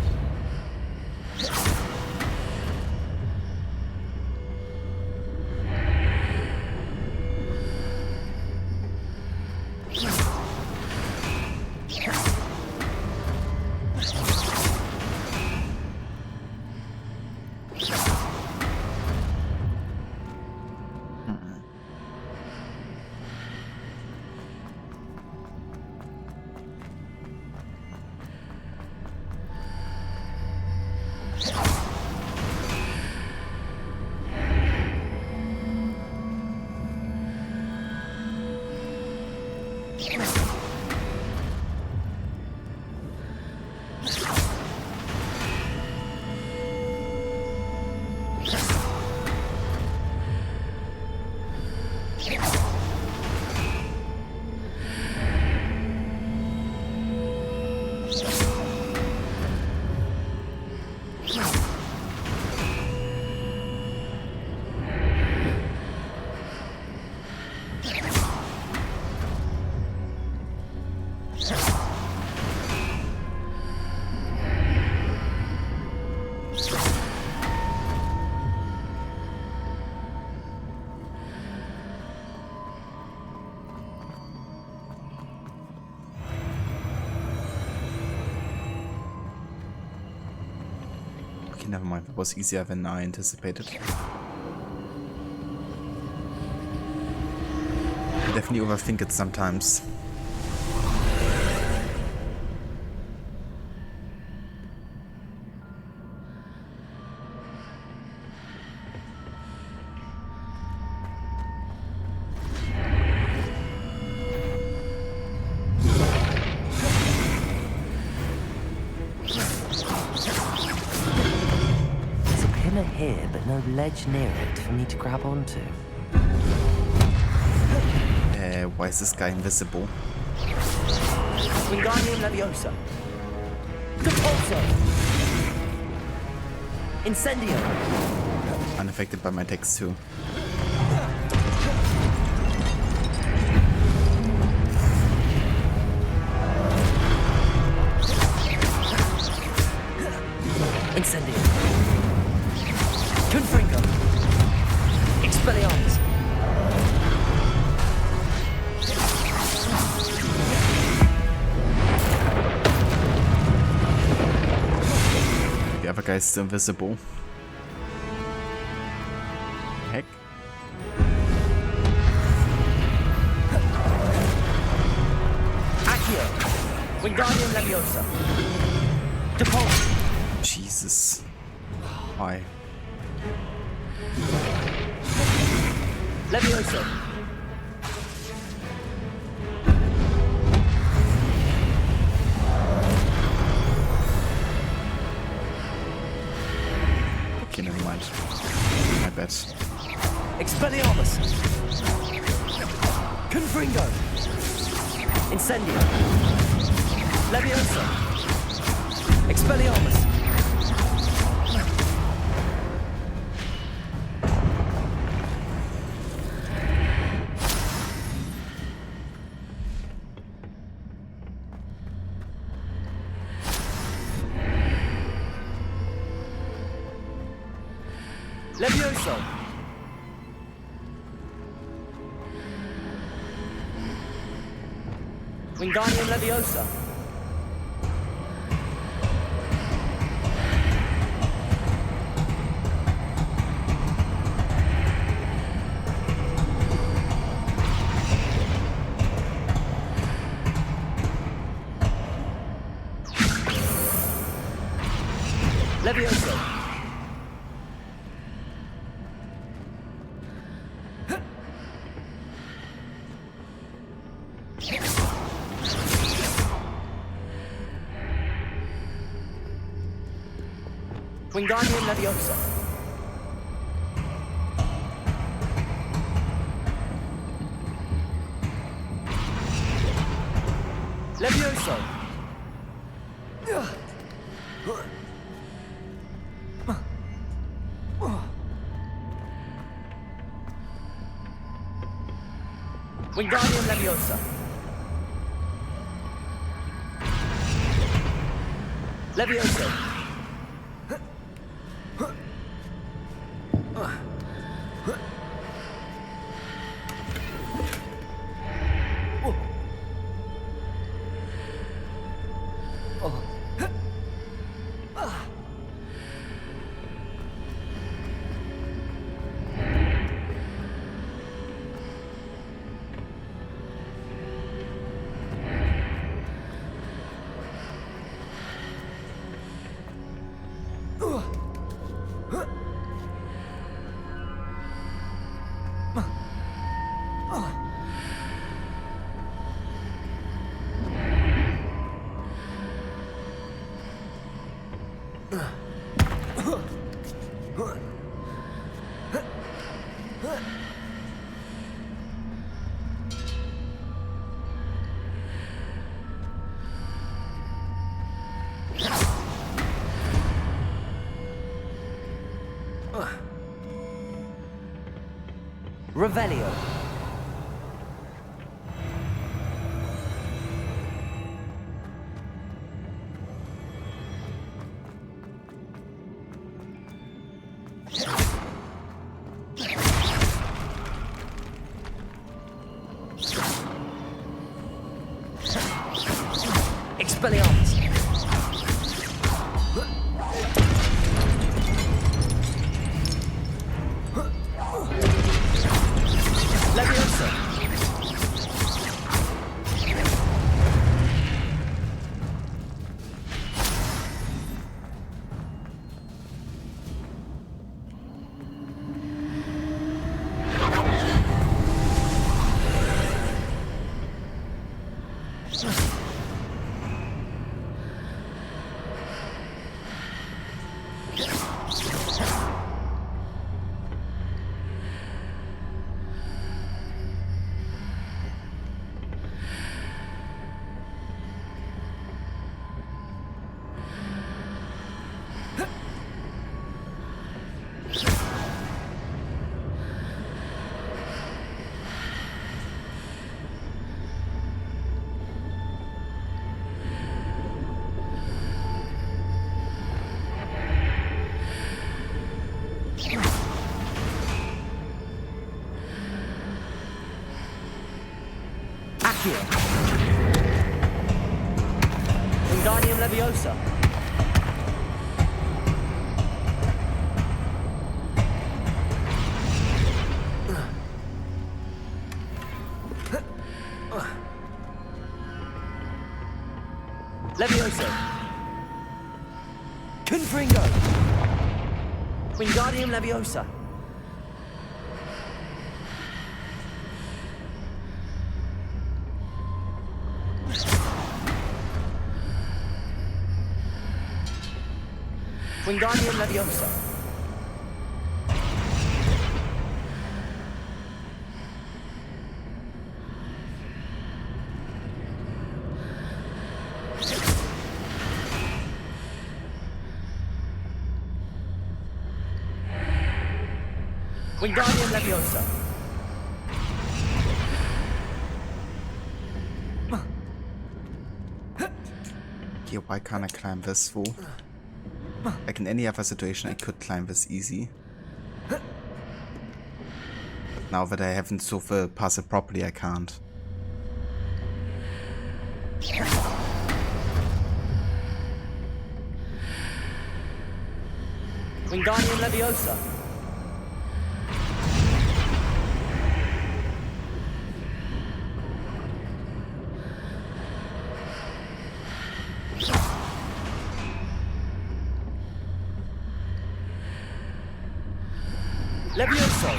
never mind, it was easier than I anticipated. I definitely overthink it sometimes. Here, but no ledge near it for me to grab onto. Why is this guy invisible? Wingardium Leviosa. Compulso. Incendio. Unaffected by my text too. Incendio. Confringo. Expelliarmus. The other guy's still invisible. Heck. Accio. Wingardium Leviosa. Depult. Jesus. Why? Levioso. Okay, never mind. My bad. Expelliarmus. Confringo. Incendio. Levioso. Expelliarmus. Levioso. Wingardium Leviosa. Levioso. Wingardium Leviosa. Levioso. Wingardium Leviosa. Levioso. Revelio. Expelliarmus. Accio. Wingardium Leviosa. Levioso. Confringo. Wingardium Leviosa. Wingardium Leviosa. Wingardium Leviosa. Okay, why can't I climb this fool? Like in any other situation I could climb this easy. Now that I haven't solved the puzzle properly, I can't. Wingardium Leviosa. Levioso.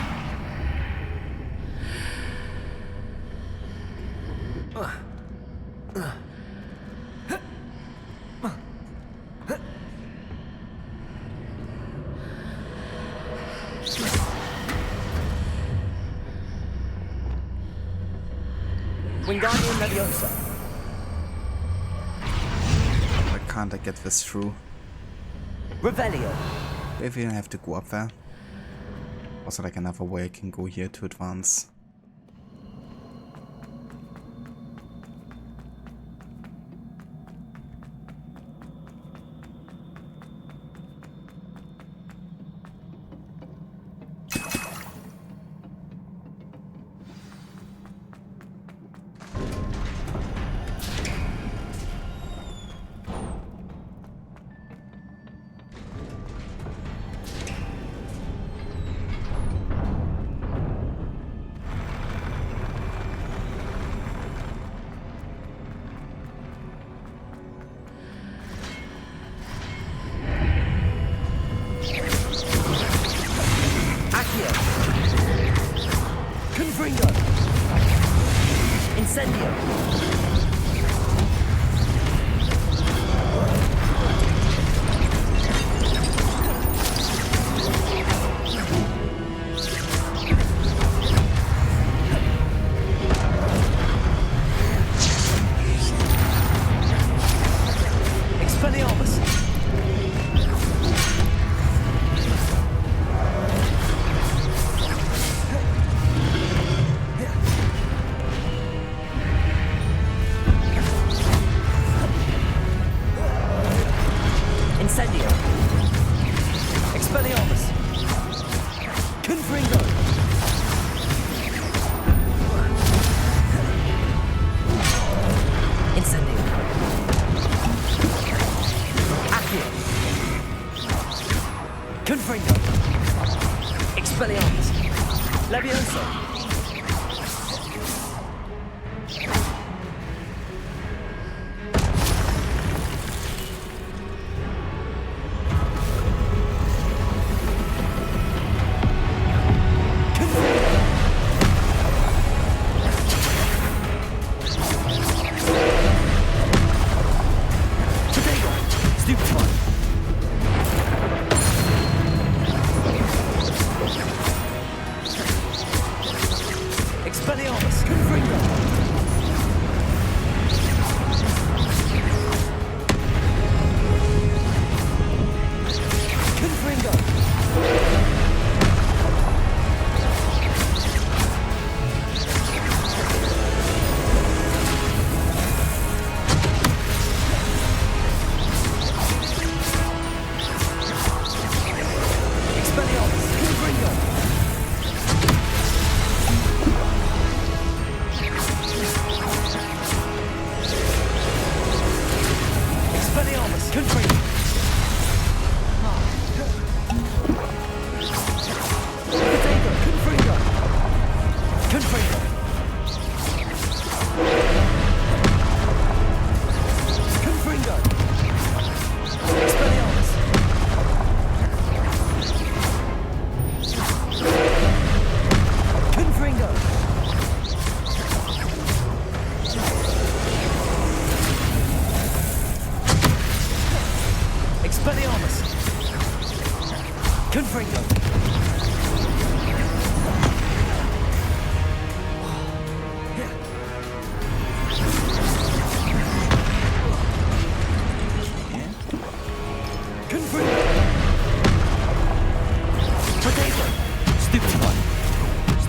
Wingardium Leviosa. Why can't I get this through? Revelio. Maybe I have to go up there. Also, like another way I can go here to advance.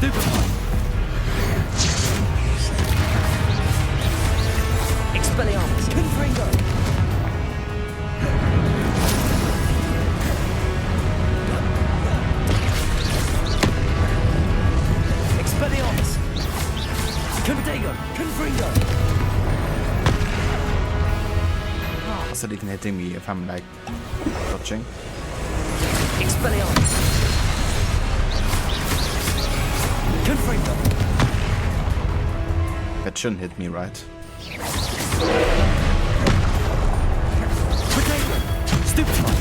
Stupefy. Expelliarmus. Confringo. Expelliarmus. Confringo. Confringo. Also, they can hit me if I'm like dodging. Expelliarmus. Confringo. That shouldn't hit me, right? Potato. Stupefy.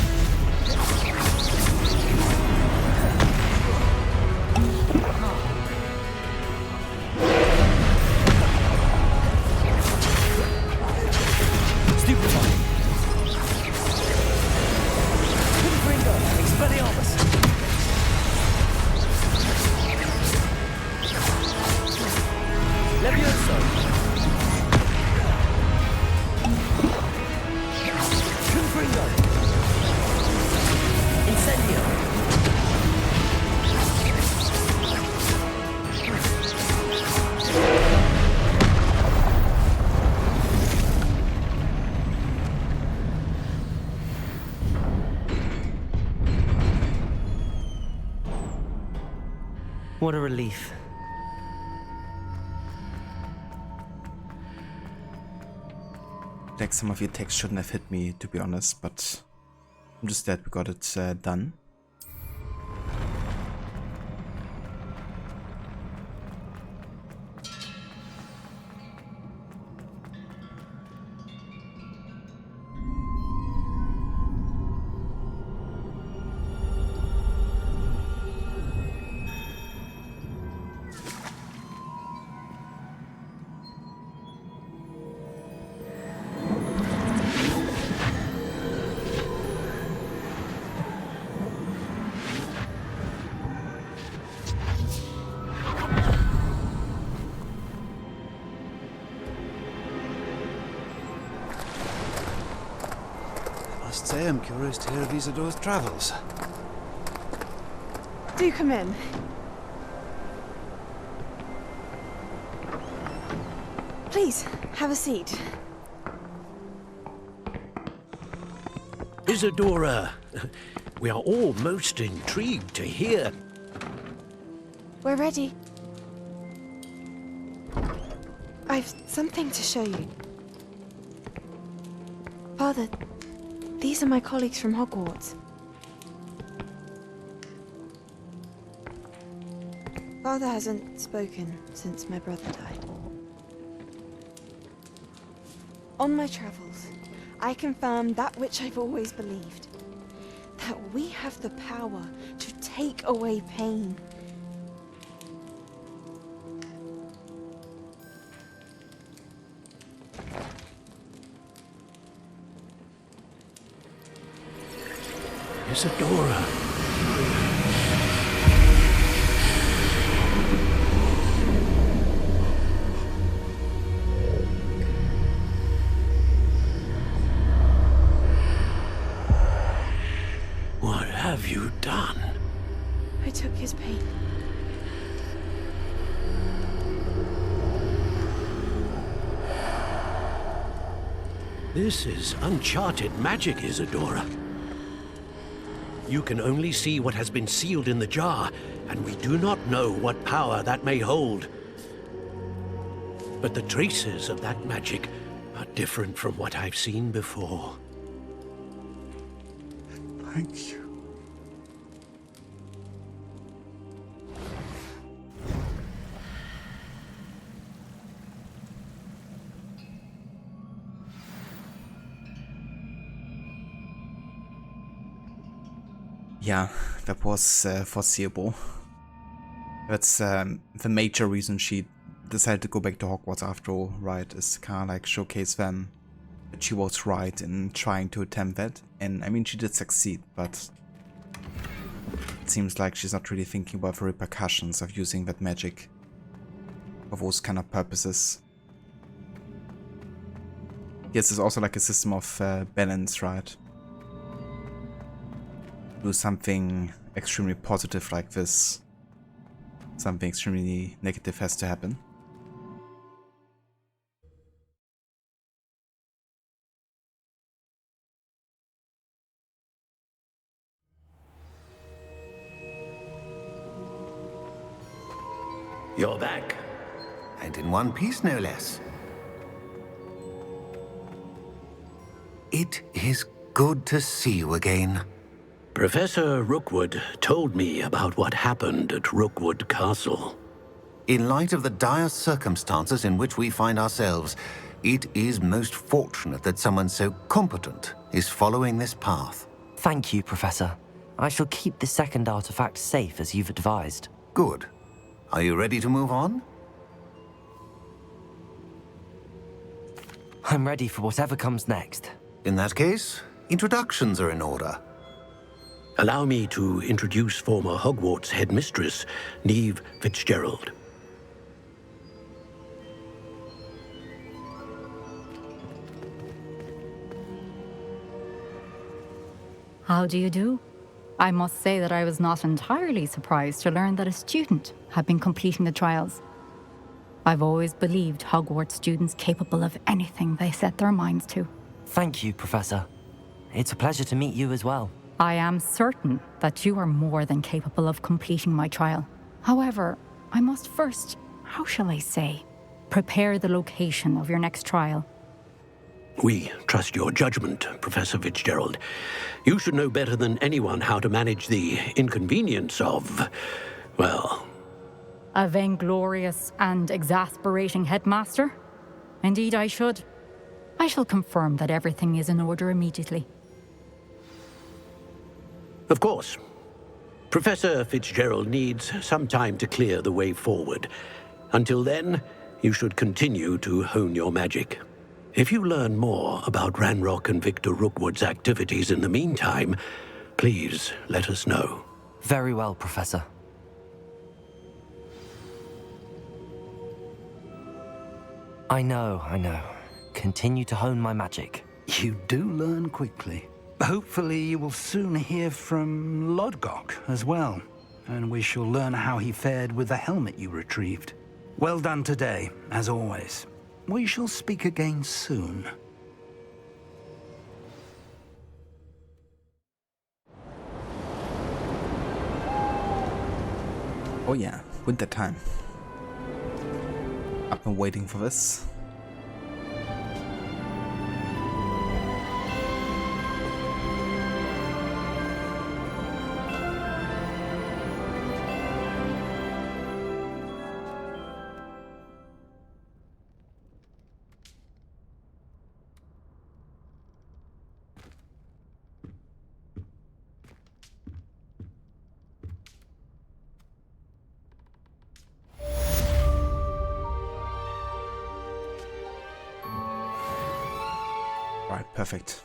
What a relief. Like some of your attacks shouldn't have hit me, to be honest, but I'm just glad we got it done. I am curious to hear of Isadora's travels. Do come in. Please, have a seat. Isadora, we are all most intrigued to hear. We're ready. I've something to show you. Father, these are my colleagues from Hogwarts. Father hasn't spoken since my brother died. On my travels, I confirmed that which I've always believed. That we have the power to take away pain. Isadora. What have you done? I took his pain. This is uncharted magic, Isadora. You can only see what has been sealed in the jar, and we do not know what power that may hold. But the traces of that magic are different from what I've seen before. Thank you. Yeah, that was foreseeable. That's the major reason she decided to go back to Hogwarts after all, right? Is kind of like showcase them that she was right in trying to attempt that. And I mean, she did succeed, but it seems like she's not really thinking about the repercussions of using that magic for those kind of purposes. Yes, it's also like a system of balance, right? Do something extremely positive like this. something extremely negative has to happen. You're back. And in one piece, no less. It is good to see you again. Professor Rookwood told me about what happened at Rookwood Castle. In light of the dire circumstances in which we find ourselves, it is most fortunate that someone so competent is following this path. Thank you, Professor. I shall keep the second artifact safe as you've advised. Good. Are you ready to move on? I'm ready for whatever comes next. In that case, introductions are in order. Allow me to introduce former Hogwarts headmistress, Neve Fitzgerald. How do you do? I must say that I was not entirely surprised to learn that a student had been completing the trials. I've always believed Hogwarts students capable of anything they set their minds to. Thank you, Professor. It's a pleasure to meet you as well. I am certain that you are more than capable of completing my trial. However, I must first, how shall I say, prepare the location of your next trial. We trust your judgment, Professor Fitzgerald. You should know better than anyone how to manage the inconvenience of, well... A vainglorious and exasperating headmaster? Indeed I should. I shall confirm that everything is in order immediately. Of course. Professor Fitzgerald needs some time to clear the way forward. Until then, you should continue to hone your magic. If you learn more about Ranrock and Victor Rookwood's activities in the meantime, please let us know. Very well, Professor. I know. Continue to hone my magic. You do learn quickly. Hopefully you will soon hear from Lodgok as well, and we shall learn how he fared with the helmet you retrieved. Well done today, as always. We shall speak again soon. Oh yeah, winter time. I've been waiting for this. Right, perfect.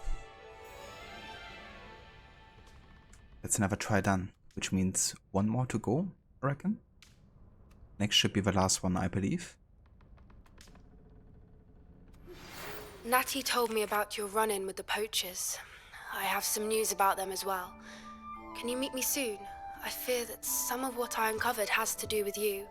That's another try done, which means one more to go, I reckon. Next should be the last one, I believe. Natty told me about your run-in with the poachers. I have some news about them as well. Can you meet me soon? I fear that some of what I uncovered has to do with you.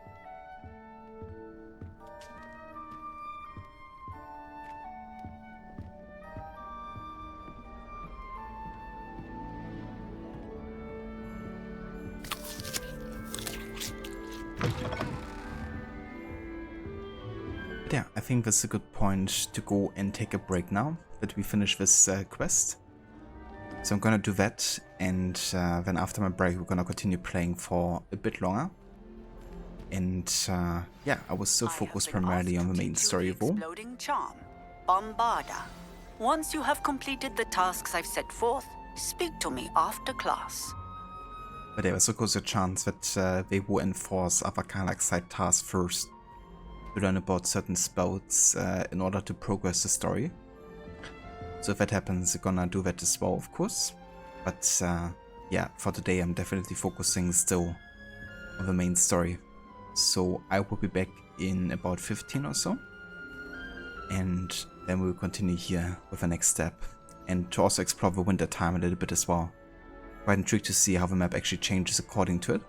Yeah, I think that's a good point to go and take a break now that we finish this quest. So I'm gonna do that, and then after my break we're gonna continue playing for a bit longer. And yeah, I was still focused primarily on the main story of all. Exploding charm, Bombarda. Once you have completed the tasks I've set forth, speak to me after class. But there was of course a chance that they will enforce other kind of like side tasks first to learn about certain spells in order to progress the story. So if that happens, I'm gonna do that as well, of course. But yeah, for today I'm definitely focusing still on the main story. So I will be back in about 15 or so. And then we'll continue here with the next step. And to also explore the winter time a little bit as well. Quite intrigued to see how the map actually changes according to it.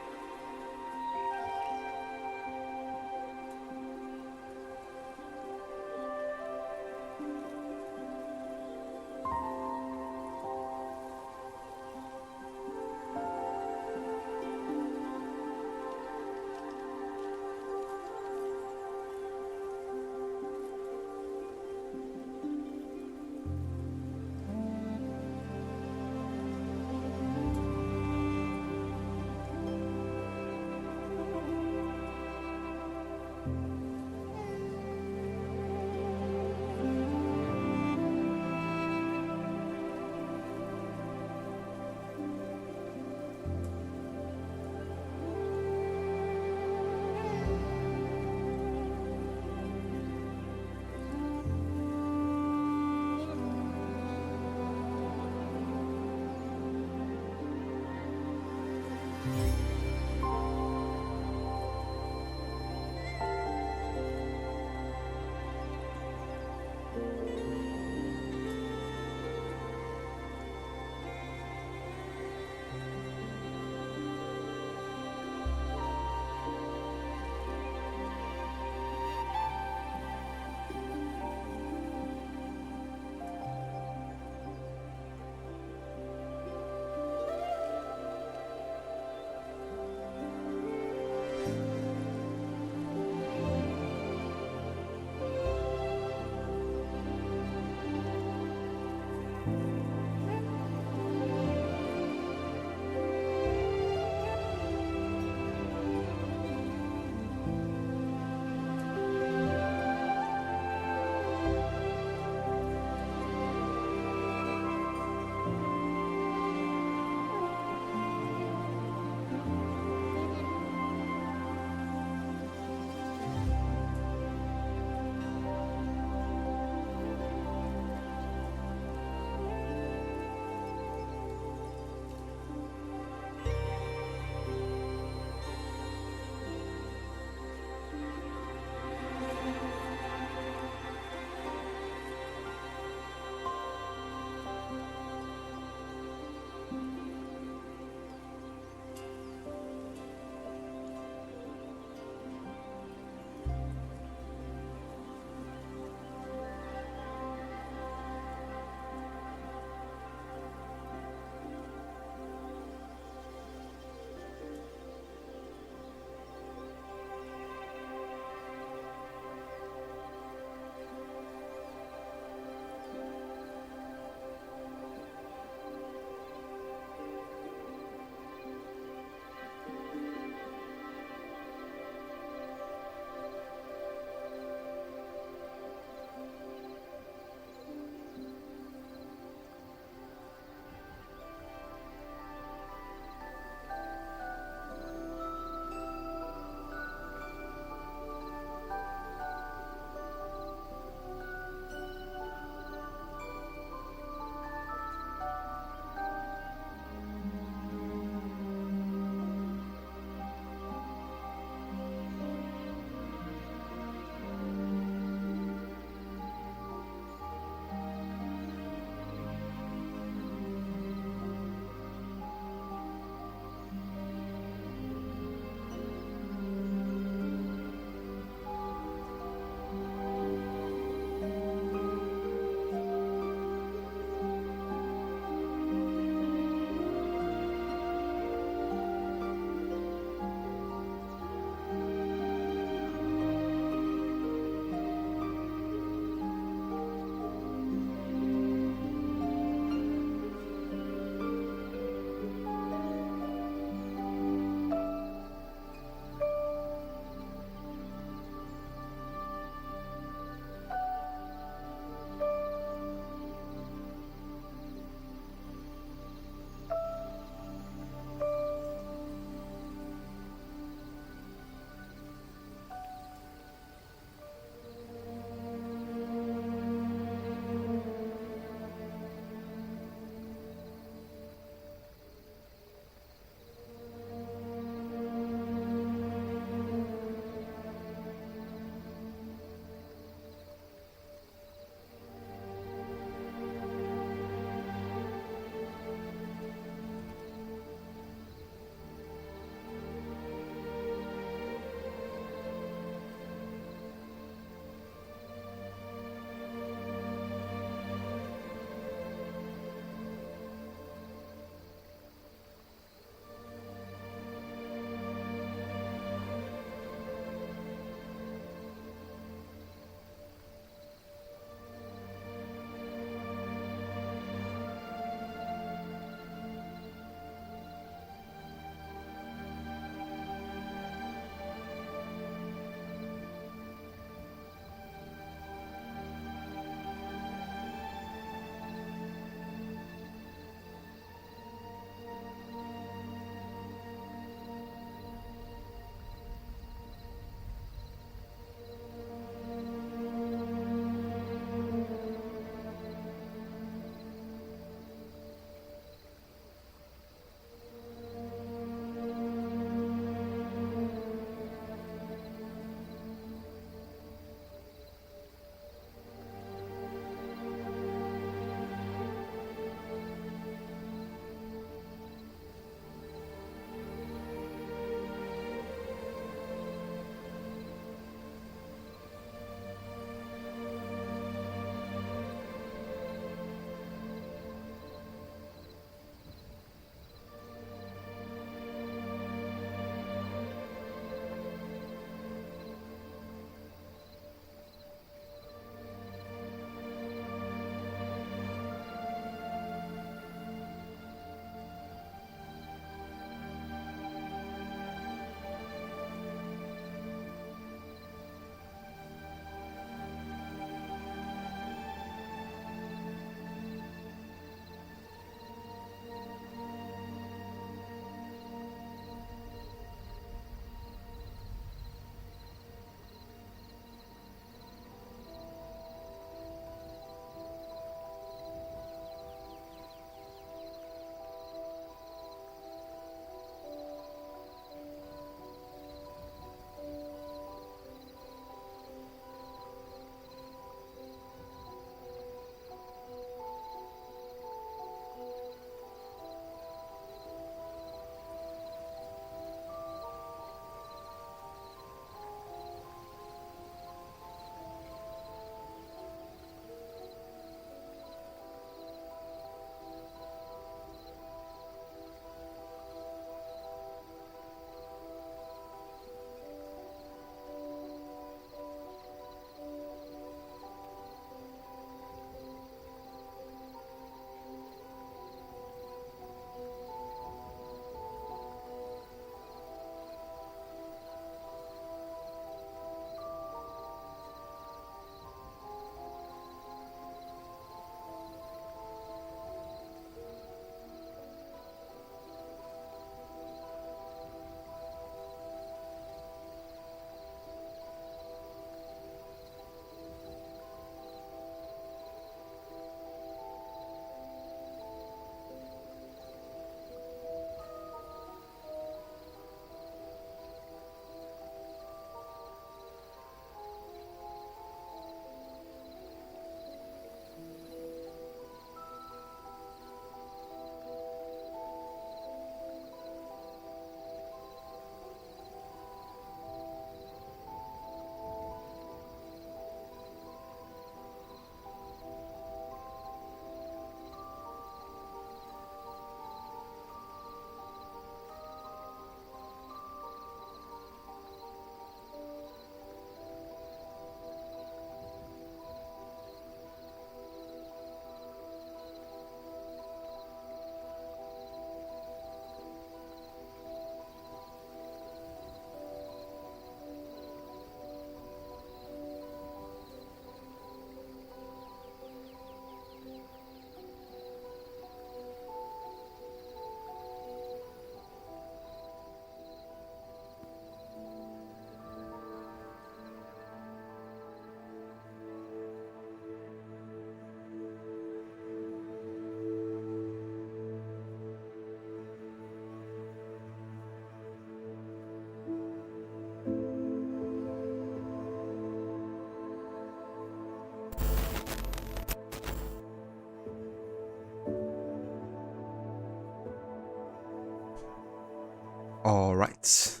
Alright,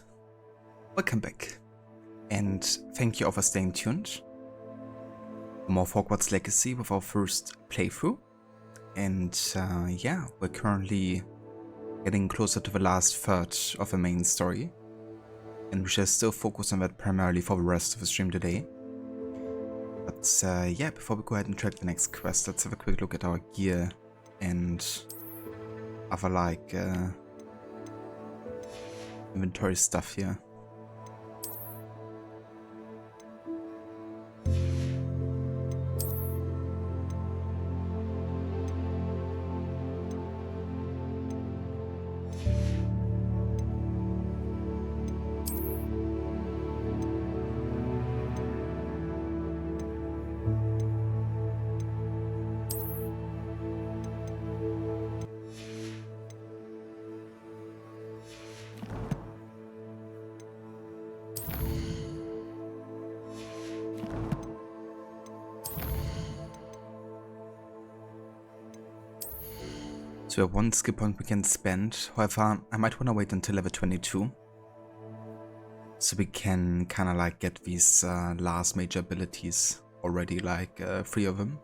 welcome back, and thank you all for staying tuned for more Hogwarts Legacy with our first playthrough. And yeah, we're currently getting closer to the last third of the main story, and we shall still focus on that primarily for the rest of the stream today. But yeah, before we go ahead and track the next quest, let's have a quick look at our gear and other like inventory stuff here. So we have one skill point we can spend. However, I might want to wait until level 22, so we can kind of like get these last major abilities already, like 3 of them.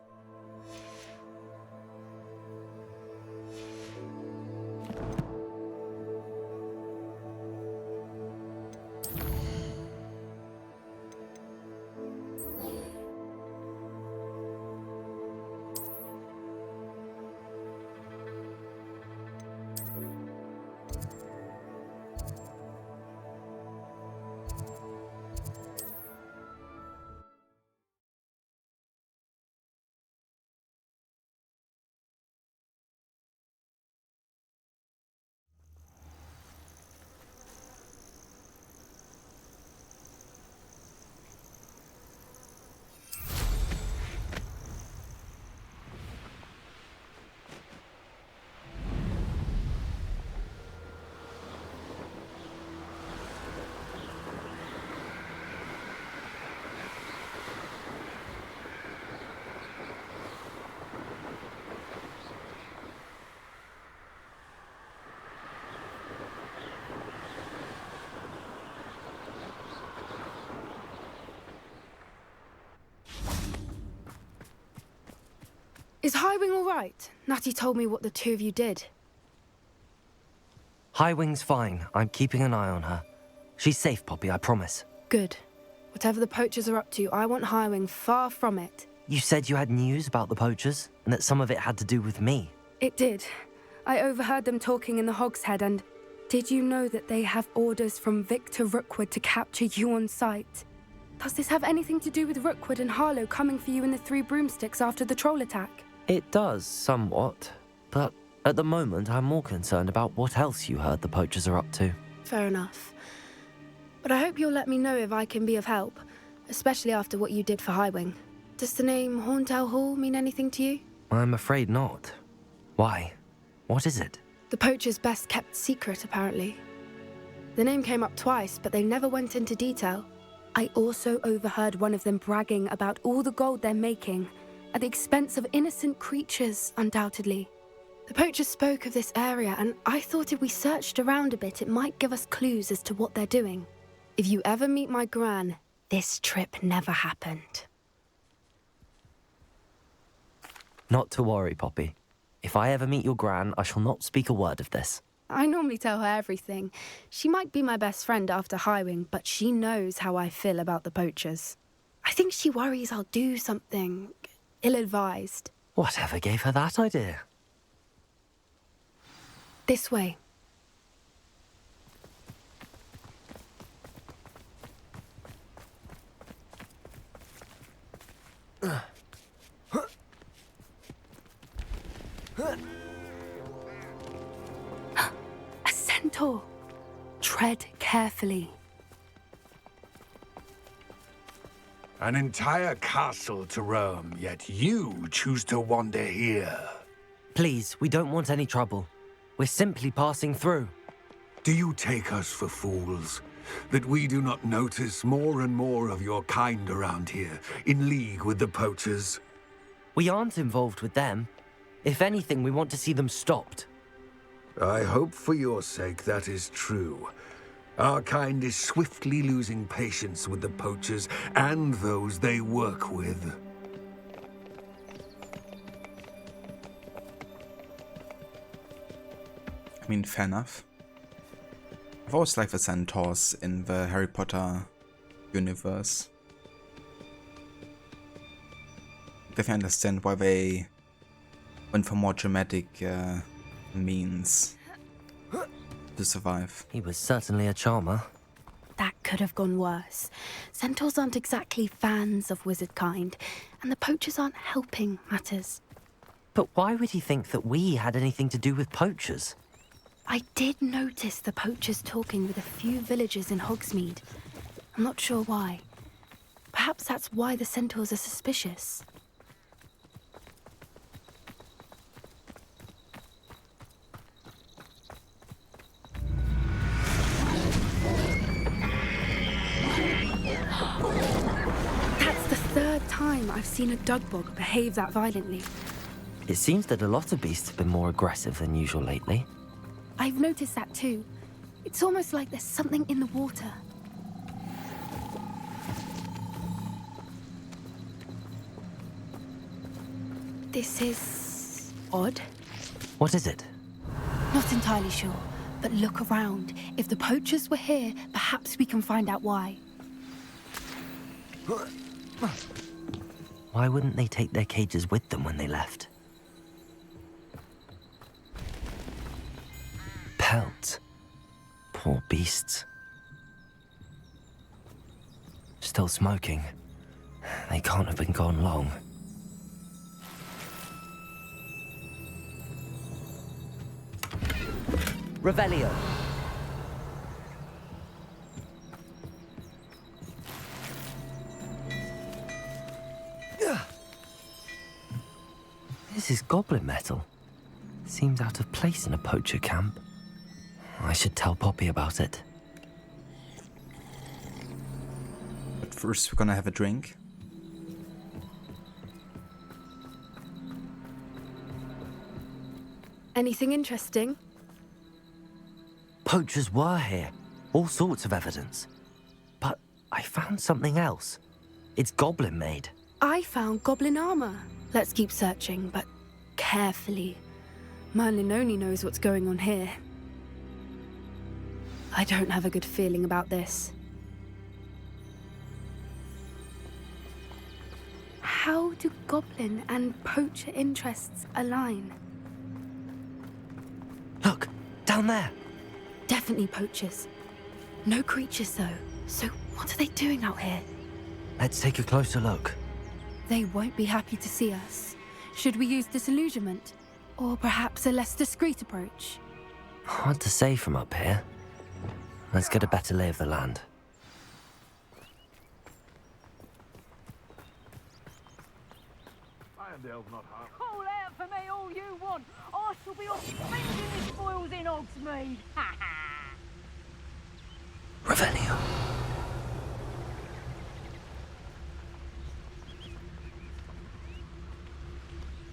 Is Howin all right? Natty told me what the two of you did. Howin's fine. I'm keeping an eye on her. She's safe, Poppy, I promise. Good. Whatever the poachers are up to, I want Howin far from it. You said you had news about the poachers, and that some of it had to do with me. It did. I overheard them talking in the Hogshead, and did you know that they have orders from Victor Rookwood to capture you on sight? Does this have anything to do with Rookwood and Harlow coming for you in the 3 broomsticks after the troll attack? It does, somewhat. But at the moment, I'm more concerned about what else you heard the poachers are up to. Fair enough. But I hope you'll let me know if I can be of help, especially after what you did for Highwing. Does the name Horntail Hall mean anything to you? I'm afraid not. Why? What is it? The poachers' best kept secret, apparently. The name came up twice, but they never went into detail. I also overheard one of them bragging about all the gold they're making, at the expense of innocent creatures, undoubtedly. The poachers spoke of this area, and I thought if we searched around a bit, it might give us clues as to what they're doing. If you ever meet my gran, this trip never happened. Not to worry, Poppy. If I ever meet your gran, I shall not speak a word of this. I normally tell her everything. She might be my best friend after Howin, but she knows how I feel about the poachers. I think she worries I'll do something ill-advised. Whatever gave her that idea? This way. A centaur. Tread carefully. An entire castle to roam, yet you choose to wander here. Please, we don't want any trouble. We're simply passing through. Do you take us for fools? That we do not notice more and more of your kind around here, in league with the poachers? We aren't involved with them. If anything, we want to see them stopped. I hope for your sake that is true. Our kind is swiftly losing patience with the poachers and those they work with. I mean, fair enough. I've always liked the centaurs in the Harry Potter universe. Definitely understand why they went for more dramatic means to survive. He was certainly a charmer. That could have gone worse. Centaurs aren't exactly fans of wizard kind, and the poachers aren't helping matters. But why would he think that we had anything to do with poachers? I did notice the poachers talking with a few villagers in Hogsmeade. I'm not sure why. Perhaps that's why the centaurs are suspicious. That's the third time I've seen a dugbog behave that violently. It seems that a lot of beasts have been more aggressive than usual lately. I've noticed that too. It's almost like there's something in the water. This is odd. What is it? Not entirely sure, but look around. If the poachers were here, perhaps we can find out why. Why wouldn't they take their cages with them when they left? Pelts. Poor beasts. Still smoking. They can't have been gone long. Revelio. This is goblin metal. Seems out of place in a poacher camp. I should tell Poppy about it. But first we're gonna have a drink. Anything interesting? Poachers were here. All sorts of evidence. But I found something else. It's goblin made. I found goblin armor. Let's keep searching, but carefully. Merlin only knows what's going on here. I don't have a good feeling about this. How do goblin and poacher interests align? Look, down there. Definitely poachers. No creatures though. So what are they doing out here? Let's take a closer look. They won't be happy to see us. Should we use disillusionment? Or perhaps a less discreet approach? Hard to say from up here. Let's get a better lay of the land. Irondale's not hard. Call out for me all you want. I shall be off spending the spoils in Hogsmeade. Ha ha! Revelio.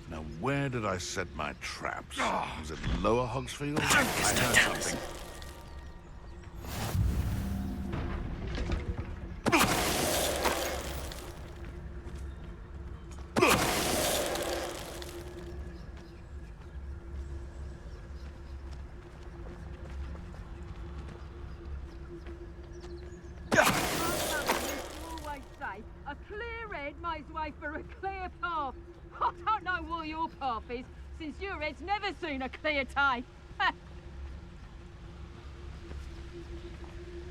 Now, where did I set my traps? Was it Lower Hogsfield? I heard something. A clear head makes way for a clear path. I don't know what your path is, since your head's never seen a clear day.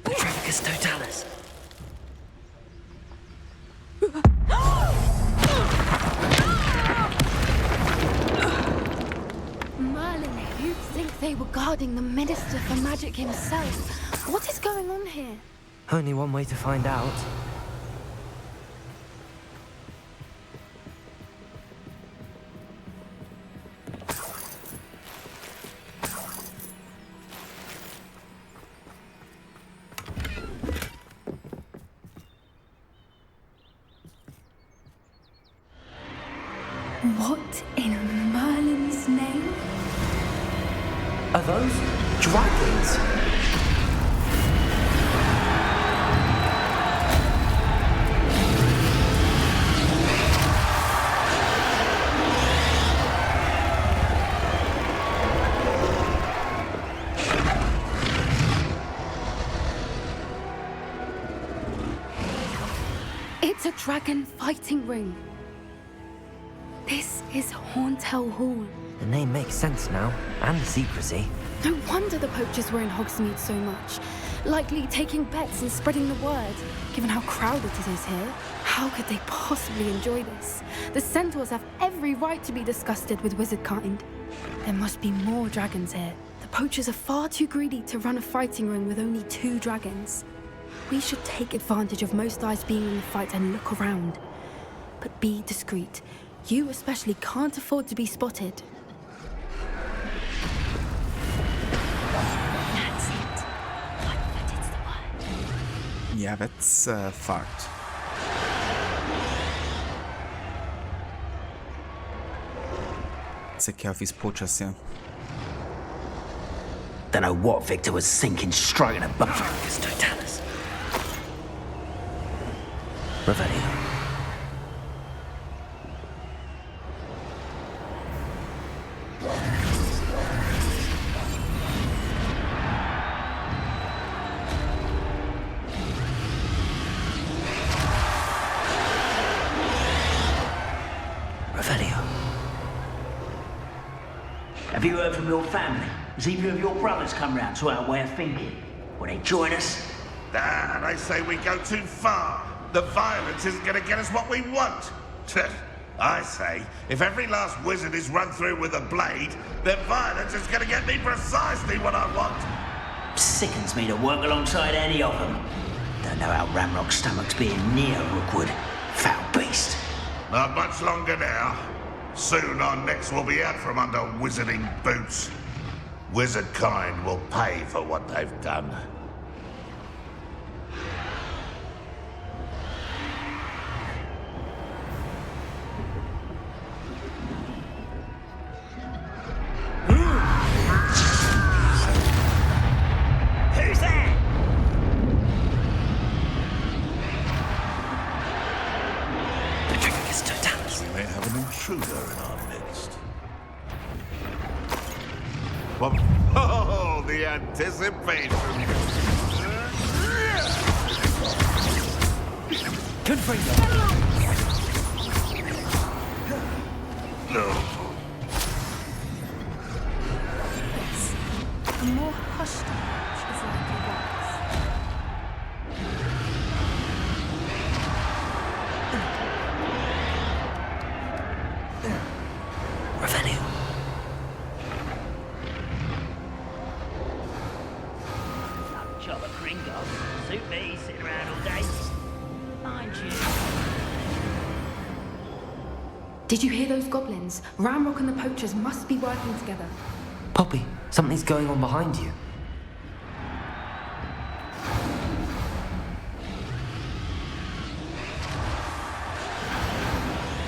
Trafficus totalis. Merlin, you'd think they were guarding the Minister for Magic himself. What is going on here? Only one way to find out. What in Merlin's name? Are those dragons? It's a dragon fighting ring. This is Hauntel Hall. The name makes sense now, and the secrecy. No wonder the poachers were in Hogsmeade so much. Likely taking bets and spreading the word. Given how crowded it is here, how could they possibly enjoy this? The centaurs have every right to be disgusted with wizard kind. There must be more dragons here. The poachers are far too greedy to run a fighting ring with only 2 dragons. We should take advantage of most eyes being in the fight and look around. But be discreet. You especially can't afford to be spotted. That's it. What is the word? Yeah, that's fucked. Take care of these poachers here. Don't know what Victor was sinking straight in a bucket. Totalis. Revelio. Have you heard from your family? Has either of your brothers come round to our way of thinking? Will they join us? Ah, they say we go too far. The violence isn't going to get us what we want. I say, if every last wizard is run through with a blade, then violence is going to get me precisely what I want. Sickens me to work alongside any of them. Don't know how Ramrock's stomach's being near Rookwood. Foul beast. Not much longer now. Soon our necks will be out from under wizarding boots. Wizard kind will pay for what they've done. Who's that? The trick is Totalis. We may have an intruder in our midst. Oh, the anticipation. Confringo. A more hushed approach is like a wax. Revelio. Chop a Kringo. Suit me, sit around all day. Mind you. Did you hear those goblins? Ramrock and the poachers must be working together. Poppy, something's going on behind you.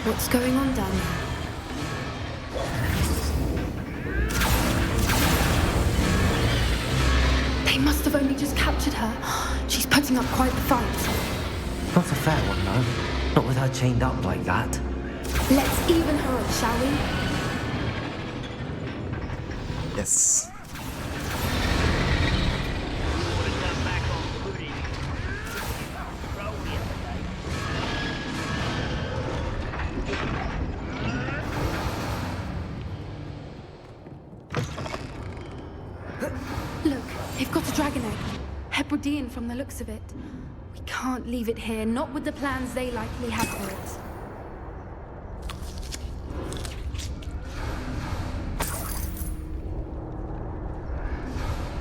What's going on down there? They must have only just captured her. She's putting up quite the fight. Not a fair one, no. Not with her chained up like that. Let's even her up, shall we? Yes. Look, they've got a dragon egg. Hebridean from the looks of it. We can't leave it here, not with the plans they likely have for it.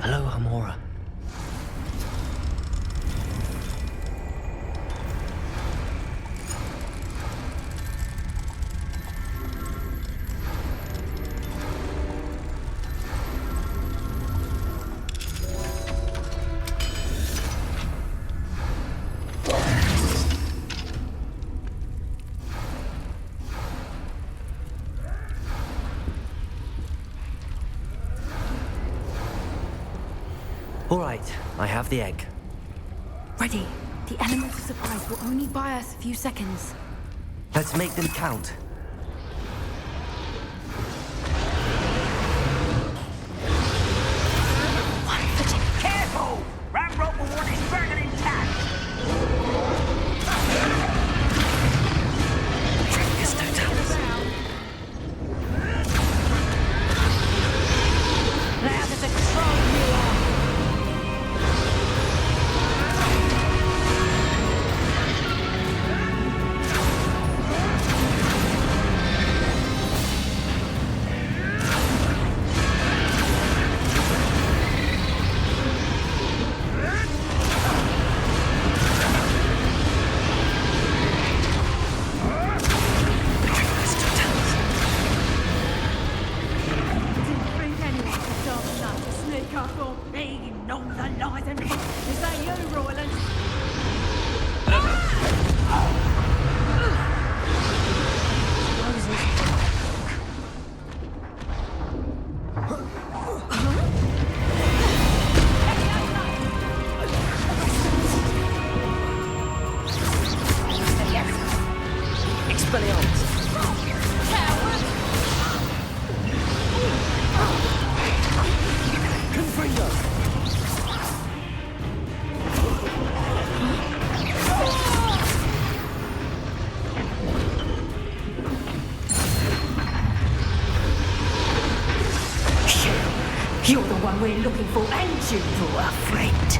Hello, Hamora. All right, I have the egg. Ready. The element of surprise will only buy us a few seconds. Let's make them count. Careful! Ramrock will want his dragon intact! Now there's a troll you are! You're the one we're looking for, and you were afraid.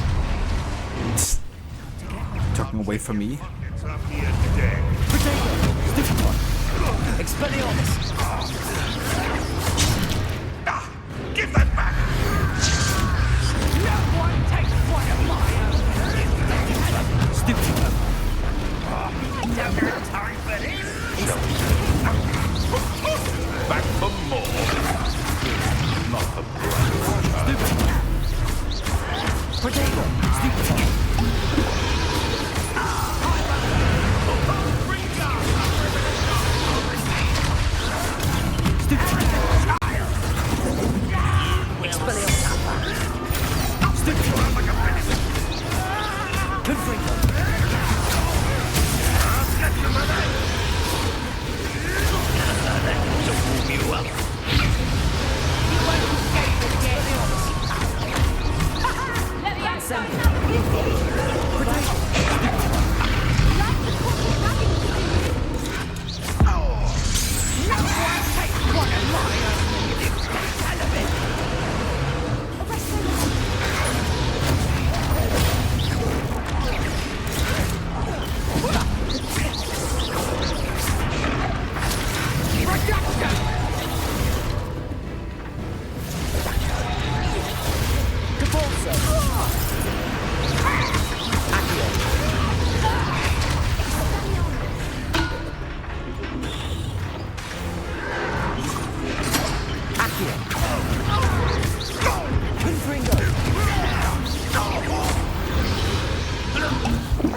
Talking away from me. Expelliarmus! Give that back! No one takes one of my own! Stupid! I don't have time for this! Back for more. Not for blood. Potato! Stupid!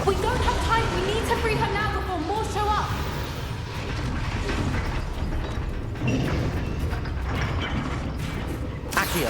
We don't have time. We need to free her now before more show up. Accio.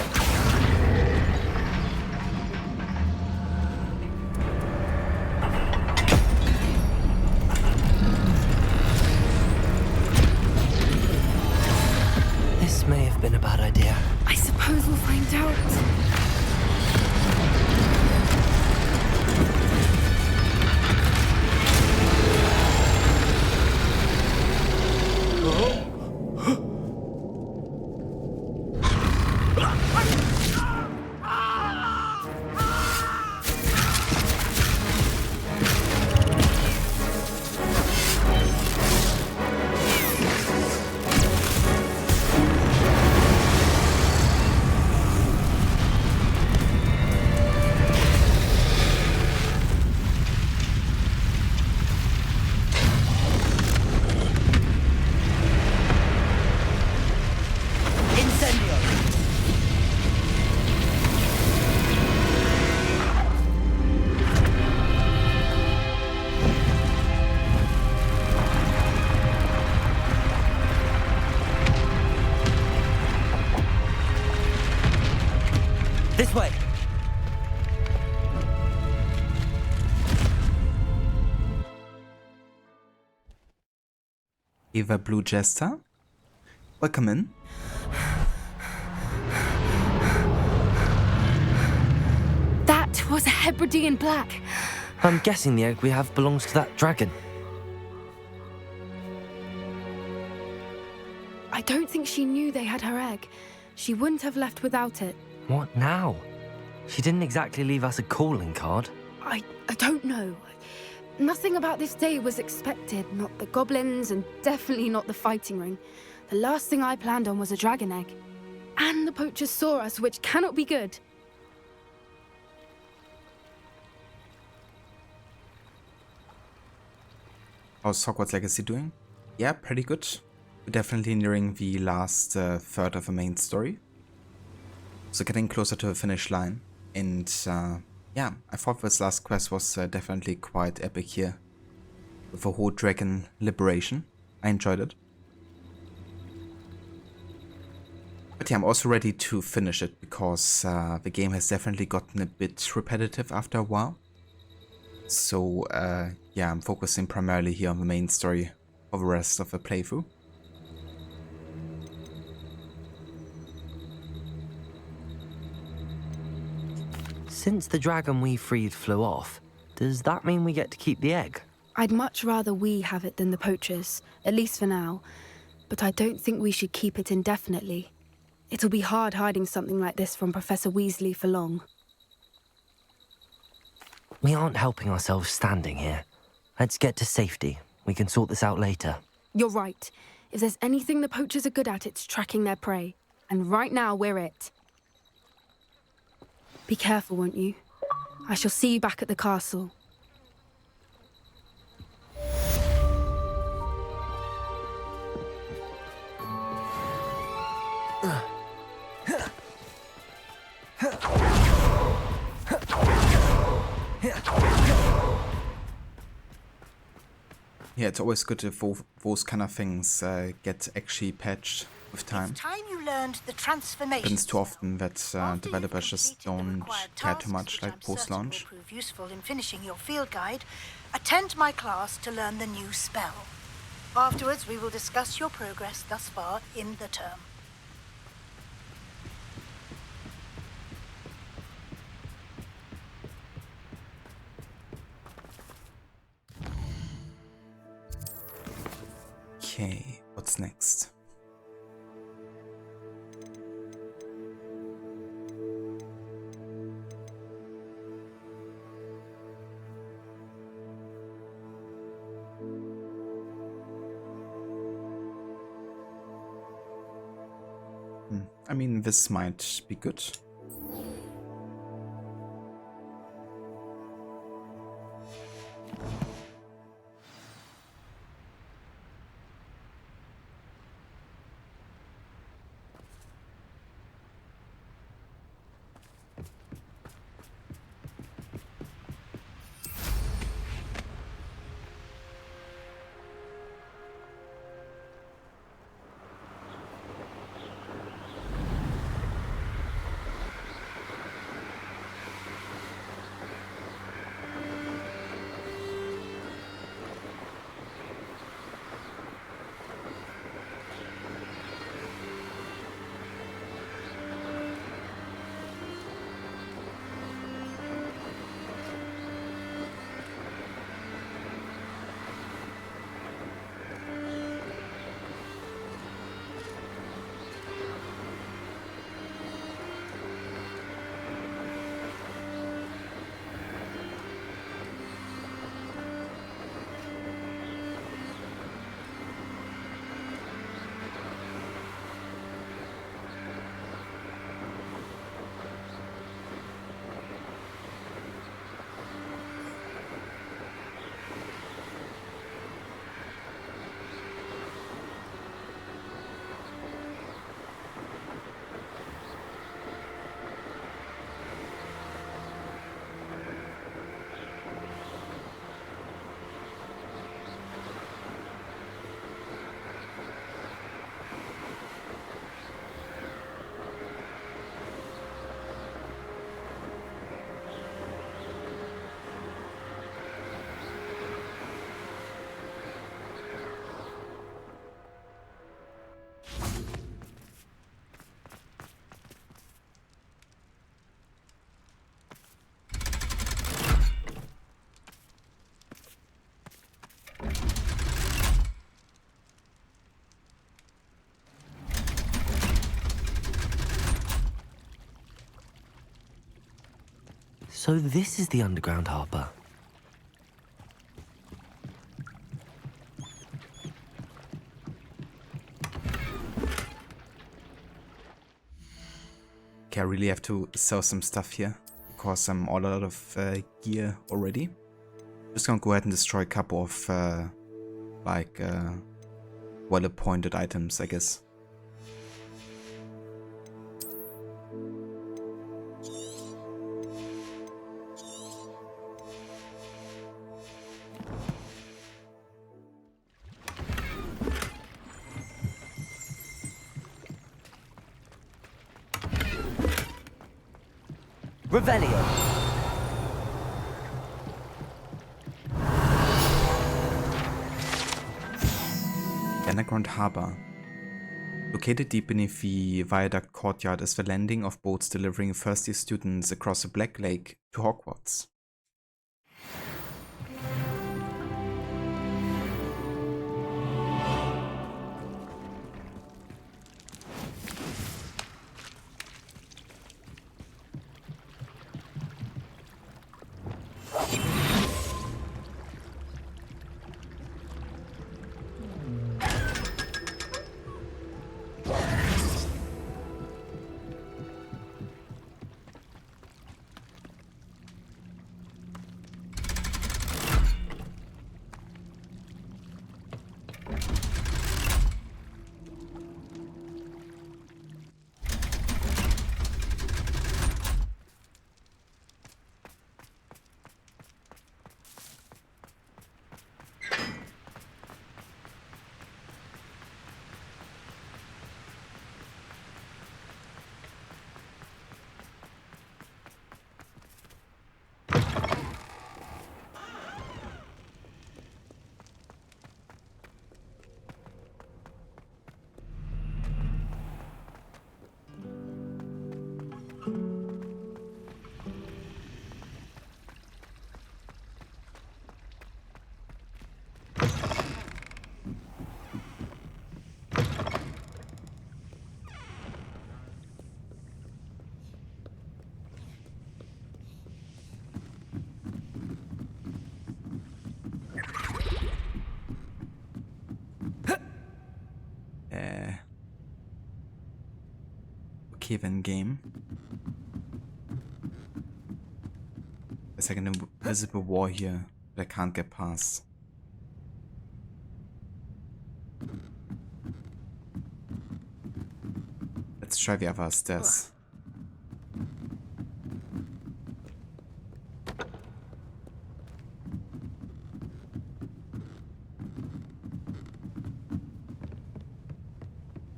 Eva Blue Jester. Welcome in. That was a Hebridean black. I'm guessing the egg we have belongs to that dragon. I don't think she knew they had her egg. She wouldn't have left without it. What now? She didn't exactly leave us a calling card. I don't know. Nothing about this day was expected. Not the goblins, and definitely not the fighting ring. The last thing I planned on was a dragon egg. And the poachers saw us, which cannot be good. How's Hogwarts Legacy doing? Yeah, pretty good. We're definitely nearing the last third of the main story. So getting closer to the finish line. And yeah, I thought this last quest was definitely quite epic here. With the whole dragon liberation. I enjoyed it. But yeah, I'm also ready to finish it because the game has definitely gotten a bit repetitive after a while. So yeah, I'm focusing primarily here on the main story for the rest of the playthrough. Since the dragon we freed flew off, does that mean we get to keep the egg? I'd much rather we have it than the poachers, at least for now. But I don't think we should keep it indefinitely. It'll be hard hiding something like this from Professor Weasley for long. We aren't helping ourselves standing here. Let's get to safety. We can sort this out later. You're right. If there's anything the poachers are good at, it's tracking their prey. And right now, we're it. Be careful, won't you? I shall see you back at the castle. Yeah, it's always good if those kind of things get actually patched with time. It's time you learned the transformation. Happens too often that developers just don't care too much, like post-launch. Will prove useful in finishing your field guide. Attend my class to learn the new spell. Afterwards, we will discuss your progress thus far in the term. Okay, what's next? I mean, this might be good. So this is the underground harbour. Okay, I really have to sell some stuff here because I'm all out of gear already. Just gonna go ahead and destroy a couple of well-appointed items, I guess. Revelio. Underground Harbor. Located deep beneath the viaduct courtyard is the landing of boats delivering first-year students across the Black Lake to Hogwarts. Okay then, game. There's like an invisible wall here that I can't get past. Let's try the other stairs.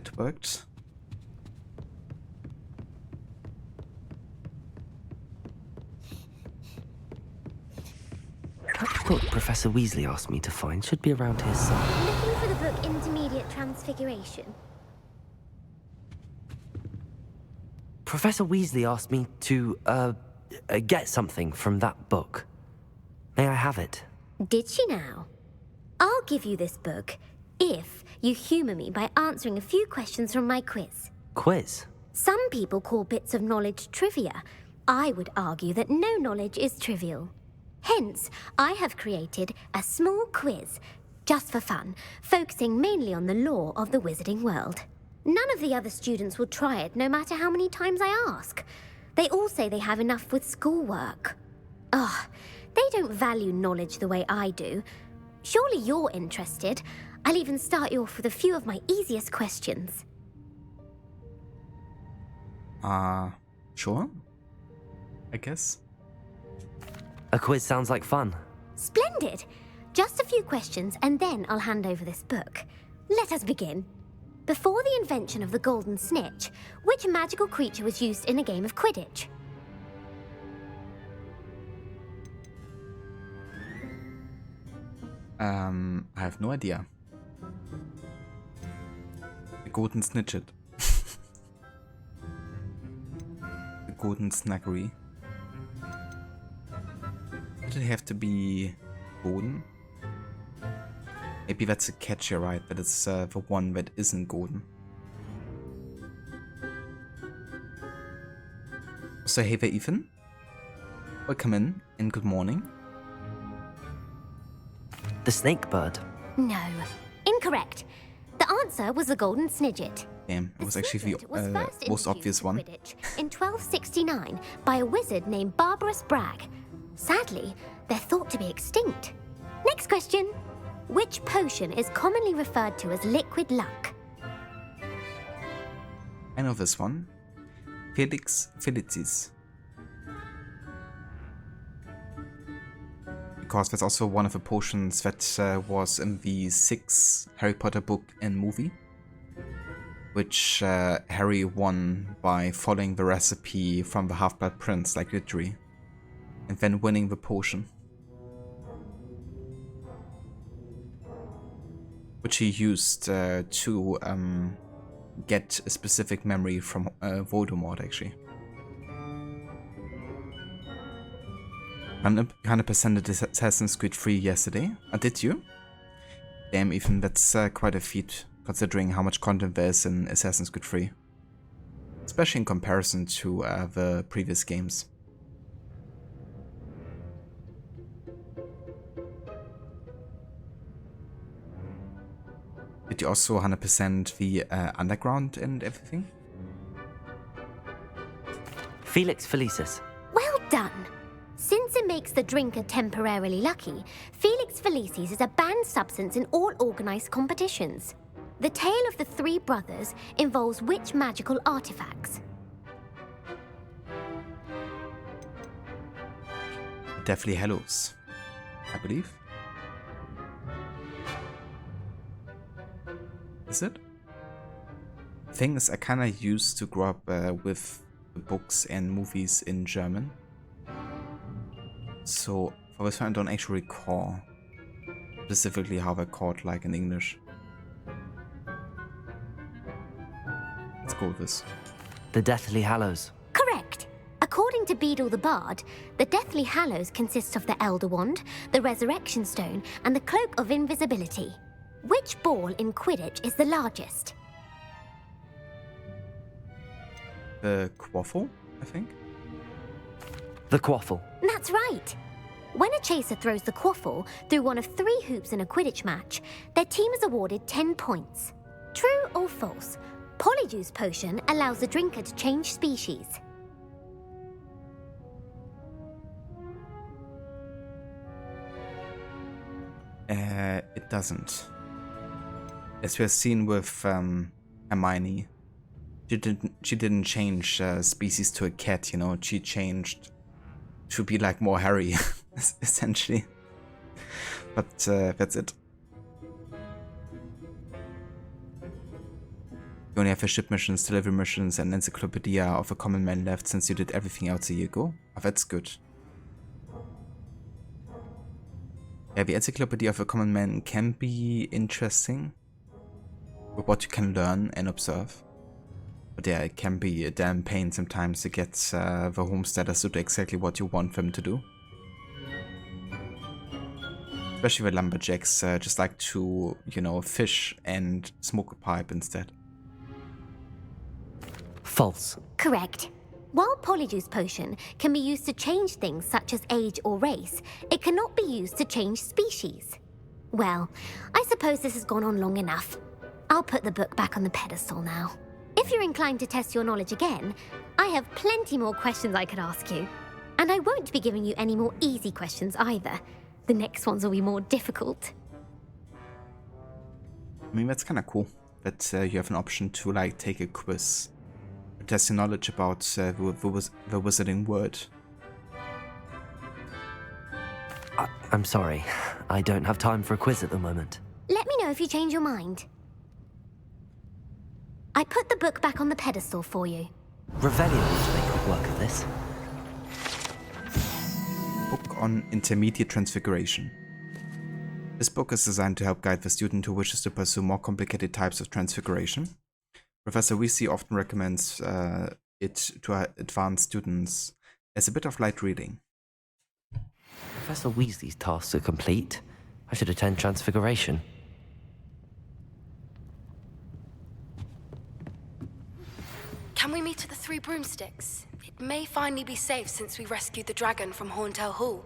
It worked. That book Professor Weasley asked me to find should be around here somewhere. Looking for the book Intermediate Transfiguration. Professor Weasley asked me to, get something from that book. May I have it? Did she now? I'll give you this book if you humour me by answering a few questions from my quiz. Quiz? Some people call bits of knowledge trivia. I would argue that no knowledge is trivial. Hence, I have created a small quiz, just for fun, focusing mainly on the lore of the wizarding world. None of the other students will try it, no matter how many times I ask. They all say they have enough with schoolwork. Ugh, they don't value knowledge the way I do. Surely you're interested. I'll even start you off with a few of my easiest questions. Sure. I guess. A quiz sounds like fun. Splendid! Just a few questions, and then I'll hand over this book. Let us begin. Before the invention of the golden snitch, which magical creature was used in a game of Quidditch? I have no idea. The golden snitchet. The golden snackery. Did it have to be golden? Maybe that's a catch here, right? That it's the one that isn't golden. So hey there, Ethan. Welcome in, and good morning. The snake bird. No. Incorrect. The answer was the golden snidget. Damn, it was actually Snidget was the first most introduced obvious to one. Quidditch in 1269 by a wizard named Barbarous Bragg. Sadly, they're thought to be extinct. Next question. Which potion is commonly referred to as liquid luck? I know this one. Felix Felicis. Because that's also one of the potions that was in the 6th Harry Potter book and movie, which Harry won by following the recipe from the Half-Blood Prince, like literally, and then winning the potion, which he used to get a specific memory from Voldemort, actually. 100% did Assassin's Creed 3 yesterday. Did you? Damn, even that's quite a feat, considering how much content there is in Assassin's Creed 3. Especially in comparison to the previous games. Did you also 100% the underground and everything? Felix Felicis. Well done. Since it makes the drinker temporarily lucky, Felix Felicis is a banned substance in all organized competitions. The tale of the three brothers involves which magical artifacts? Deathly Hallows, I believe. Is it? Thing is, I kinda used to grow up with the books and movies in German. So, for this one, I don't actually recall specifically how they're called, like in English. Let's go with this. The Deathly Hallows. Correct. According to Beedle the Bard, the Deathly Hallows consists of the Elder Wand, the Resurrection Stone, and the Cloak of Invisibility. Which ball in Quidditch is the largest? The Quaffle, I think? The Quaffle. That's right. When a chaser throws the quaffle through one of 3 hoops in a Quidditch match, their team is awarded 10 points. True or false? Polyjuice Potion allows the drinker to change species. It doesn't. As we have seen with Hermione, she didn't change species to a cat, you know. She changed to be like more Harry, essentially. But that's it. You only have the ship missions, delivery missions, and encyclopedia of a common man left since you did everything else a year ago. Oh, that's good. Yeah, the encyclopedia of a common man can be interesting with what you can learn and observe. But yeah, it can be a damn pain sometimes to get the homesteaders to do exactly what you want them to do. Especially the lumberjacks just like to, you know, fish and smoke a pipe instead. False. Correct. While Polyjuice Potion can be used to change things such as age or race, it cannot be used to change species. Well, I suppose this has gone on long enough. I'll put the book back on the pedestal now. If you're inclined to test your knowledge again, I have plenty more questions I could ask you. And I won't be giving you any more easy questions either. The next ones will be more difficult. I mean, that's kind of cool that you have an option to like take a quiz, test your knowledge about the wizarding world. I'm sorry, I don't have time for a quiz at the moment. Let me know if you change your mind. I put the book back on the pedestal for you. Revelio will make quick work of this. Book on Intermediate Transfiguration. This book is designed to help guide the student who wishes to pursue more complicated types of transfiguration. Professor Weasley often recommends it to advanced students as a bit of light reading. Professor Weasley's tasks are complete. I should attend Transfiguration. Can we meet at the Three Broomsticks? It may finally be safe since we rescued the dragon from Horntail Hall.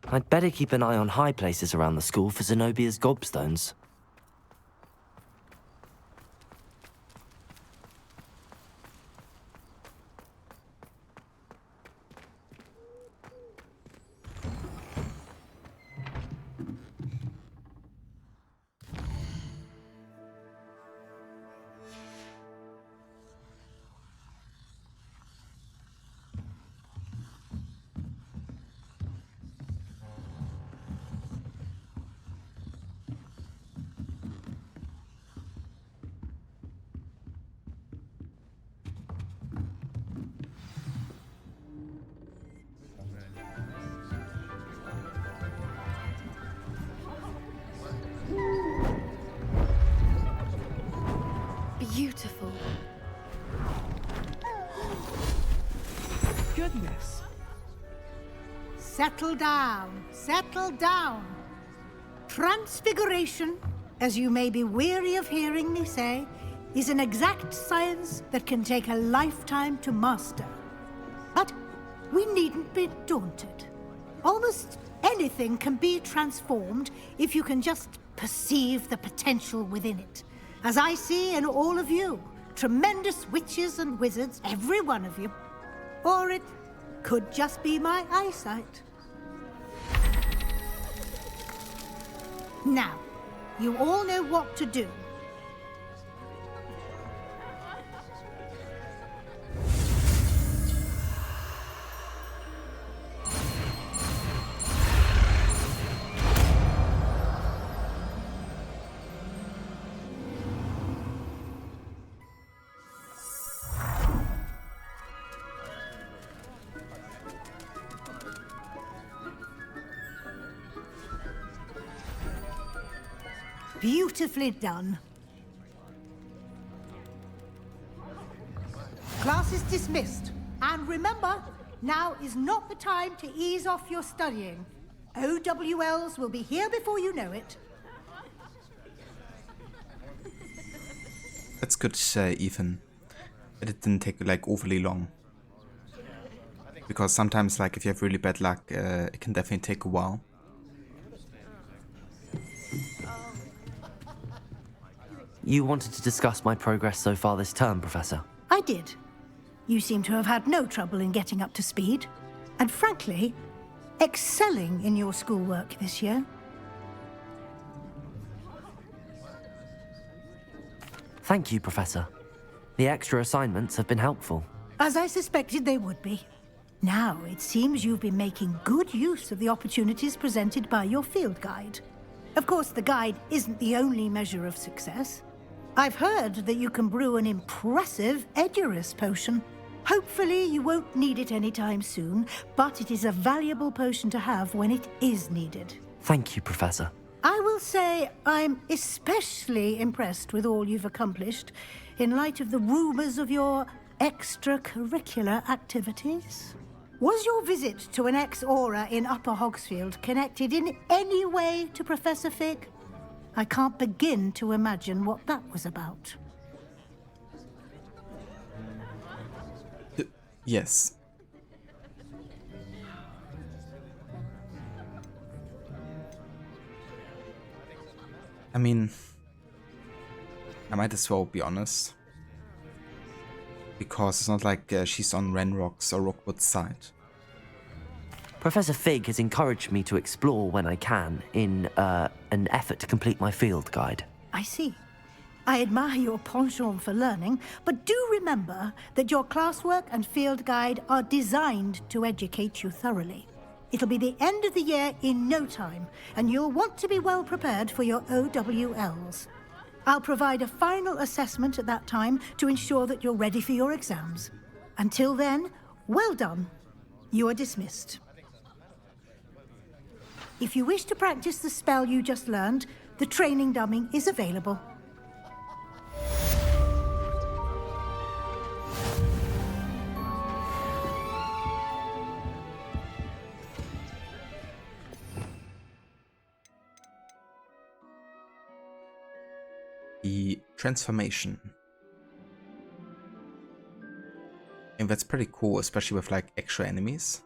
I'd better keep an eye on high places around the school for Zenobia's gobstones. Beautiful. Goodness. Settle down. Settle down. Transfiguration, as you may be weary of hearing me say, is an exact science that can take a lifetime to master. But we needn't be daunted. Almost anything can be transformed if you can just perceive the potential within it. As I see in all of you, tremendous witches and wizards, every one of you. Or it could just be my eyesight. Now, you all know what to do. Beautifully done. Class is dismissed. And remember, now is not the time to ease off your studying. OWLs will be here before you know it. That's good, Ethan. It didn't take like overly long. Because sometimes, like, if you have really bad luck, it can definitely take a while. You wanted to discuss my progress so far this term, Professor? I did. You seem to have had no trouble in getting up to speed. And frankly, excelling in your schoolwork this year. Thank you, Professor. The extra assignments have been helpful. As I suspected they would be. Now, it seems you've been making good use of the opportunities presented by your field guide. Of course, the guide isn't the only measure of success. I've heard that you can brew an impressive Edurus potion. Hopefully, you won't need it anytime soon, but it is a valuable potion to have when it is needed. Thank you, Professor. I will say I'm especially impressed with all you've accomplished in light of the rumors of your extracurricular activities. Was your visit to an ex-aura in Upper Hogsfield connected in any way to Professor Fig? I can't begin to imagine what that was about. Yes. I mean, I might as well be honest. Because it's not like she's on Ranrock's or Rookwood's side. Professor Fig has encouraged me to explore when I can in an effort to complete my field guide. I see. I admire your penchant for learning, but do remember that your classwork and field guide are designed to educate you thoroughly. It'll be the end of the year in no time, and you'll want to be well prepared for your OWLs. I'll provide a final assessment at that time to ensure that you're ready for your exams. Until then, well done. You are dismissed. If you wish to practice the spell you just learned, the training dummy is available. The transformation. And that's pretty cool, especially with like extra enemies.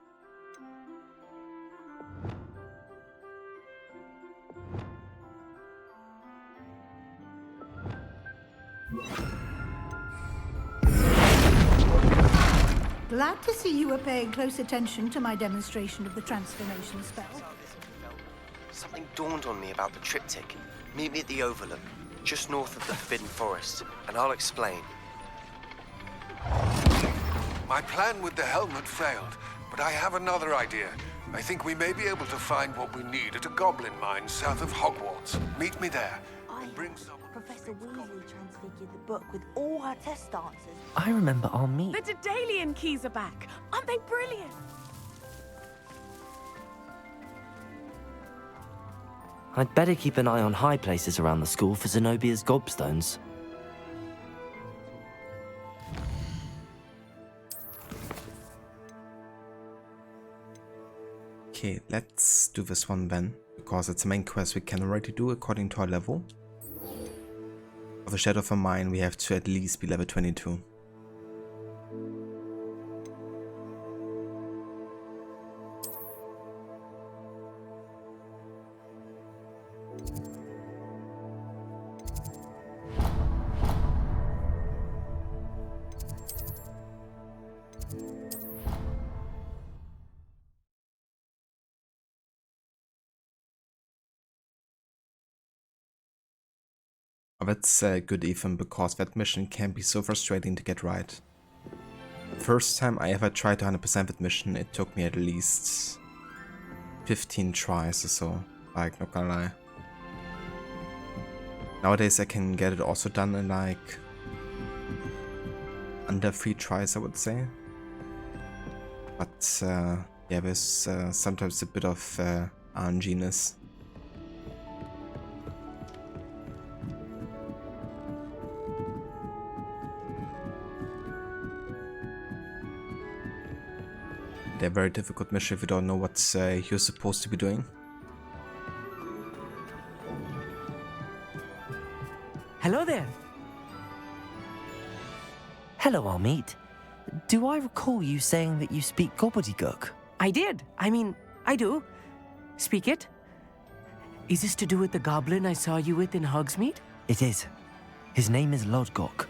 Glad to see you were paying close attention to my demonstration of the transformation spell. Something dawned on me about the triptych. Meet me at the Overlook, just north of the Forbidden Forest, and I'll explain. My plan with the helmet failed, but I have another idea. I think we may be able to find what we need at a goblin mine south of Hogwarts. Meet me there. Bring some. Professor Weasley transfigured the book with all her test answers. I remember our meet. The Daedalian keys are back. Aren't they brilliant? I'd better keep an eye on high places around the school for Zenobia's gobstones. Okay, let's do this one then, because it's a main quest we can already do according to our level. For the Shadow of a Mine, we have to at least be level 22. That's good even, because that mission can be so frustrating to get right. First time I ever tried to 100% that mission, it took me at least 15 tries or so, like, not gonna lie. Nowadays I can get it also done in like under 3 tries, I would say. But yeah, there's sometimes a bit of RNG-ness. They're very difficult mission if you don't know what you're supposed to be doing. Hello there. Hello, Armeet. Do I recall you saying that you speak Gobbledegook? I did. I mean, I do. Speak it. Is this to do with the goblin I saw you with in Hogsmeade? It is. His name is Lodgok.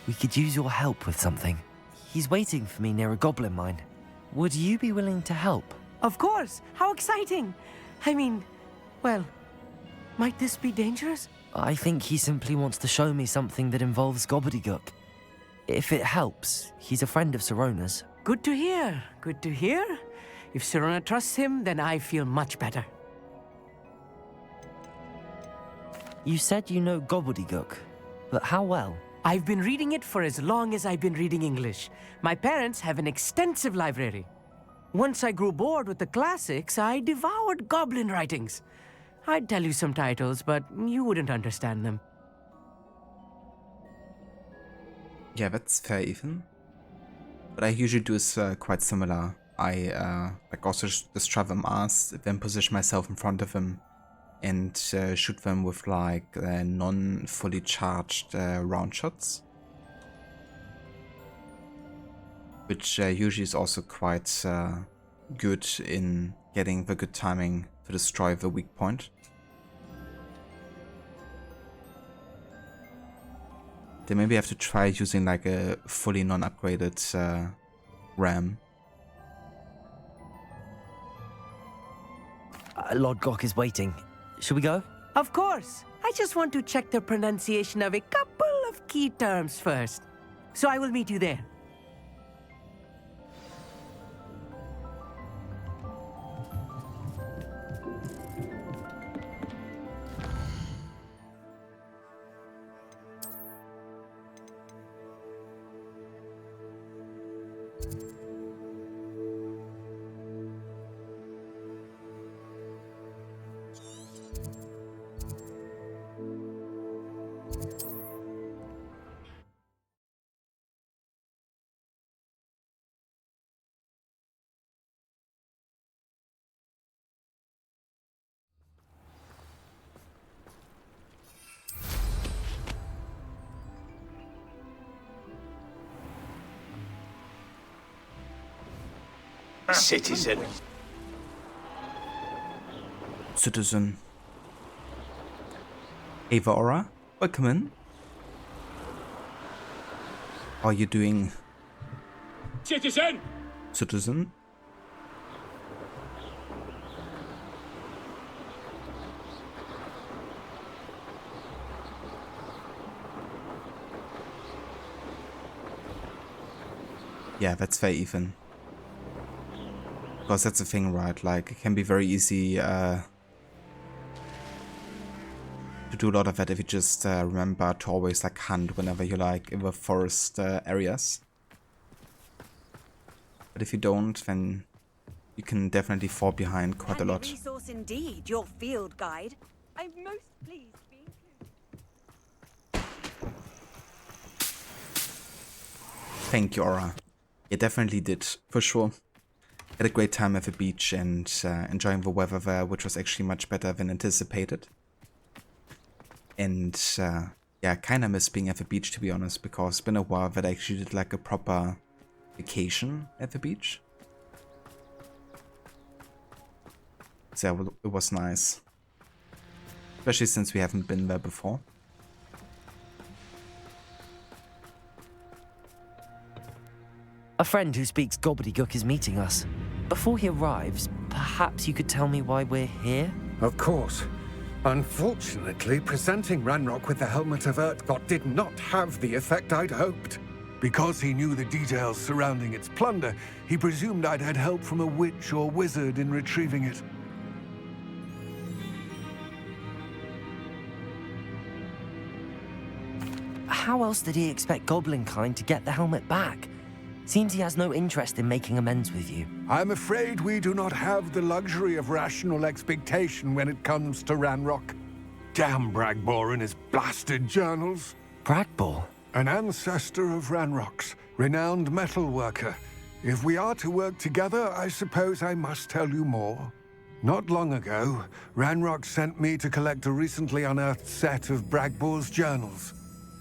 We could use your help with something. He's waiting for me near a goblin mine. Would you be willing to help? Of course! How exciting! I mean, well, might this be dangerous? I think he simply wants to show me something that involves Gobbledegook. If it helps, he's a friend of Sirona's. Good to hear, good to hear. If Sirona trusts him, then I feel much better. You said you know Gobbledegook, but how well? I've been reading it for as long as I've been reading English. My parents have an extensive library. Once I grew bored with the classics, I devoured goblin writings. I'd tell you some titles, but you wouldn't understand them. Yeah, that's fair even. What I usually do is quite similar. I like also distract them as, then position myself in front of them and shoot them with like non-fully charged round shots. Which usually is also quite good in getting the good timing to destroy the weak point. Then maybe I have to try using like a fully non-upgraded RAM. Lodgok is waiting. Should we go? Of course. I just want to check the pronunciation of a couple of key terms first. So I will meet you there. Citizen. Citizen. Ava Aura, welcome in. How are you doing? Citizen! Citizen? Yeah, that's fair even. Because that's the thing, right? Like, it can be very easy to do a lot of that if you just remember to always like hunt whenever you're like in the forest areas. But if you don't, then you can definitely fall behind quite a lot. Resource indeed, your field guide. I'm most pleased being Thank you, Aura. You definitely did, for sure. Had a great time at the beach and enjoying the weather there, which was actually much better than anticipated. And yeah, kind of miss being at the beach, to be honest, because it's been a while that I actually did like a proper vacation at the beach. So yeah, it was nice. Especially since we haven't been there before. A friend who speaks gobbledygook is meeting us. Before he arrives, perhaps you could tell me why we're here? Of course. Unfortunately, presenting Ranrock with the Helmet of Urtkot did not have the effect I'd hoped. Because he knew the details surrounding its plunder, he presumed I'd had help from a witch or wizard in retrieving it. How else did he expect Goblinkind to get the helmet back? Seems he has no interest in making amends with you. I'm afraid we do not have the luxury of rational expectation when it comes to Ranrock. Damn Bragbor and his blasted journals. Bragbor? An ancestor of Ranrock's, renowned metal worker. If we are to work together, I suppose I must tell you more. Not long ago, Ranrock sent me to collect a recently unearthed set of Bragbor's journals.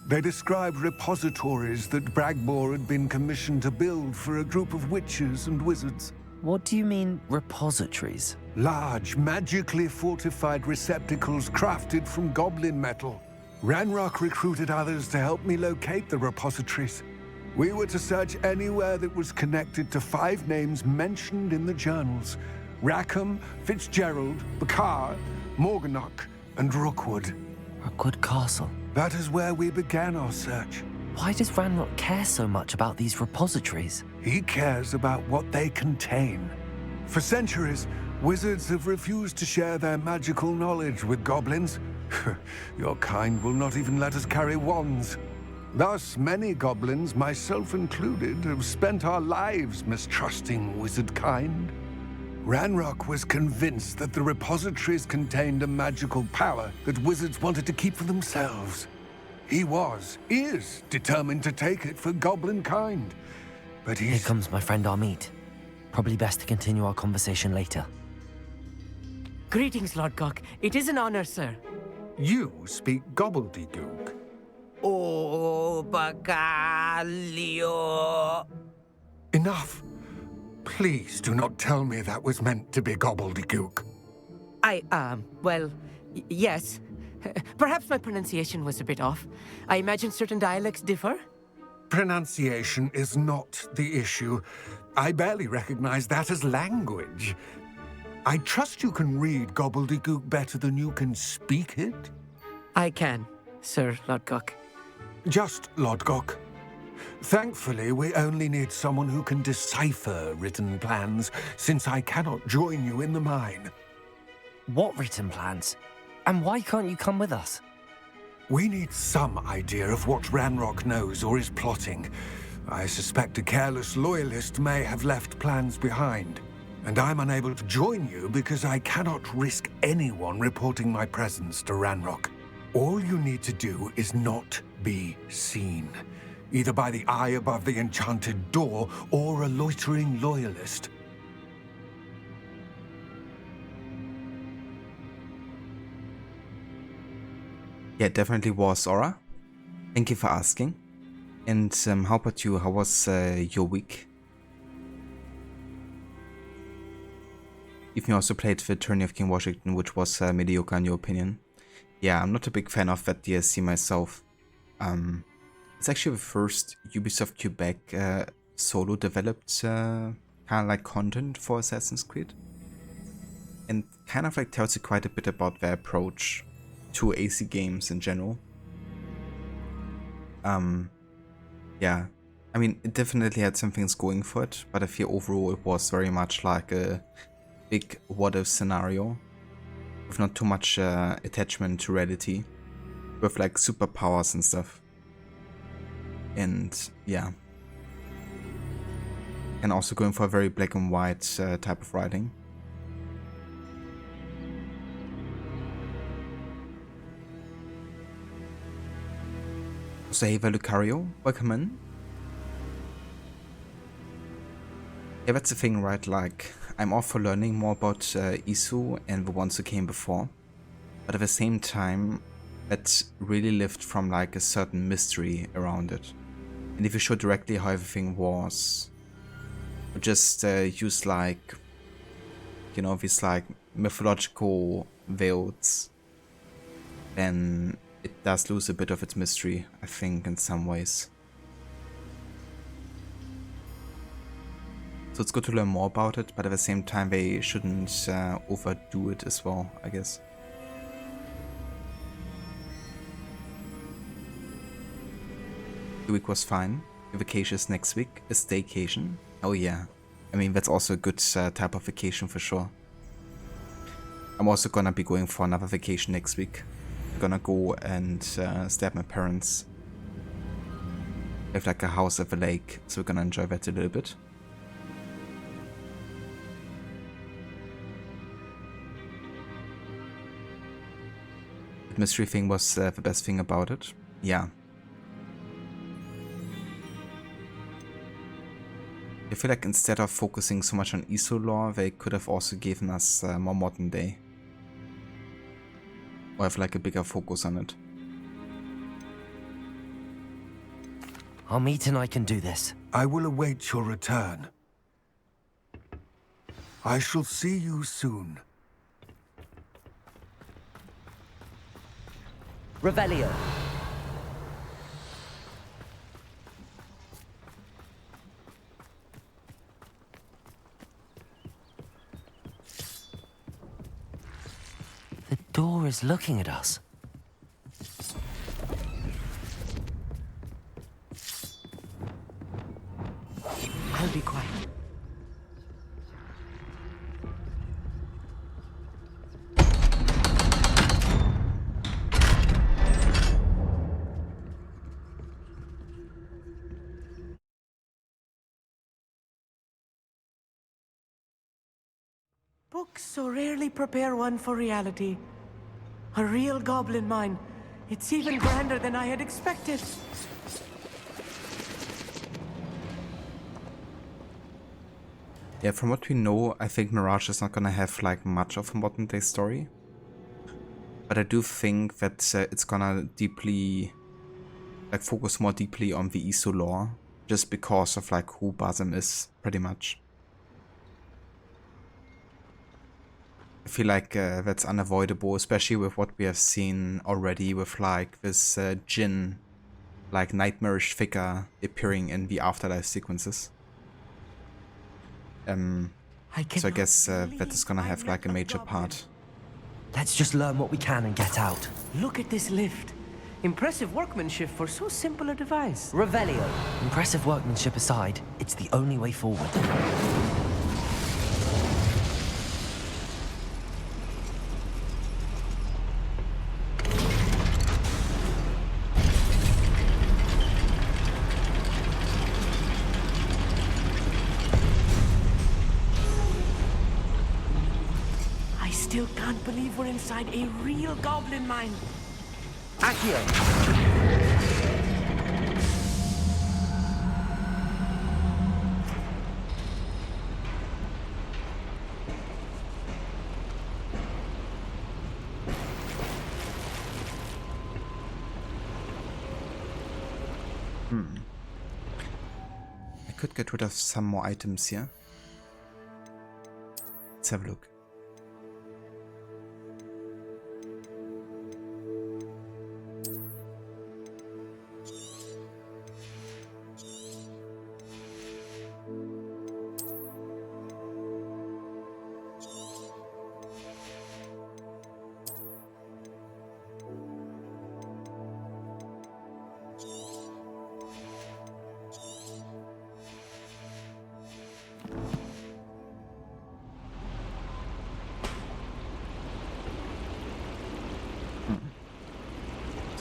They described repositories that Bragbor had been commissioned to build for a group of witches and wizards. What do you mean, repositories? Large, magically fortified receptacles crafted from goblin metal. Ranrock recruited others to help me locate the repositories. We were to search anywhere that was connected to 5 names mentioned in the journals: Rackham, Fitzgerald, Bakar, Morganach, and Rookwood. Rookwood Castle. That is where we began our search. Why does Ranrock care so much about these repositories? He cares about what they contain. For centuries, wizards have refused to share their magical knowledge with goblins. Your kind will not even let us carry wands. Thus, many goblins, myself included, have spent our lives mistrusting wizard kind. Ranrock was convinced that the repositories contained a magical power that wizards wanted to keep for themselves. He is determined to take it for goblin kind. But Here comes my friend Amit. Probably best to continue our conversation later. Greetings, Lord Gok. It is an honor, sir. You speak gobbledygook. Oh, Bagalio. Enough. Please do not tell me that was meant to be gobbledygook. Well, yes. Perhaps my pronunciation was a bit off. I imagine certain dialects differ? Pronunciation is not the issue. I barely recognize that as language. I trust you can read gobbledygook better than you can speak it? I can, Sir Lodgok. Just Lodgok. Thankfully, we only need someone who can decipher written plans, since I cannot join you in the mine. What written plans? And why can't you come with us? We need some idea of what Ranrock knows or is plotting. I suspect a careless loyalist may have left plans behind, and I'm unable to join you because I cannot risk anyone reporting my presence to Ranrock. All you need to do is not be seen, either by the eye above the enchanted door or a loitering loyalist. Yeah, it definitely was, Aura. Thank you for asking. And how about you? How was your week? Even also played the Tourney of King Washington, which was mediocre in your opinion. Yeah, I'm not a big fan of that DLC myself. It's actually the first Ubisoft Quebec solo developed kind of like content for Assassin's Creed. And kind of like tells you quite a bit about their approach to AC games in general. Yeah, I mean, it definitely had some things going for it, but I feel overall it was very much like a big what-if scenario with not too much attachment to reality, with like superpowers and stuff. And yeah, and also going for a very black and white type of writing. So hey Lucario, welcome in. Yeah, that's the thing, right? Like, I'm all for learning more about Isu and the ones who came before, but at the same time, that really lived from like a certain mystery around it. And if you show directly how everything was, or just use like, you know, these like mythological veils, then it does lose a bit of its mystery, I think, in some ways. So it's good to learn more about it, but at the same time they shouldn't overdo it as well, I guess. The week was fine. The vacation is next week, a staycation. Oh yeah, I mean that's also a good type of vacation for sure. I'm also gonna be going for another vacation next week. I'm gonna go and stay at my parents. They have like a house at the lake, so we're gonna enjoy that a little bit. The mystery thing was the best thing about it. Yeah. I feel like instead of focusing so much on Isu lore, they could have also given us more modern day. Or have like a bigger focus on it. Our meet and I can do this. I will await your return. I shall see you soon. Revelio. The door is looking at us. I'll be quiet. Books so rarely prepare one for reality. A real goblin mine. It's even grander than I had expected. Yeah, from what we know, I think Mirage is not gonna have like much of a modern day story. But I do think that it's gonna deeply, like focus more deeply on the Isu lore, just because of like who Bazem is, pretty much. I feel like that's unavoidable, especially with what we have seen already with like this Jinn, like nightmarish figure appearing in the afterlife sequences. So I guess that is gonna have like a major part. Let's just learn what we can and get out. Look at this lift. Impressive workmanship for so simple a device. Revelio. Impressive workmanship aside, it's the only way forward. still can't believe we're inside a real goblin mine. Accio! I could get rid of some more items here. Let's have a look.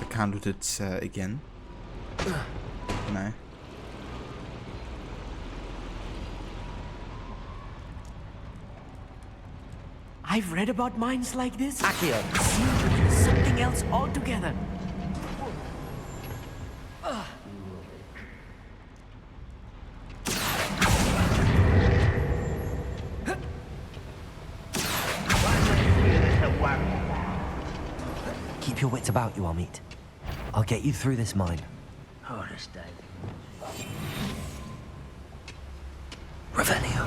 Can't do it again. No. I've read about mines like this. Accio! Something else altogether. Keep your wits about you, Amit. I'll get you through this mine. Honest, Dave. Revelio.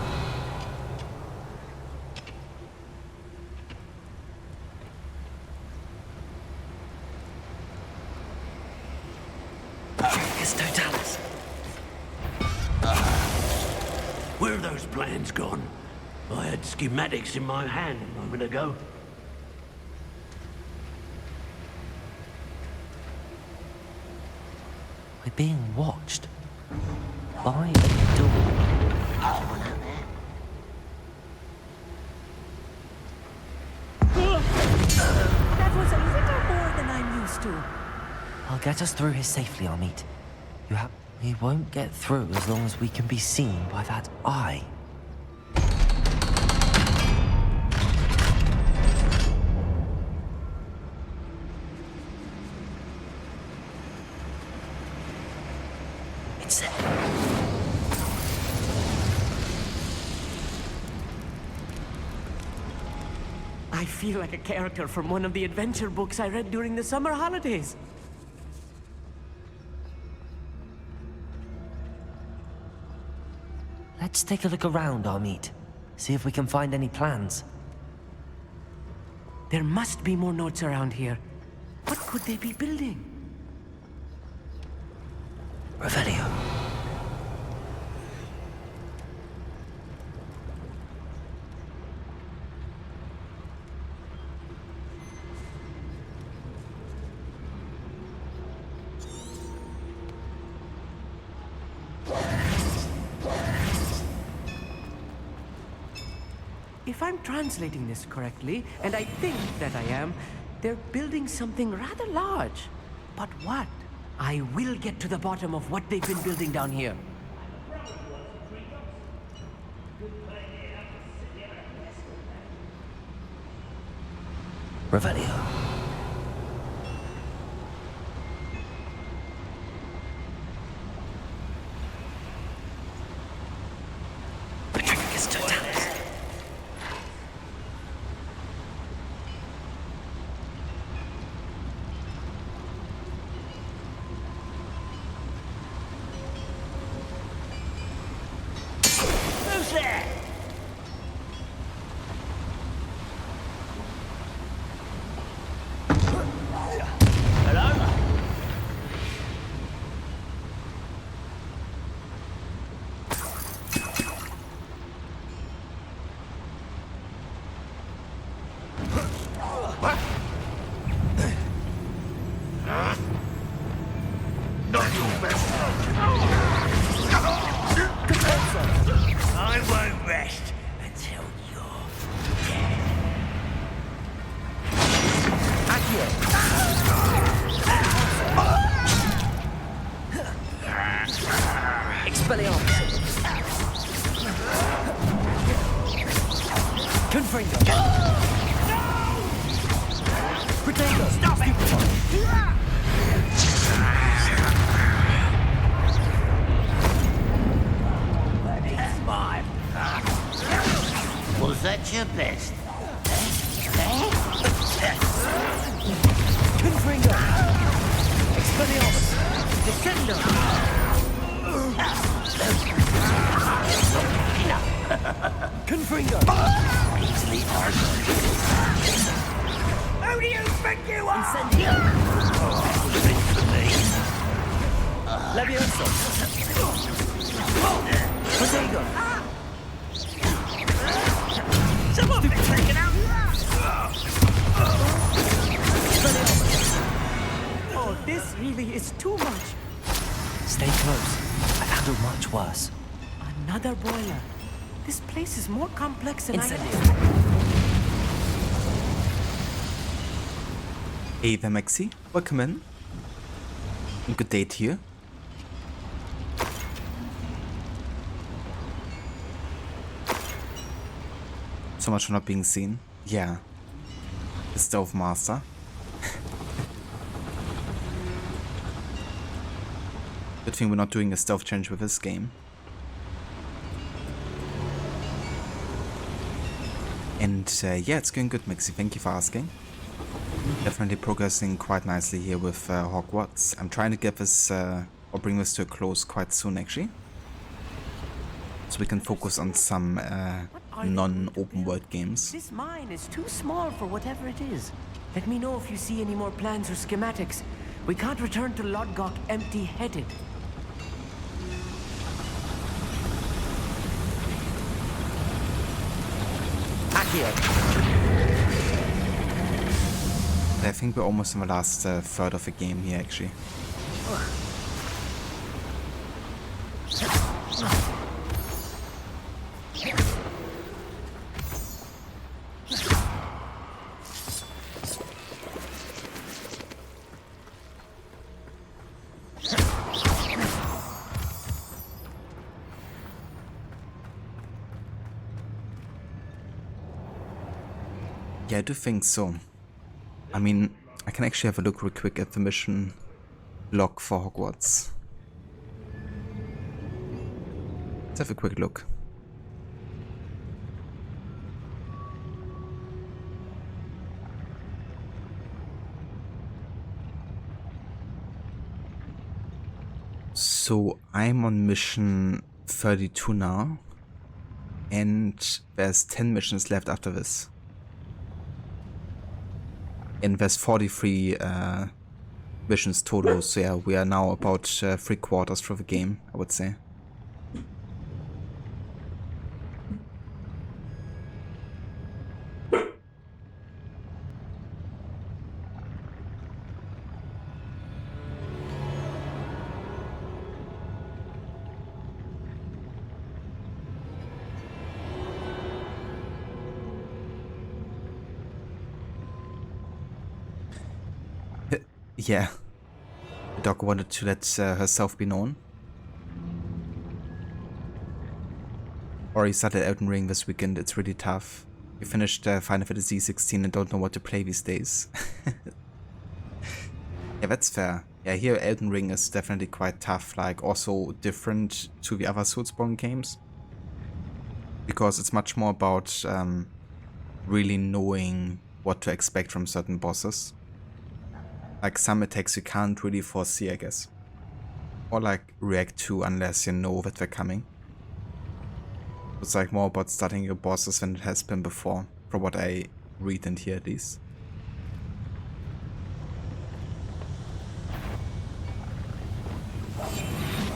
Totalis. Where are those plans gone? I had schematics in my hand a moment ago. We're being watched. By a door. Someone out there? That was a little more than I'm used to. I'll get us through here safely, Amit. We won't get through as long as we can be seen by that eye. It's there. I feel like a character from one of the adventure books I read during the summer holidays. Let's take a look around, Amit. See if we can find any plans. There must be more notes around here. What could they be building? Revelio. If I'm translating this correctly, and I think that I am, they're building something rather large. But what? I will get to the bottom of what they've been building down here. Revelio. I won't rest until you're dead. Expelliarmus. Confringo. Stop it! That's mine. Was that your best? Confringo! Expelliarmus! Descendo! Confringo! Weasley Who do you think you are? Incendio! Think for me. Levioso! Protego! Someone's been taken out! Oh, this really is too much. Stay close. I've handled much worse. Another boiler. This place is more complex than I Incendio. Hey there, Maxi. Welcome in. And good day to you. So much for not being seen. Yeah. The Stove Master. Good thing we're not doing a stealth challenge with this game. And yeah, it's going good, Mixie. Thank you for asking. Definitely progressing quite nicely here with Hogwarts. I'm trying to get this, or bring this to a close quite soon, actually. So we can focus on some non-open world games. This mine is too small for whatever it is. Let me know if you see any more plans or schematics. We can't return to Lodgok empty-headed. I think we're almost in the last third of the game here, actually. Yeah, I do think so. I mean, I can actually have a look real quick at the mission log for Hogwarts. Let's have a quick look. So I'm on mission 32 now, and there's 10 missions left after this. And there's 43 missions total, so yeah, we are now about 3/4 through the game, I would say. Yeah, the dog wanted to let herself be known. Already started Elden Ring this weekend, it's really tough. We finished Final Fantasy 16 and don't know what to play these days. Yeah, that's fair. Yeah, here Elden Ring is definitely quite tough, like also different to the other Soulsborne games. Because it's much more about really knowing what to expect from certain bosses. Like some attacks you can't really foresee, I guess. Or like react to unless you know that they're coming. It's like more about starting your bosses than it has been before, from what I read and hear at least.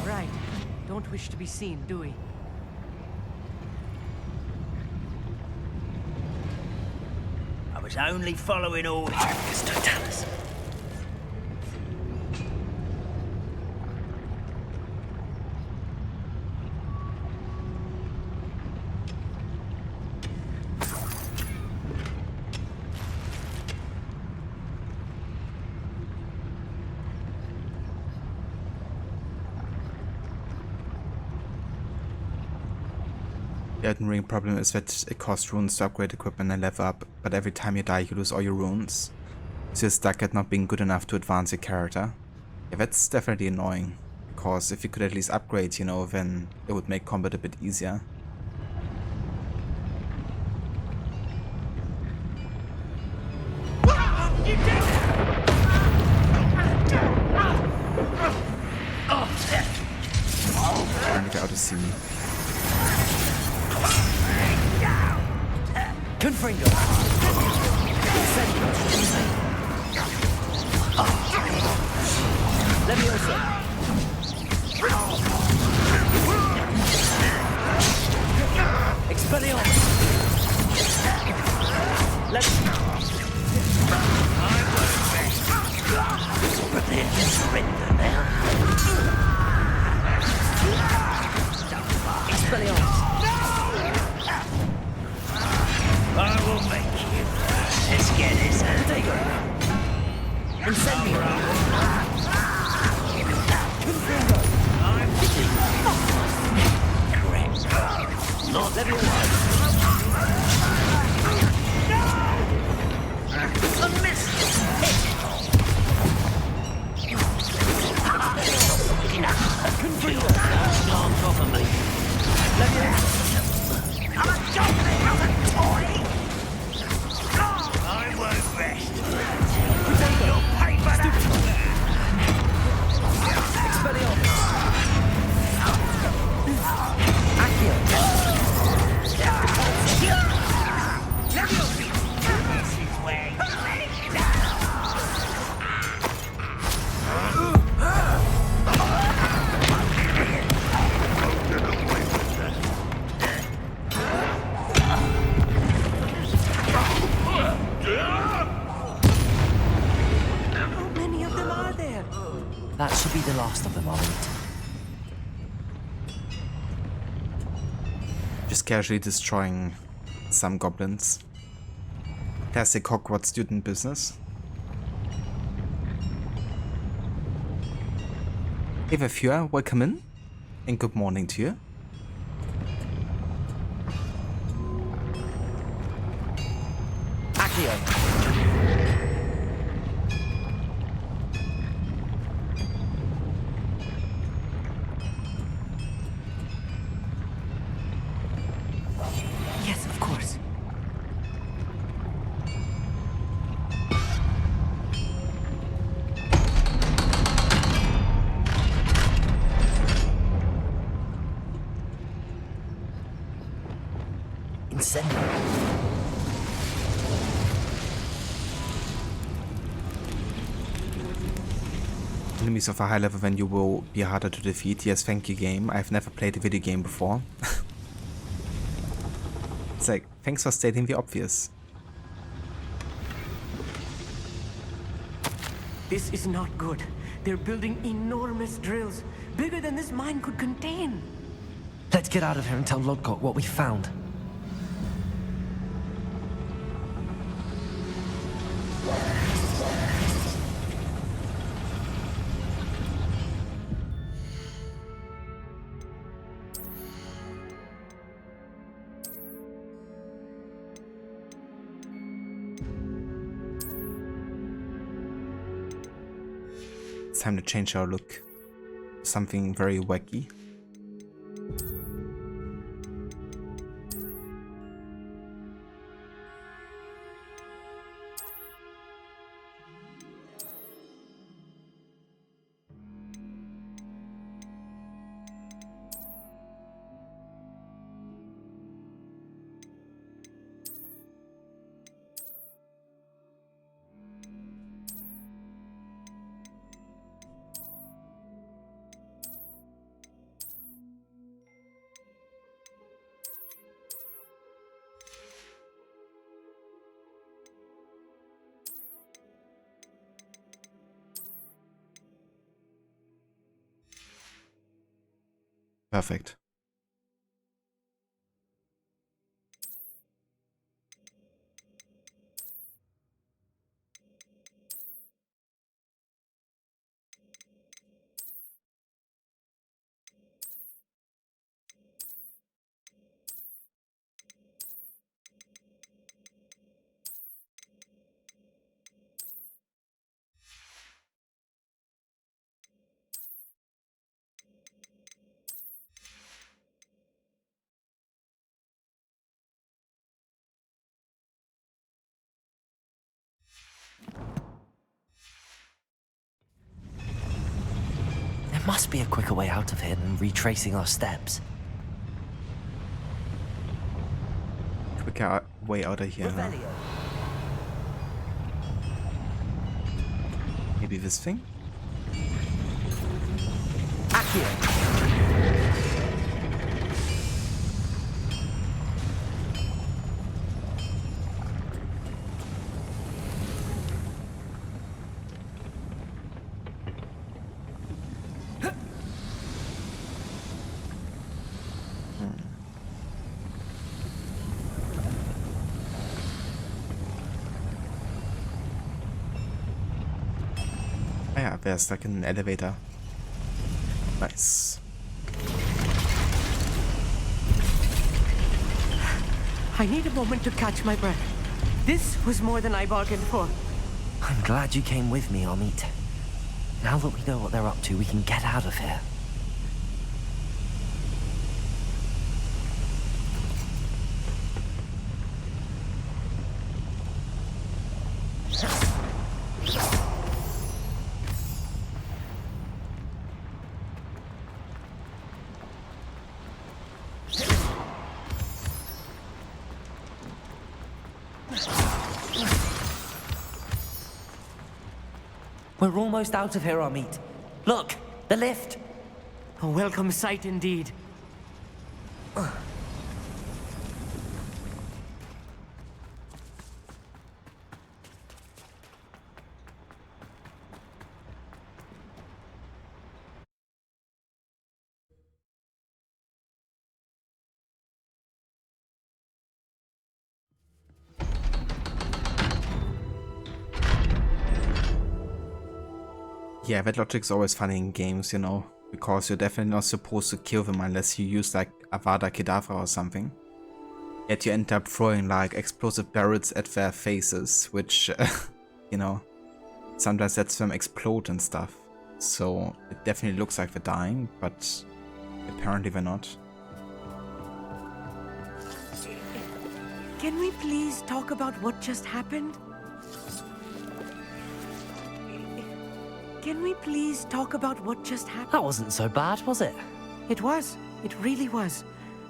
Right. Don't wish to be seen, do we? I was only following orders. Mr. Dallas. The Elden Ring problem is that it costs runes to upgrade equipment and level up, but every time you die you lose all your runes. So you're stuck at not being good enough to advance your character. Yeah, that's definitely annoying. Because if you could at least upgrade, you know, then it would make combat a bit easier. Trying to get out to see me. Confringo. Leviosa. Expelliarmus. Prepare to surrender now. Expelliarmus. I will make you. Let's get this out. Potato. Incendio. Confringo. I'm correct. Not Leviosa. a miss. Confringo. Can't cover me. I'm a jumping, I'm a toy. I won't rest. You'll pay for that. Expelliarmus. Accio. This is where you let it down. How many of them are there? That should be the last of them, I'll eat. Just casually destroying some goblins. Classic Hogwarts student business. Hey Vafua, welcome in. And good morning to you. Accio. Yes, of course. Incendio. Enemies of a high level value will be harder to defeat. Yes, thank you game. I've never played a video game before. It's like, thanks for stating the obvious. This is not good. They're building enormous drills, bigger than this mine could contain. Let's get out of here and tell Lodgok what we found. It's time to change our look. Something very wacky. Perfect. There must be a quicker way out of here than retracing our steps. Quicker way out of here. Huh? Maybe this thing? Ah ja, wer ist stuck in an elevator? Nice. I need a moment to catch my breath. This was more than I bargained for. I'm glad you came with me, Amit. Now that we know what they're up to, we can get out of here. We're almost out of here, Amit. Look, the lift. A welcome sight indeed. Yeah, that logic's always funny in games, you know, because you're definitely not supposed to kill them unless you use like Avada Kedavra or something. Yet you end up throwing like explosive barrels at their faces, which, you know, sometimes lets them explode and stuff. So it definitely looks like they're dying, but apparently they're not. Can we please talk about what just happened? Can we please talk about what just happened? That wasn't so bad, was it? It was. It really was.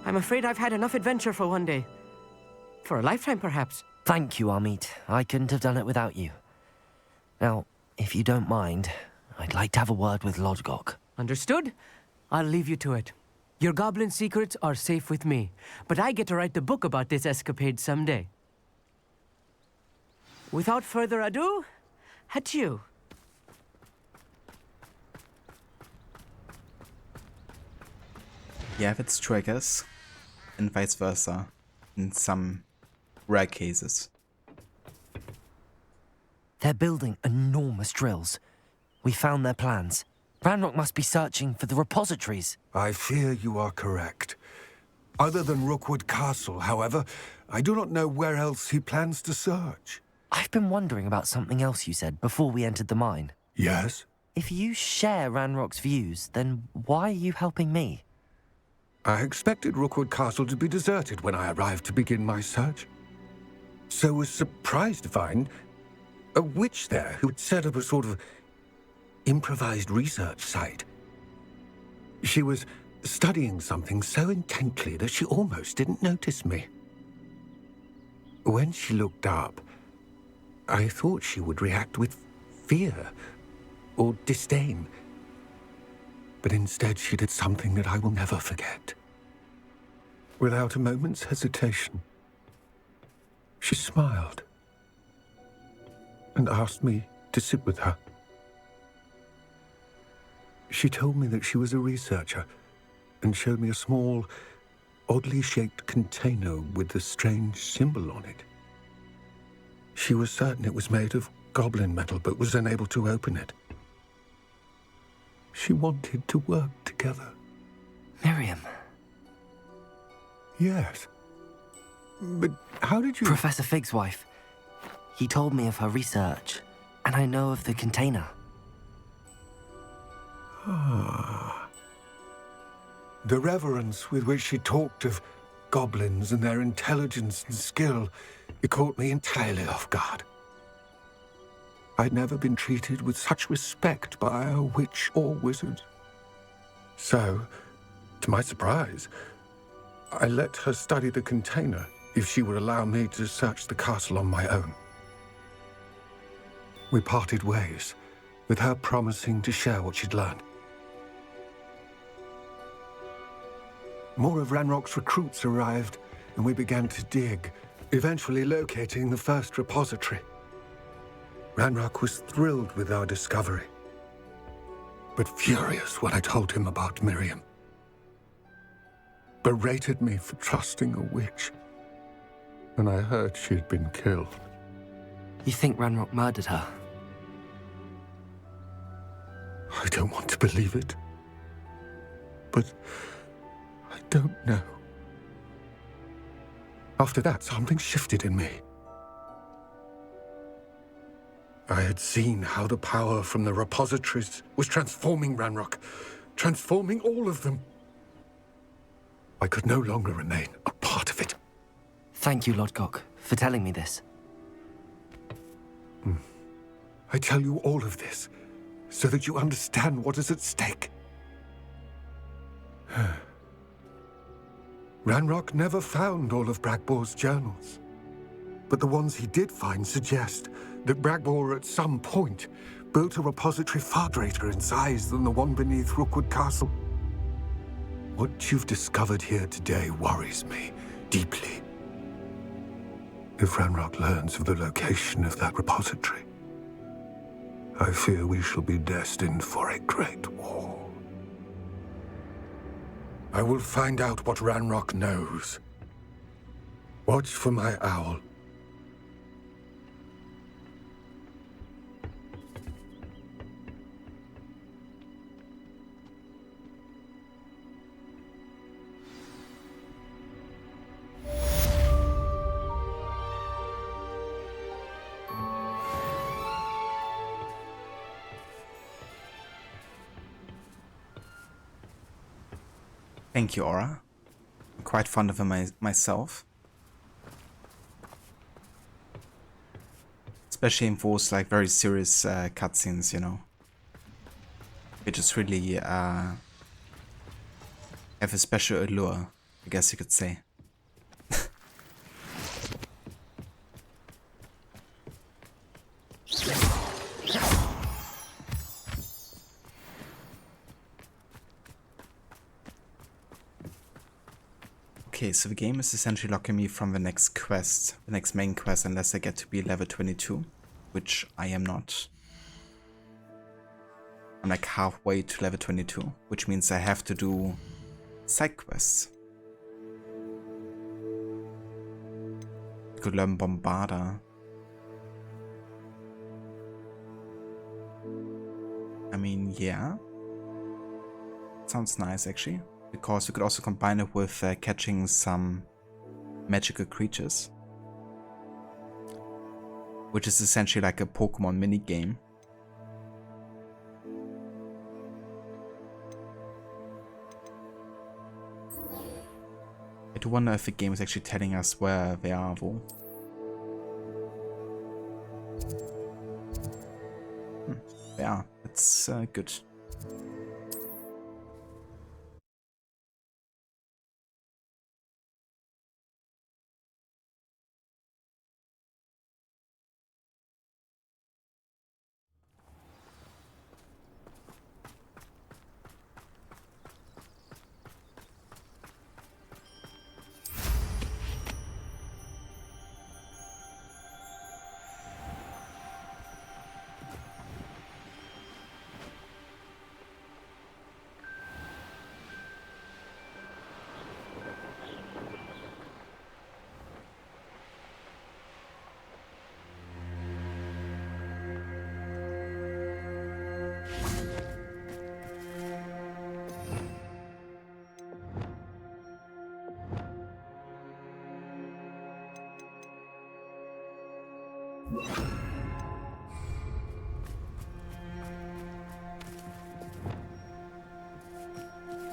I'm afraid I've had enough adventure for one day. For a lifetime, perhaps. Thank you, Amit. I couldn't have done it without you. Now, if you don't mind, I'd like to have a word with Lodgok. Understood? I'll leave you to it. Your goblin secrets are safe with me, but I get to write the book about this escapade someday. Without further ado, adieu. Yeah, that's true, I guess. And vice versa. In some rare cases. They're building enormous drills. We found their plans. Ranrock must be searching for the repositories. I fear you are correct. Other than Rookwood Castle, however, I do not know where else he plans to search. I've been wondering about something else you said before we entered the mine. Yes? If you share Ranrock's views, then why are you helping me? I expected Rookwood Castle to be deserted when I arrived to begin my search. So was surprised to find a witch there who had set up a sort of improvised research site. She was studying something so intently that she almost didn't notice me. When she looked up, I thought she would react with fear or disdain. But instead she did something that I will never forget. Without a moment's hesitation, she smiled and asked me to sit with her. She told me that she was a researcher and showed me a small, oddly shaped container with a strange symbol on it. She was certain it was made of goblin metal, but was unable to open it. She wanted to work together. Miriam. Yes. But how did you... Professor Fig's wife. He told me of her research, and I know of the container. Ah. The reverence with which she talked of goblins and their intelligence and skill, it caught me entirely off guard. I'd never been treated with such respect by a witch or wizard. So, to my surprise, I let her study the container if she would allow me to search the castle on my own. We parted ways, with her promising to share what she'd learned. More of Ranrock's recruits arrived, and we began to dig, eventually locating the first repository. Ranrock was thrilled with our discovery, but furious when I told him about Miriam. Berated me for trusting a witch, and I heard she had been killed. You think Ranrock murdered her? I don't want to believe it, but I don't know. After that, something shifted in me. I had seen how the power from the repositories was transforming Ranrock, transforming all of them. I could no longer remain a part of it. Thank you, Lord Gok, for telling me this. I tell you all of this so that you understand what is at stake. Ranrock never found all of Bragbor's journals, but the ones he did find suggest that Bragbor at some point built a repository far greater in size than the one beneath Rookwood Castle. What you've discovered here today worries me deeply. If Ranrock learns of the location of that repository, I fear we shall be destined for a great war. I will find out what Ranrock knows. Watch for my owl. Thank you, Aura. I'm quite fond of him myself. Especially in those like very serious cutscenes, you know. It just really have a special allure, I guess you could say. Okay, so the game is essentially locking me from the next quest, the next main quest, unless I get to be level 22, which I am not. I'm like halfway to level 22, which means I have to do side quests. I could learn Bombarda. I mean, yeah. Sounds nice, actually. Because you could also combine it with catching some magical creatures. Which is essentially like a Pokemon minigame. I do wonder if the game is actually telling us where they are, though. They are. That's good.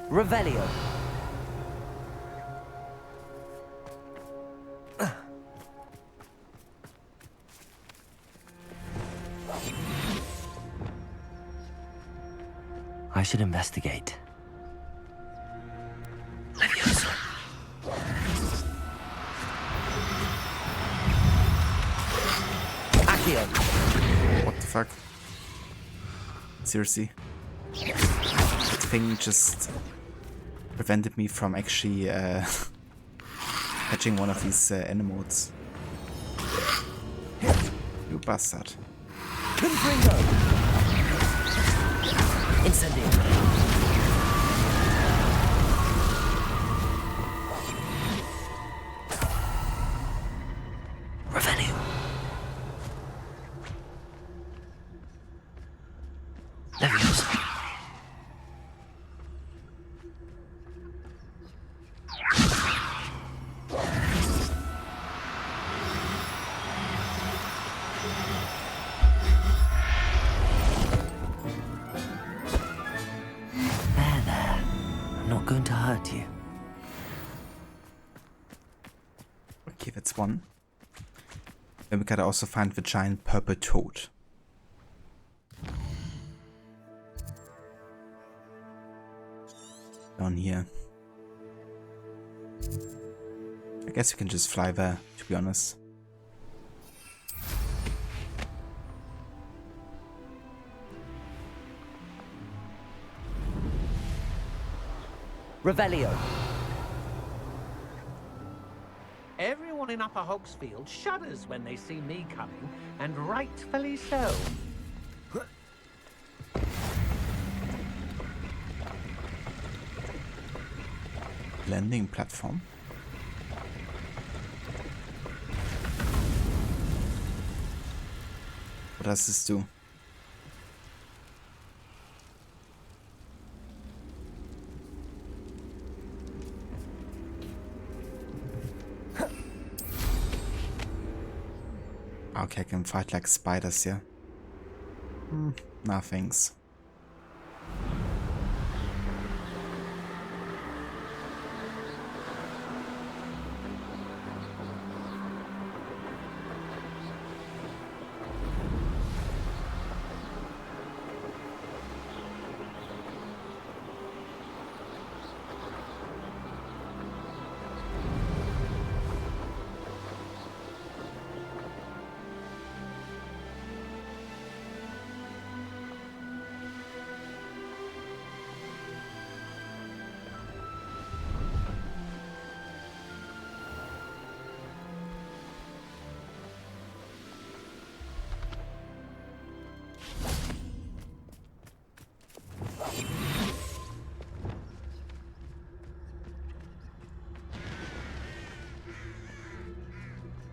Revelio. I should investigate. Leviosa. Accio. What the fuck? Seriously? That thing just prevented me from actually catching one of these animals. You bastard. Confringo. Incendio. Revelio. Leviosa. There. I'm not going to hurt you. Okay, that's one. Then we gotta also find the giant purple toad. Down here. I guess we can just fly there, to be honest. Revelio. Everyone in Upper Hogsfield shudders when they see me coming, and rightfully so. Landing platform. What does this do? Okay, I can fight like spiders here. Nah, thanks.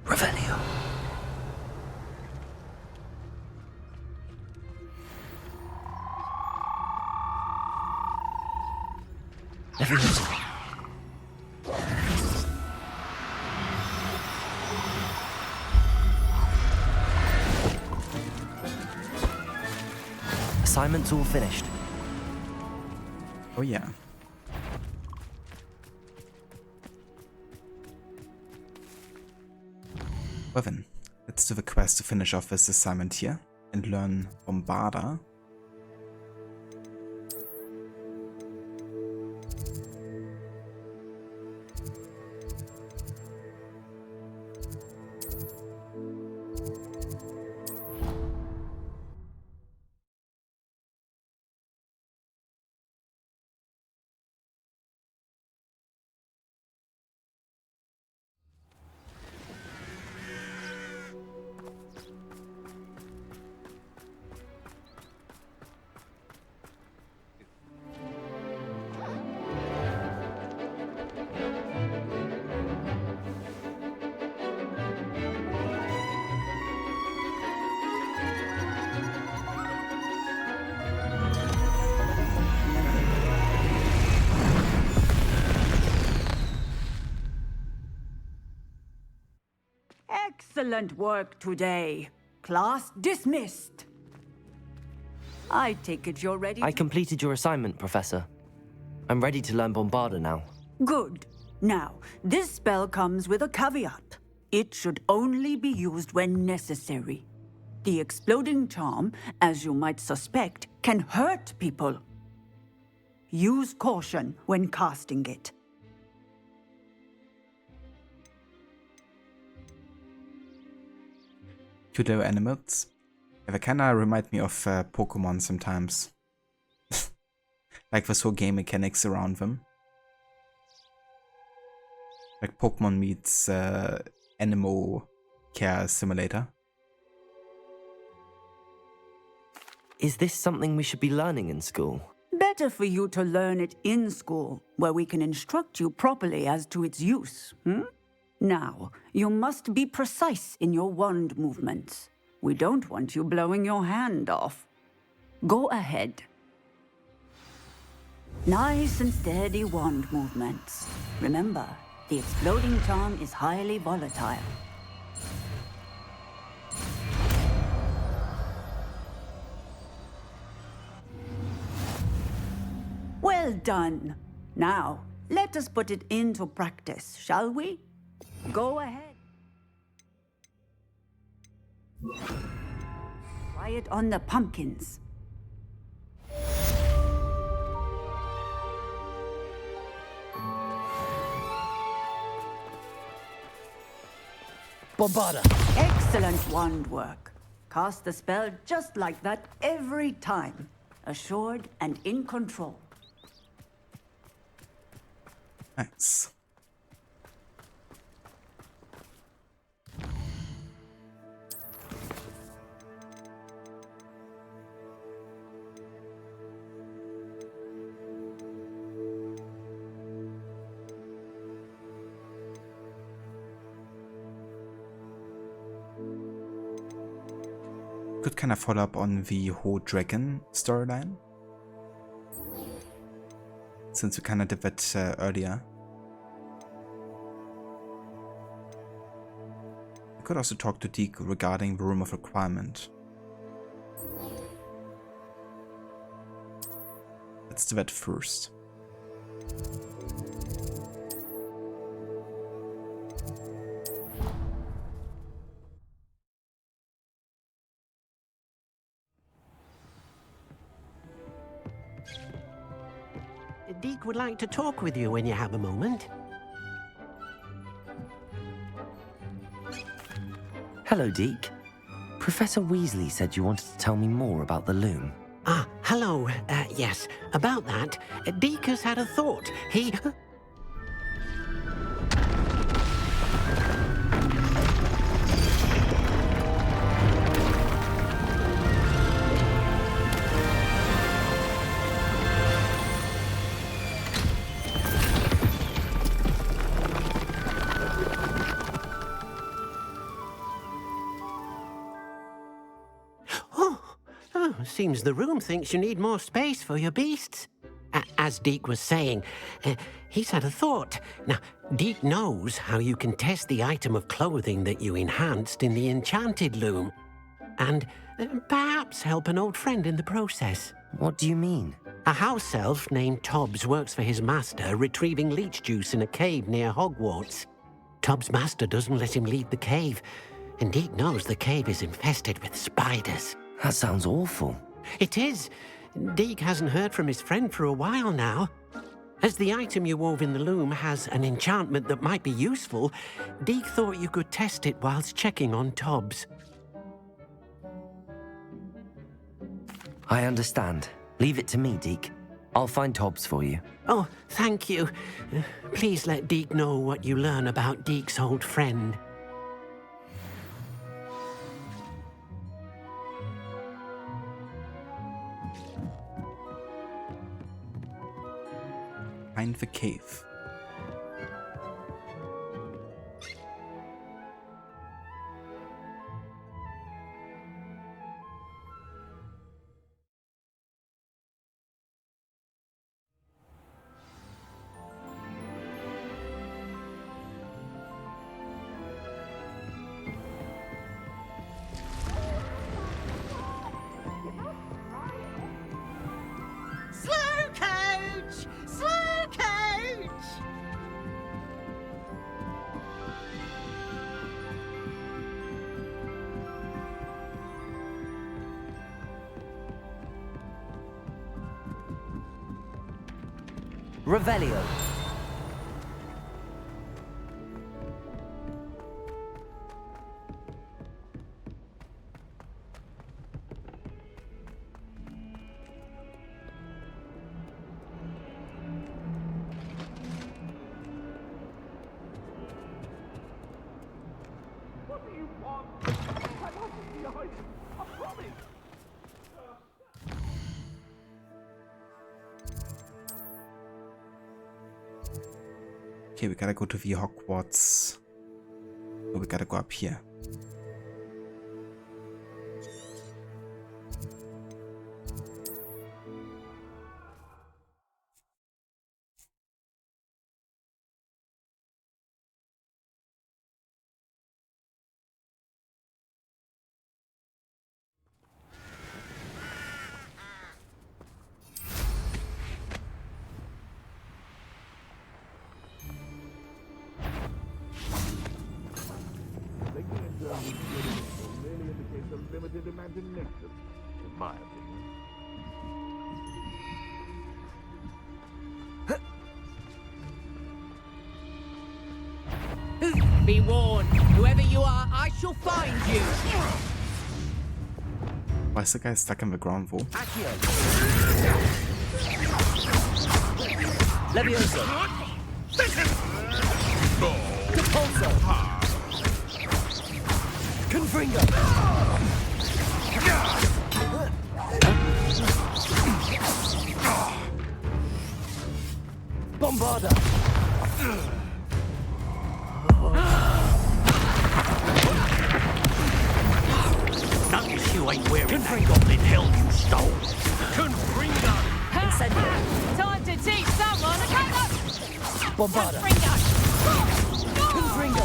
Revelio. Leviosa. Assignment's all finished. Oh yeah. Well then, let's do the quest to finish off this assignment here and learn Bombarda. Excellent work today. Class dismissed. I take it you're ready I completed your assignment, Professor. I'm ready to learn Bombarda now. Good. Now, this spell comes with a caveat. It should only be used when necessary. The exploding charm, as you might suspect, can hurt people. Use caution when casting it. cute little animals. Yeah, they kinda remind me of Pokemon sometimes. Like the whole game mechanics around them. Like Pokemon meets Animal Care Simulator. Is this something we should be learning in school? Better for you to learn it in school, where we can instruct you properly as to its use, Now, you must be precise in your wand movements. We don't want you blowing your hand off. Go ahead. Nice and steady wand movements. Remember, the exploding charm is highly volatile. Well done. Now, let us put it into practice, shall we? Go ahead. Try it on the pumpkins. Bombarda! Excellent wand work. Cast the spell just like that every time. Assured and in control. Nice. Could kind of follow up on the whole dragon storyline, since we kind of did that earlier. We could also talk to Deke regarding the Room of Requirement. Let's do that first. Deke would like to talk with you when you have a moment. Hello, Deke. Professor Weasley said you wanted to tell me more about the loom. Ah, hello. Yes, about that. Deke has had a thought. He... Seems the room thinks you need more space for your beasts. As Deke was saying, he's had a thought. Now, Deke knows how you can test the item of clothing that you enhanced in the enchanted loom. And perhaps help an old friend in the process. What do you mean? A house elf named Tobbs works for his master, retrieving leech juice in a cave near Hogwarts. Tobbs' master doesn't let him leave the cave, and Deke knows the cave is infested with spiders. That sounds awful. It is. Deke hasn't heard from his friend for a while now. As the item you wove in the loom has an enchantment that might be useful, Deke thought you could test it whilst checking on Tobbs. I understand. Leave it to me, Deke. I'll find Tobbs for you. Oh, thank you. Please let Deke know what you learn about Deke's old friend. Find the cave. Revelio. Okay, we gotta go to the Hogwarts. Oh, we gotta go up here. Merely indicates a limited imagination, in my opinion. Be warned, whoever you are, I shall find you. Why is the guy stuck in the ground, though? Levioso. Repulso. Confringo. Bombarda. Notice you ain't wearing that goblin helm you stole. Confringo. Incendio. Time to teach someone a cut. Bombarda. Confringo.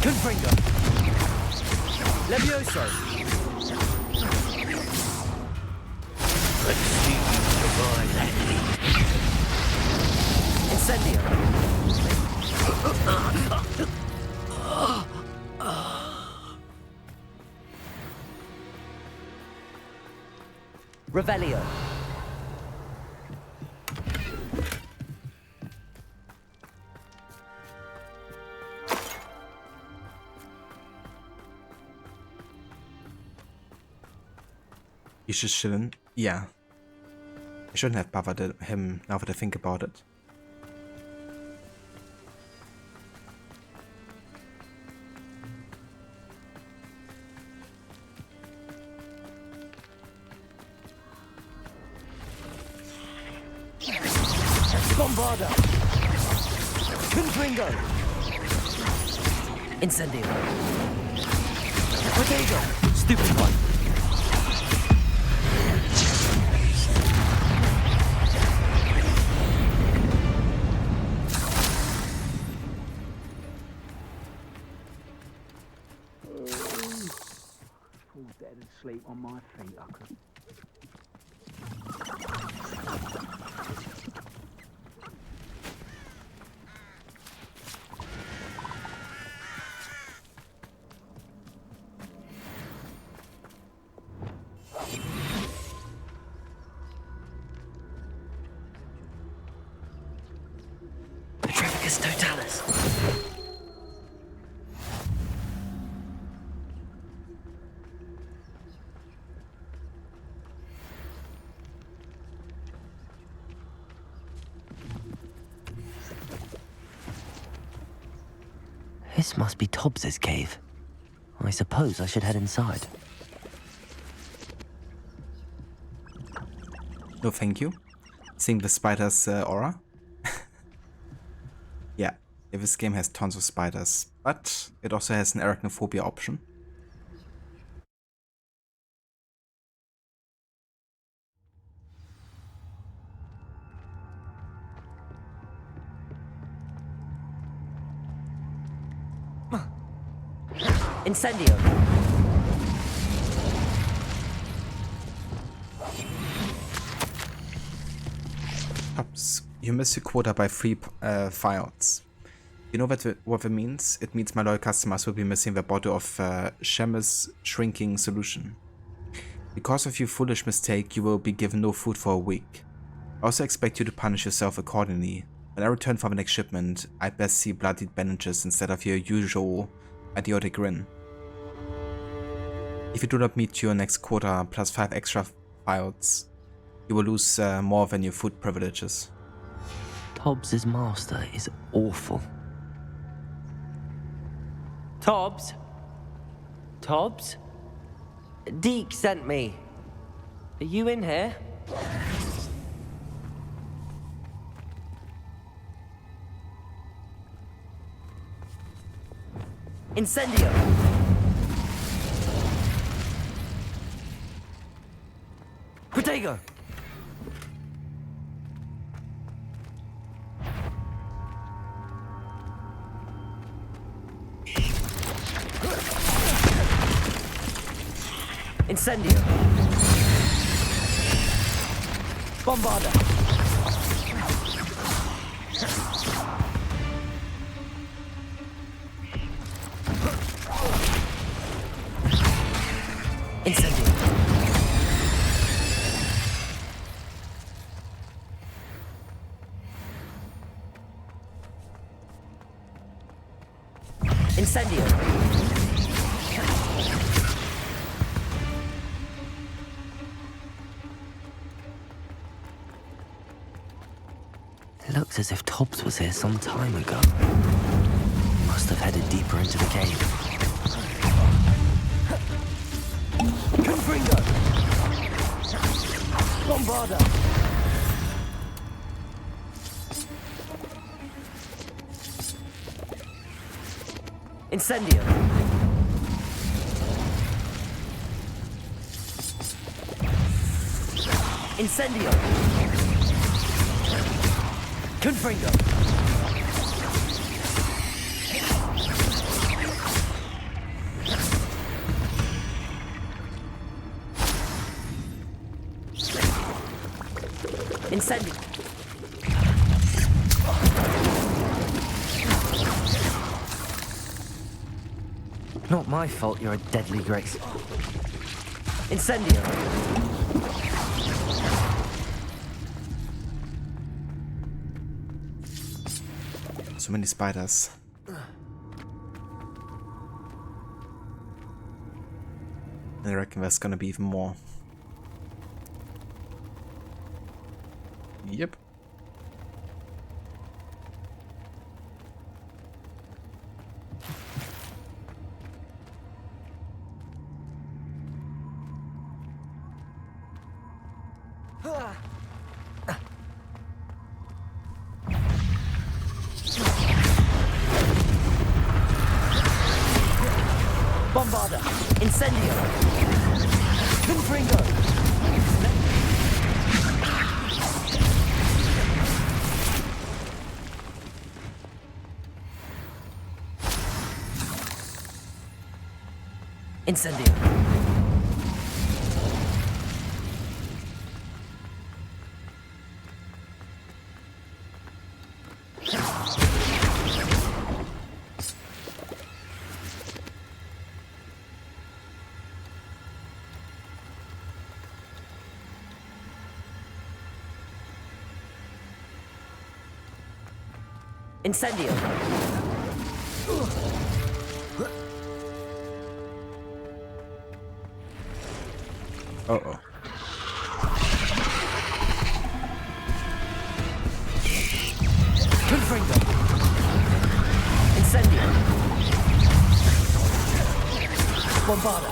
Confringo. Levioso. Let's see you survive that heat. Incendio. Revelio. You should shouldn't. Yeah. I shouldn't have bothered him now that I think about it. Bombarda. Confringo. Incendio. Protego. Stupid one. Fall dead asleep on my feet, I could. Petrificus totalis. This must be Tobbs's cave. I suppose I should head inside. No, thank you. Seeing the spider's aura. Yeah, this game has tons of spiders, but it also has an arachnophobia option. Incendio. Tops, you miss your quota by 3 files. You know what that means? It means my loyal customers will be missing their bottle of Shemus shrinking solution. Because of your foolish mistake, you will be given no food for a week. I also expect you to punish yourself accordingly. When I return from the next shipment, I'd best see bloodied bandages instead of your usual idiotic grin. If you do not meet your next quota plus 5 extra files, you will lose more than your food privileges. Tobbs' master is awful. Tobbs? Tobbs? Deke sent me. Are you in here? Incendio! Protego! Incendio! Bombarda! Incendio! Incendio! It looks as if Tobbs was here some time ago. Must have headed deeper into the cave. Confringo! Bombarda! Incendio! Incendio! Confringo! Incendio! Not my fault you're a deadly grace. Incendio! So many spiders. I reckon there's gonna be even more. Yep. Bombarda! Incendio! Confringo! Incendio! Incendio! Uh-oh. Confringo! Incendio! Bombarda!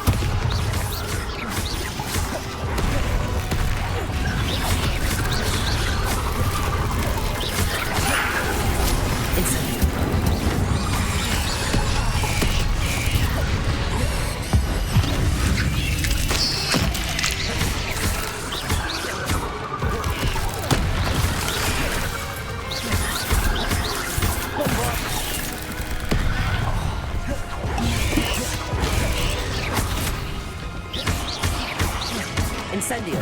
Incendio!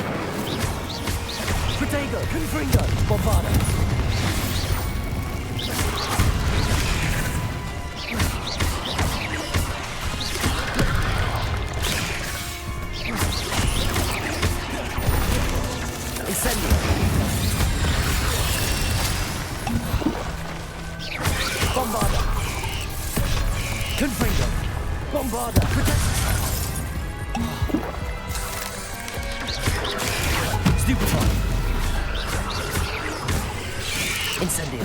Protego! Confringo! Bombarda! Incendio! Bombarda! Confringo! Bombarda! Stupefy! Incendio.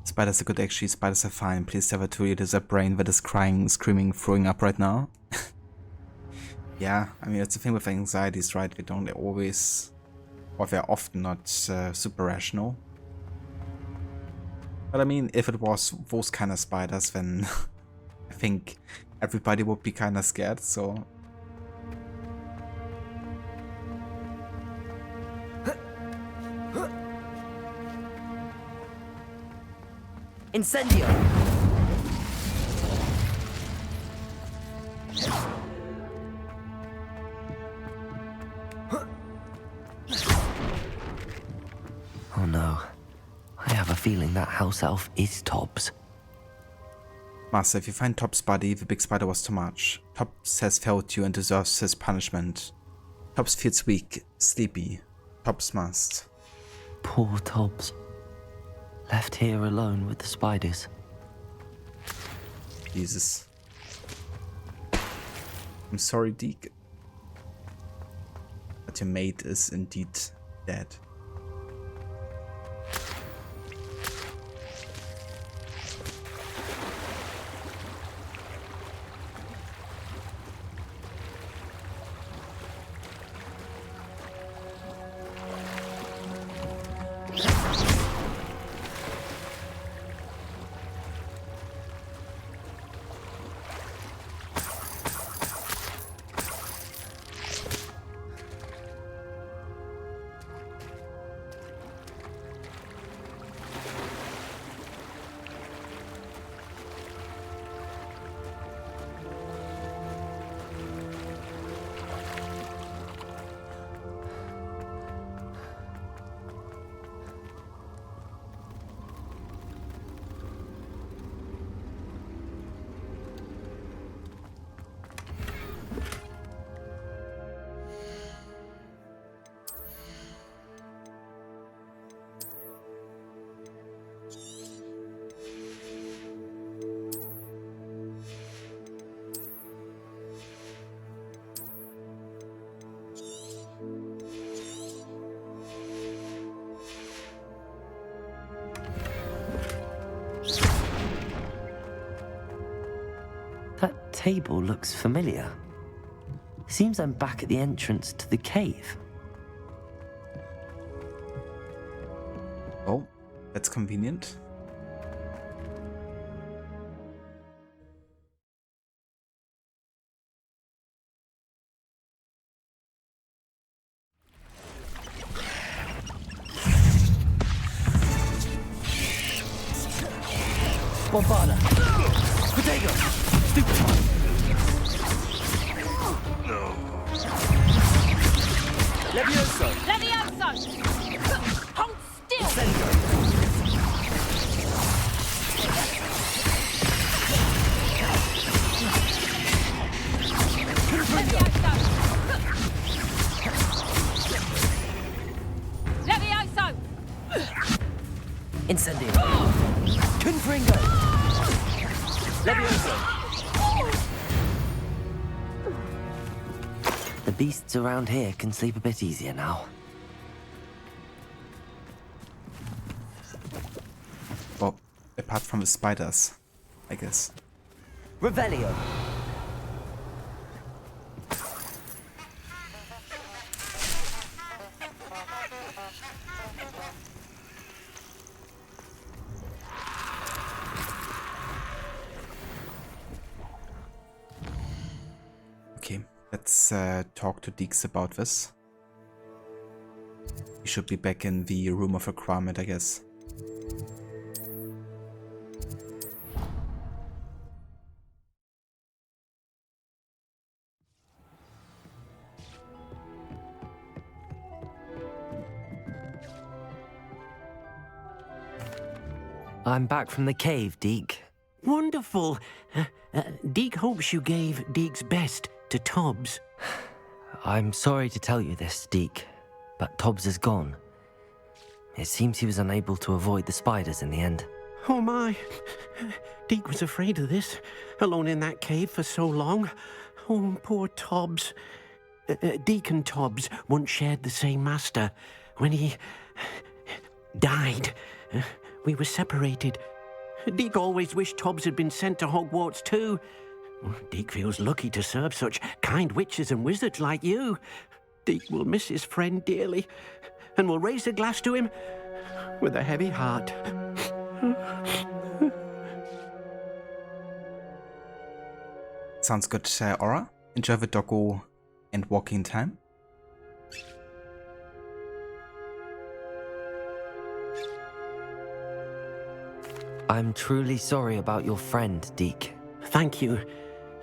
Spiders are good actually, spiders are fine. Please never to it is a brain that is crying, screaming, throwing up right now. Yeah, I mean, it's the thing with anxieties, right? We don't always, or they're often not super rational. But I mean, if it was those kind of spiders, then I think everybody would be kind of scared, so... Incendio! Oh no. I have a feeling that house elf is Tobbs. Master, if you find Tobbs' body, the big spider was too much. Tobbs has failed you and deserves his punishment. Tobbs feels weak, sleepy. Tobbs must. Poor Tobbs. Left here alone with the spiders. Jesus. I'm sorry, Deke. But your mate is indeed dead. That table looks familiar. Seems I'm back at the entrance to the cave. Oh, that's convenient. Bombarda! Potato! Stupefy! Levioso! Levioso! Hold still! Levioso! Incendio! Confringo! Levioso! The beasts around here can sleep a bit easier now. Well, apart from the spiders, I guess. Revelio! Okay, let's talk to Deeks about this. We should be back in the room of requirement, I guess. I'm back from the cave, Deke. Wonderful. Deke hopes you gave Deke's best to Tobbs. I'm sorry to tell you this, Deke, but Tobbs is gone. It seems he was unable to avoid the spiders in the end. Oh my. Deke was afraid of this, alone in that cave for so long. Oh, poor Tobbs. Deke and Tobbs once shared the same master. When he died, we were separated. Deke always wished Tobbs had been sent to Hogwarts too. Deke feels lucky to serve such kind witches and wizards like you. Deke will miss his friend dearly, and will raise a glass to him with a heavy heart. Sounds good, Aura. Enjoy the doggo and walking time. I'm truly sorry about your friend, Deke. Thank you.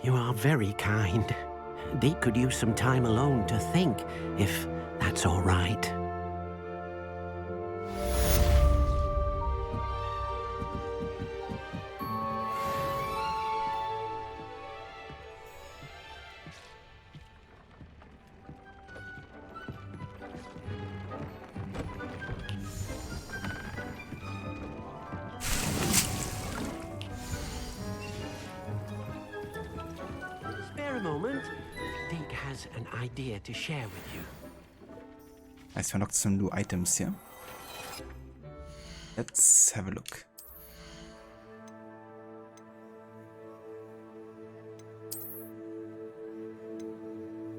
You are very kind. Deke could use some time alone to think, if that's all right. Spare a moment. Deke has an idea to share with you. Nice, we unlocked some new items here. Let's have a look.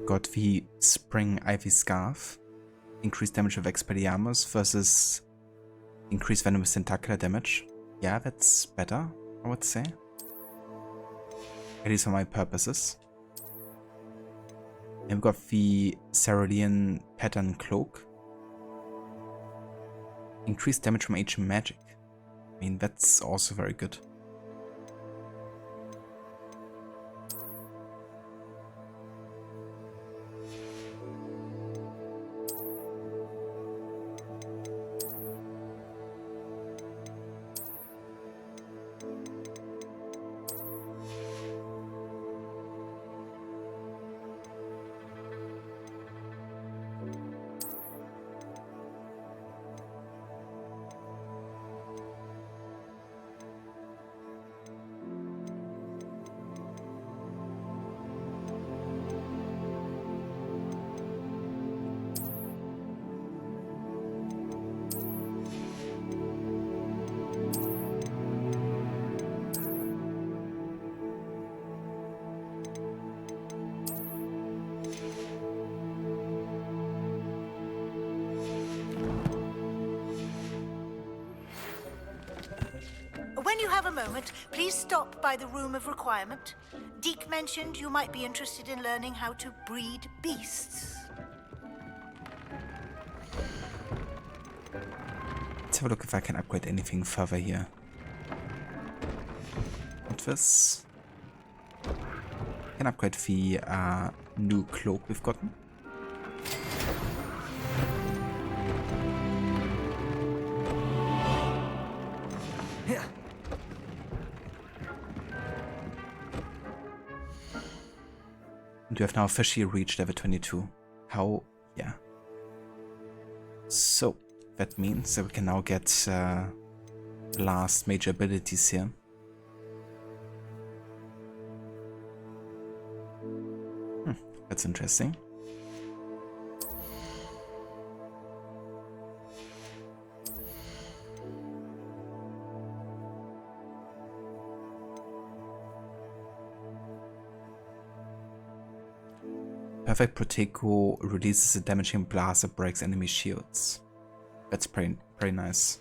Got the Spring Ivy Scarf. Increased damage of Expelliarmus versus increased Venomous Tentacular damage. Yeah, that's better, I would say. At least for my purposes. And we've got the Cerulean Pattern Cloak. Increased damage from ancient magic. I mean, that's also very good. When you have a moment, please stop by the Room of Requirement. Deke mentioned you might be interested in learning how to breed beasts. Let's have a look if I can upgrade anything further here. Not this. Can upgrade the new cloak we've gotten. And we have now officially reached level 22. How? Yeah. So, that means that we can now get the last major abilities here. That's interesting. Perfect Protego releases a damaging blast that breaks enemy shields. That's pretty nice.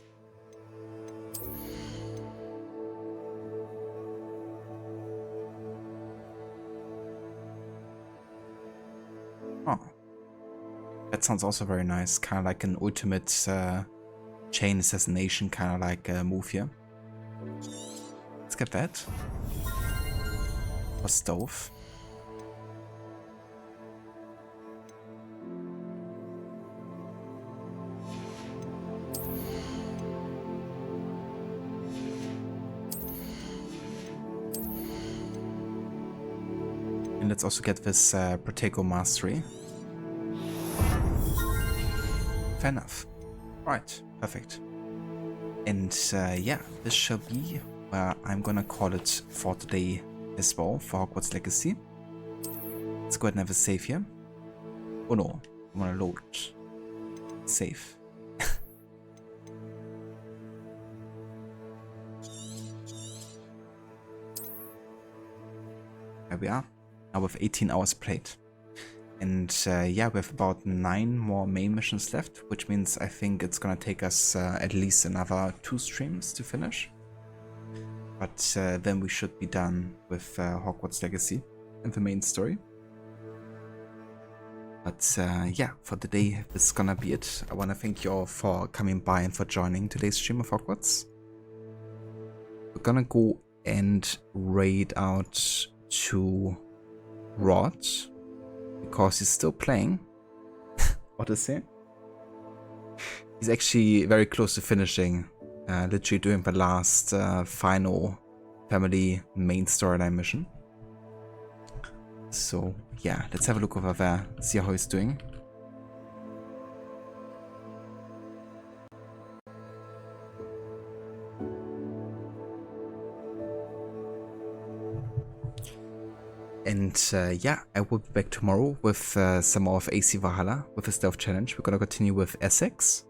Oh. That sounds also very nice. Kind of like an ultimate chain assassination kind of like move here. Let's get that. Or stove. And let's also get this Protego Mastery. fair enough. Right, perfect. And yeah, this shall be where I'm gonna call it for today as well, for Hogwarts Legacy. Let's go ahead and have a save here. Oh no, I wanna load. Save. There we are. Now with 18 hours played. And yeah, we have about 9 more main missions left, which means I think it's gonna take us at least another 2 streams to finish. But then we should be done with Hogwarts Legacy and the main story. But yeah, for today, this is gonna be it. I wanna thank you all for coming by and for joining today's stream of Hogwarts. We're gonna go and raid out to Rod, because he's still playing. What is he? He's actually very close to finishing, literally doing the last final family main storyline mission. So yeah, let's have a look over there, see how he's doing. And yeah, I will be back tomorrow with some more of AC Valhalla with a stealth challenge. We're gonna continue with Essex.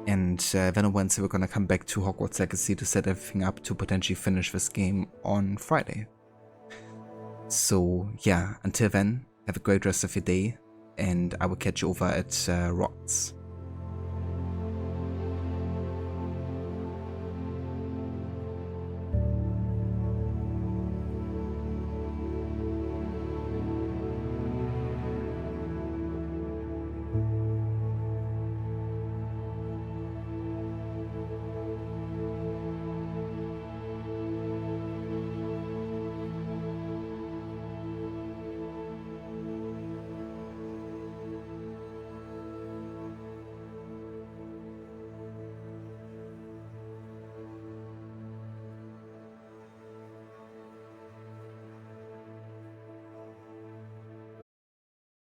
And then on Wednesday we're gonna come back to Hogwarts Legacy to set everything up to potentially finish this game on Friday. So yeah, until then, have a great rest of your day, and I will catch you over at Rocks.